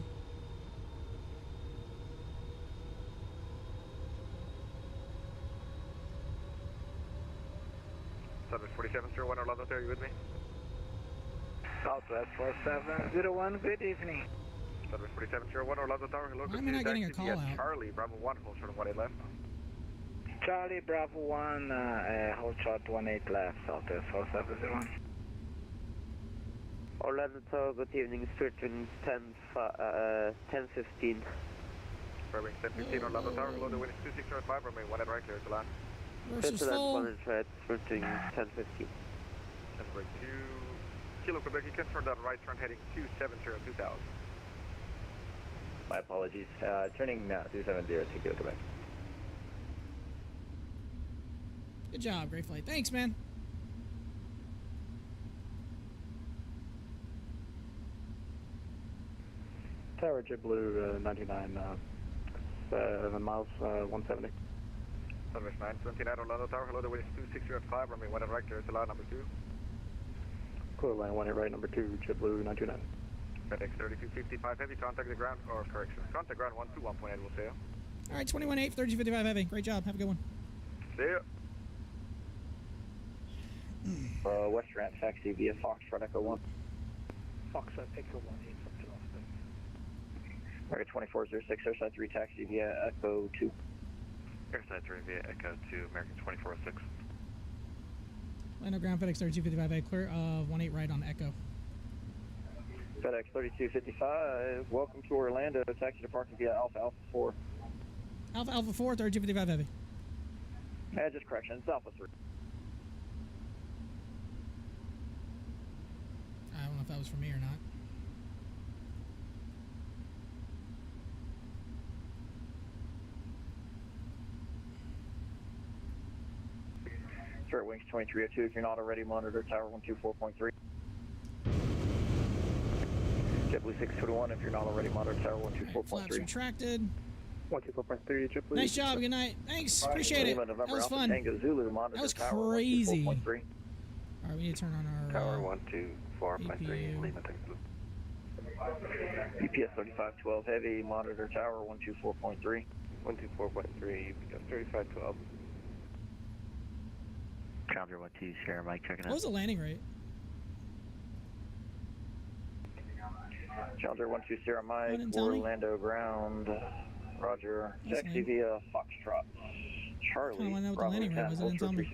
Service 4701, Orlando, are you with me? Southwest 4701, good evening. Southwest 4701 Orlando Tower, hello. Why am I not getting a call out? Charlie, Bravo 1, hold short of 18 left. Charlie, Bravo 1, hold short 18 left, Southwest 4701. Orlando Tower, good evening, Spirit 1015. Fairway 1015 Orlando Tower, hello, the wind is 2605, remain 1 at right, clear to land. Versus full. 1 is right, Spirit 1015. And break 2, Kilo Quebec, you can turn that right turn heading 270-2000. My apologies, turning 270 to Kilo Quebec. Good job, great flight. Thanks, man. Tower JetBlue 99, 7 miles, 170. Southwest 929 Orlando Tower, hello, the wind is 2605, remain 1 at right, clear to land, number 2. Clear line 1 at right, number 2, JetBlue 929. FedEx 3255 heavy, contact the ground, or correction, contact ground 121.8, we'll see you. All right, 21-8, 3255 heavy. Great job. Have a good one. See ya. West Ramp taxi via Foxtrot Echo 1. Foxtrot Echo 1, 8 something off there. American 2406, airside 3 taxi via Echo 2. Airside 3 via Echo 2, American 2406. Orlando ground FedEx 3255 clear of 18 right on Echo. FedEx 3255, welcome to Orlando, taxi departing via Alpha 4. Alpha 4, 3255 heavy. Just correction, it's Alpha 3. I don't know if that was for me or not. Start wings 2302, if you're not already, monitor tower 124.3. JetBlue 621, if you're not already, monitor tower 124.3. Flaps retracted. 124.3, JetBlue. Nice job, good night. Thanks, appreciate it. That was fun. That was crazy. All right, we need to turn on our Tower 124.3, Lima Texas. UPS 3512 heavy, monitor tower 124.3. 124.3, UPS 3512. Challenger 12, Sierra Mike checking out. What was the landing rate? Challenger 12, Sierra Mike, Orlando ground. Roger. Taxi via Foxtrot. Charlie. I want to know what the landing rate was. It didn't tell me.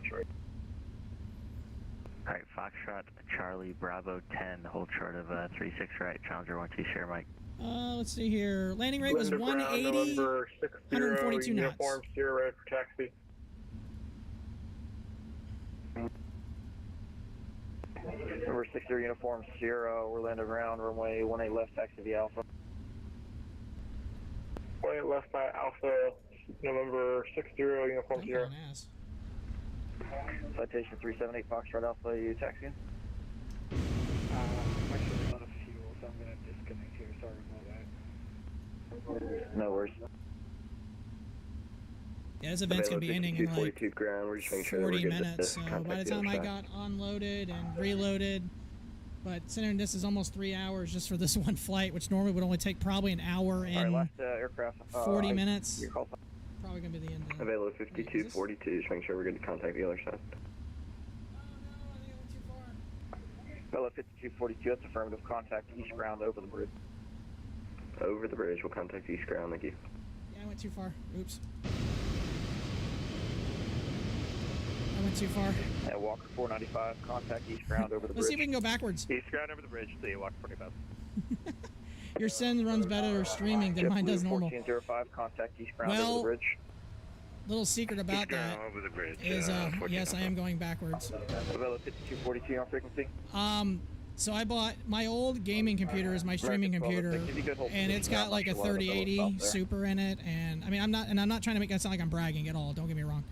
Alright, Foxtrot, Charlie, Bravo 10, hold short of 36 right, Challenger 12, Sierra Mike. Let's see here. Landing rate was 180, 142 knots. Uniform Sierra right for taxi. Number 60 uniform Sierra, Orlando ground, runway 18 left, taxi via Alpha. 18 left by Alpha, November 60 uniform Sierra. Citation 378 Foxtrot Alpha, you taxiing? I'm actually out of fuel, so I'm going to disconnect here. Sorry about that. No worries. Yeah, this event's going to be ending in like 40 minutes, so by the time I got unloaded and reloaded, but considering this is almost 3 hours just for this one flight, which normally would only take probably an hour and 40 minutes, probably going to be the end of it. Available 5242, just make sure we're good to contact the other side. Bella 5242, that's affirmative, contact east ground over the bridge. Over the bridge, we'll contact east ground, thank you. Yeah, I went too far. Oops. I went too far. Yeah, Walker 495, contact east ground over the bridge. Let's see if we can go backwards. East ground over the bridge, see you, Walker 45. Your send runs better streaming than mine does normal. 1405, contact east ground over the bridge. Little secret about that over the bridge, is, yes, I am going backwards. Avella 5242 on frequency. So I bought my old gaming computer is my streaming computer, and it's got like a 3080 Super in it, and I mean I'm not trying to make it sound like I'm bragging at all. Don't get me wrong.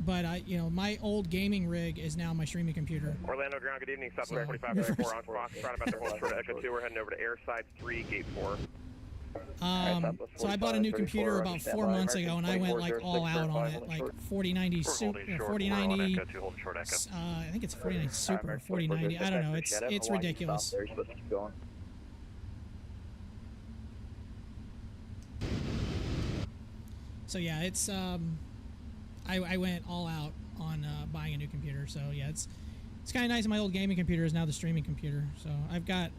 But my old gaming rig is now my streaming computer. Orlando ground, good evening. Southwest 4534 on Fox. Right about the hold short of Echo 2. We're heading over to Airside 3, Gate 4. So I bought a new computer about 4 months ago, and I went like all out on it, like 4090 Super, 4090. I think it's 4090 Super, 4090. I don't know. It's ridiculous. So yeah, it's I went all out on buying a new computer. So yeah, it's kind of nice. My old gaming computer is now the streaming computer. So I've got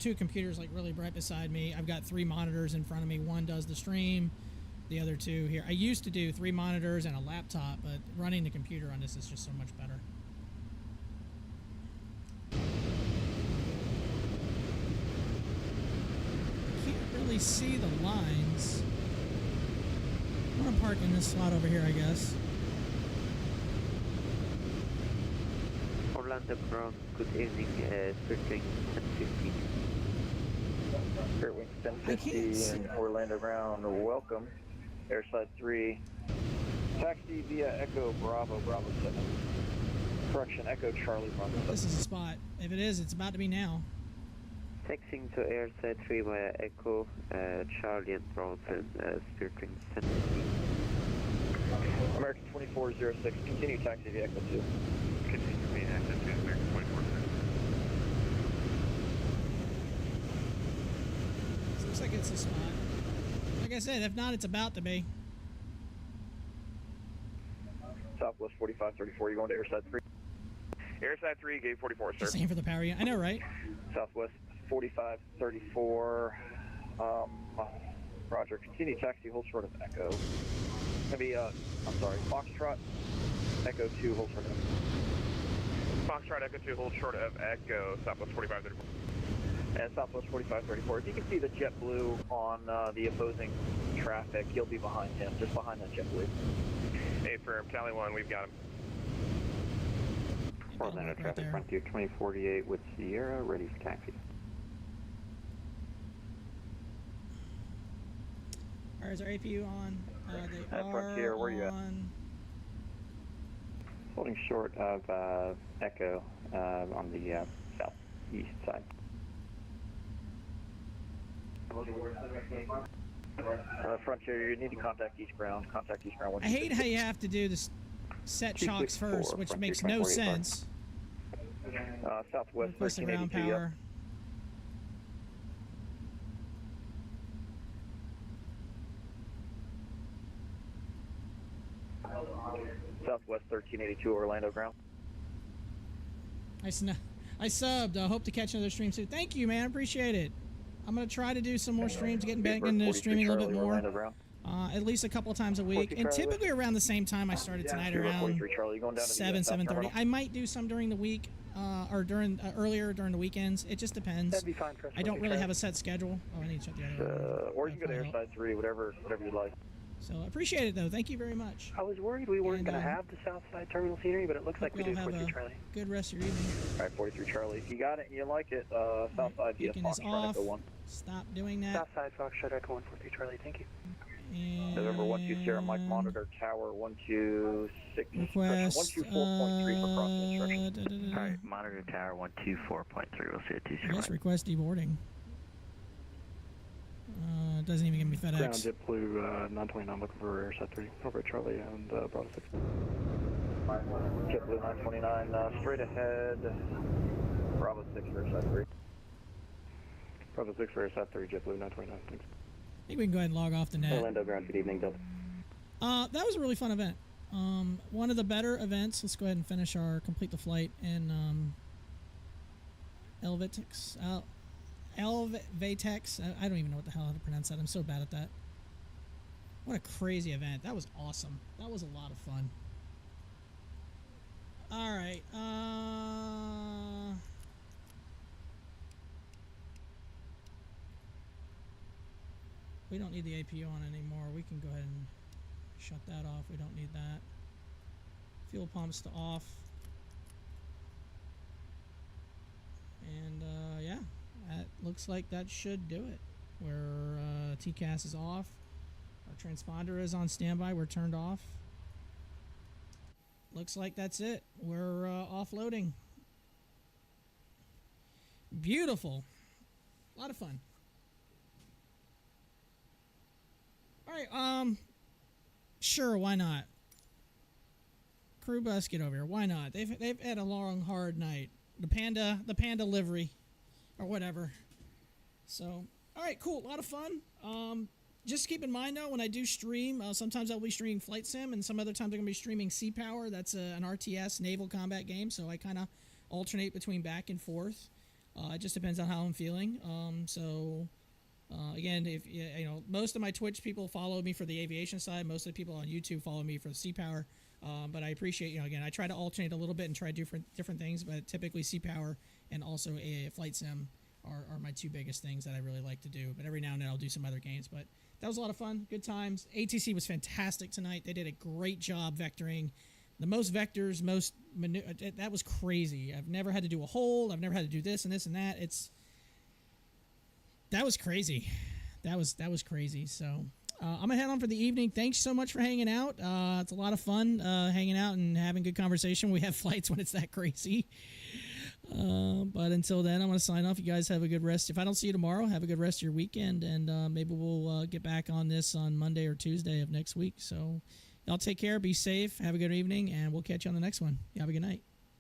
two computers like really right beside me. I've got 3 monitors in front of me. One does the stream, the other 2 here. I used to do 3 monitors and a laptop, but running the computer on this is just so much better. I can't really see the lines. I'm gonna park in this slot over here, I guess. Orlando Ground, good evening, circling 1050. Spirit Wings 1050 and Orlando Ground, welcome. Airside 3, taxi via Echo Bravo, Bravo 7. Correction, Echo Charlie Bravo 7. This is the spot. If it is, it's about to be now. Taxiing to Airside 3 via Echo, Charlie and Bravo 7, Spirit Wings 1050. American 2406, continue taxi via Echo 2. Continue via Echo 2, American 2406. Looks like it's a spot. Like I said, if not, it's about to be. Southwest 4534, you going to Airside 3? Airside 3, gate 44, sir. Just aim for the power unit. I know, right? Southwest 4534, Roger, continue taxi, hold short of Echo. Maybe, I'm sorry, Foxtrot, Echo 2, hold short of Echo. Foxtrot, Echo 2, hold short of Echo, Southwest 4534. And Southwest 4534. If you can see the JetBlue on the opposing traffic, you'll be behind him, just behind that JetBlue. Hey, firm, Cali 1, we've got him. Orlando traffic, Frontier 2048 with Sierra, ready for taxi. Alright, is our APU on? They are Frontier, where you at? Holding short of Echo on the southeast side. Frontier, you need to contact East Ground. Contact East Ground. I hate how you have to do this set chocks first, which makes no sense. Southwest Request the ground 1382. power. Southwest 1382, Orlando Ground. I subbed. I hope to catch another stream soon. Thank you, man. Appreciate it. I'm going to try to do some more streams, getting back into streaming a little bit more. At least a couple of times a week. And typically around the same time I started tonight, around 7:30. I might do some during the week, or earlier during the weekends. It just depends. That'd be fine for us. I don't really have a set schedule. Oh, I need to check the other one. Or you can go to Airside 3, whatever you like. So I appreciate it, though. Thank you very much. I was worried we weren't going to have the Southside terminal scenery, but it looks like we do. 43 Charlie. Good rest of your evening. All right, 43 Charlie. If you got it and you like it, Southside via Beacon is Foxtrot off. Echo 1. Stop doing that. Southside Foxtrot Echo 143 Charlie. Thank you. And November 12 Sierra Mike Monitor Tower 126. Request 124.3 for crossing instructions. Alright, Monitor Tower 124.3, we'll see it 2 I guess request deboarding. It doesn't even give me FedEx. Ground JetBlue 929 looking for Airside 3. Over Charlie and Bravo 6. JetBlue 929 straight ahead. Bravo 6 for Airside 3. Bravo 6 for Airside 3, JetBlue 929. Thanks. I think we can go ahead and log off the net. Orlando Ground, good evening, Delta. That was a really fun event. One of the better events. Let's go ahead and finish our complete the flight in Elvitex. Elvatex. I don't even know what the hell how to pronounce that. I'm so bad at that. What a crazy event. That was awesome. That was a lot of fun. All right. We don't need the APU on anymore. We can go ahead and shut that off. We don't need that. Fuel pumps to off. And yeah, that looks like that should do it. Where TCAS is off. Our transponder is on standby. We're turned off. Looks like that's it. We're offloading. Beautiful. A lot of fun. Alright, sure, why not? Crew bus, get over here. Why not? They've had a long, hard night. The panda livery, or whatever. So, alright, cool, a lot of fun. Just keep in mind, though, when I do stream, sometimes I'll be streaming Flight Sim, and some other times I'm going to be streaming Sea Power. That's an RTS naval combat game, so I kind of alternate between back and forth. It just depends on how I'm feeling. Again, if you know, most of my Twitch people follow me for the aviation side. Most of the people on YouTube follow me for the sea power. But I appreciate, again, I try to alternate a little bit and try different things. But typically, sea power and also a flight sim are my two biggest things that I really like to do. But every now and then I'll do some other games. But that was a lot of fun, good times. ATC was fantastic tonight. They did a great job vectoring. The most vectors, that was crazy. I've never had to do a hold. I've never had to do this and this and that. That was crazy. That was crazy. So I'm gonna head on for the evening. Thanks so much for hanging out. It's a lot of fun hanging out and having good conversation. We have flights when it's that crazy. But until then, I'm gonna sign off. You guys have a good rest. If I don't see you tomorrow, have a good rest of your weekend, and maybe we'll get back on this on Monday or Tuesday of next week. So y'all take care, be safe, have a good evening, and we'll catch you on the next one. You have a good night.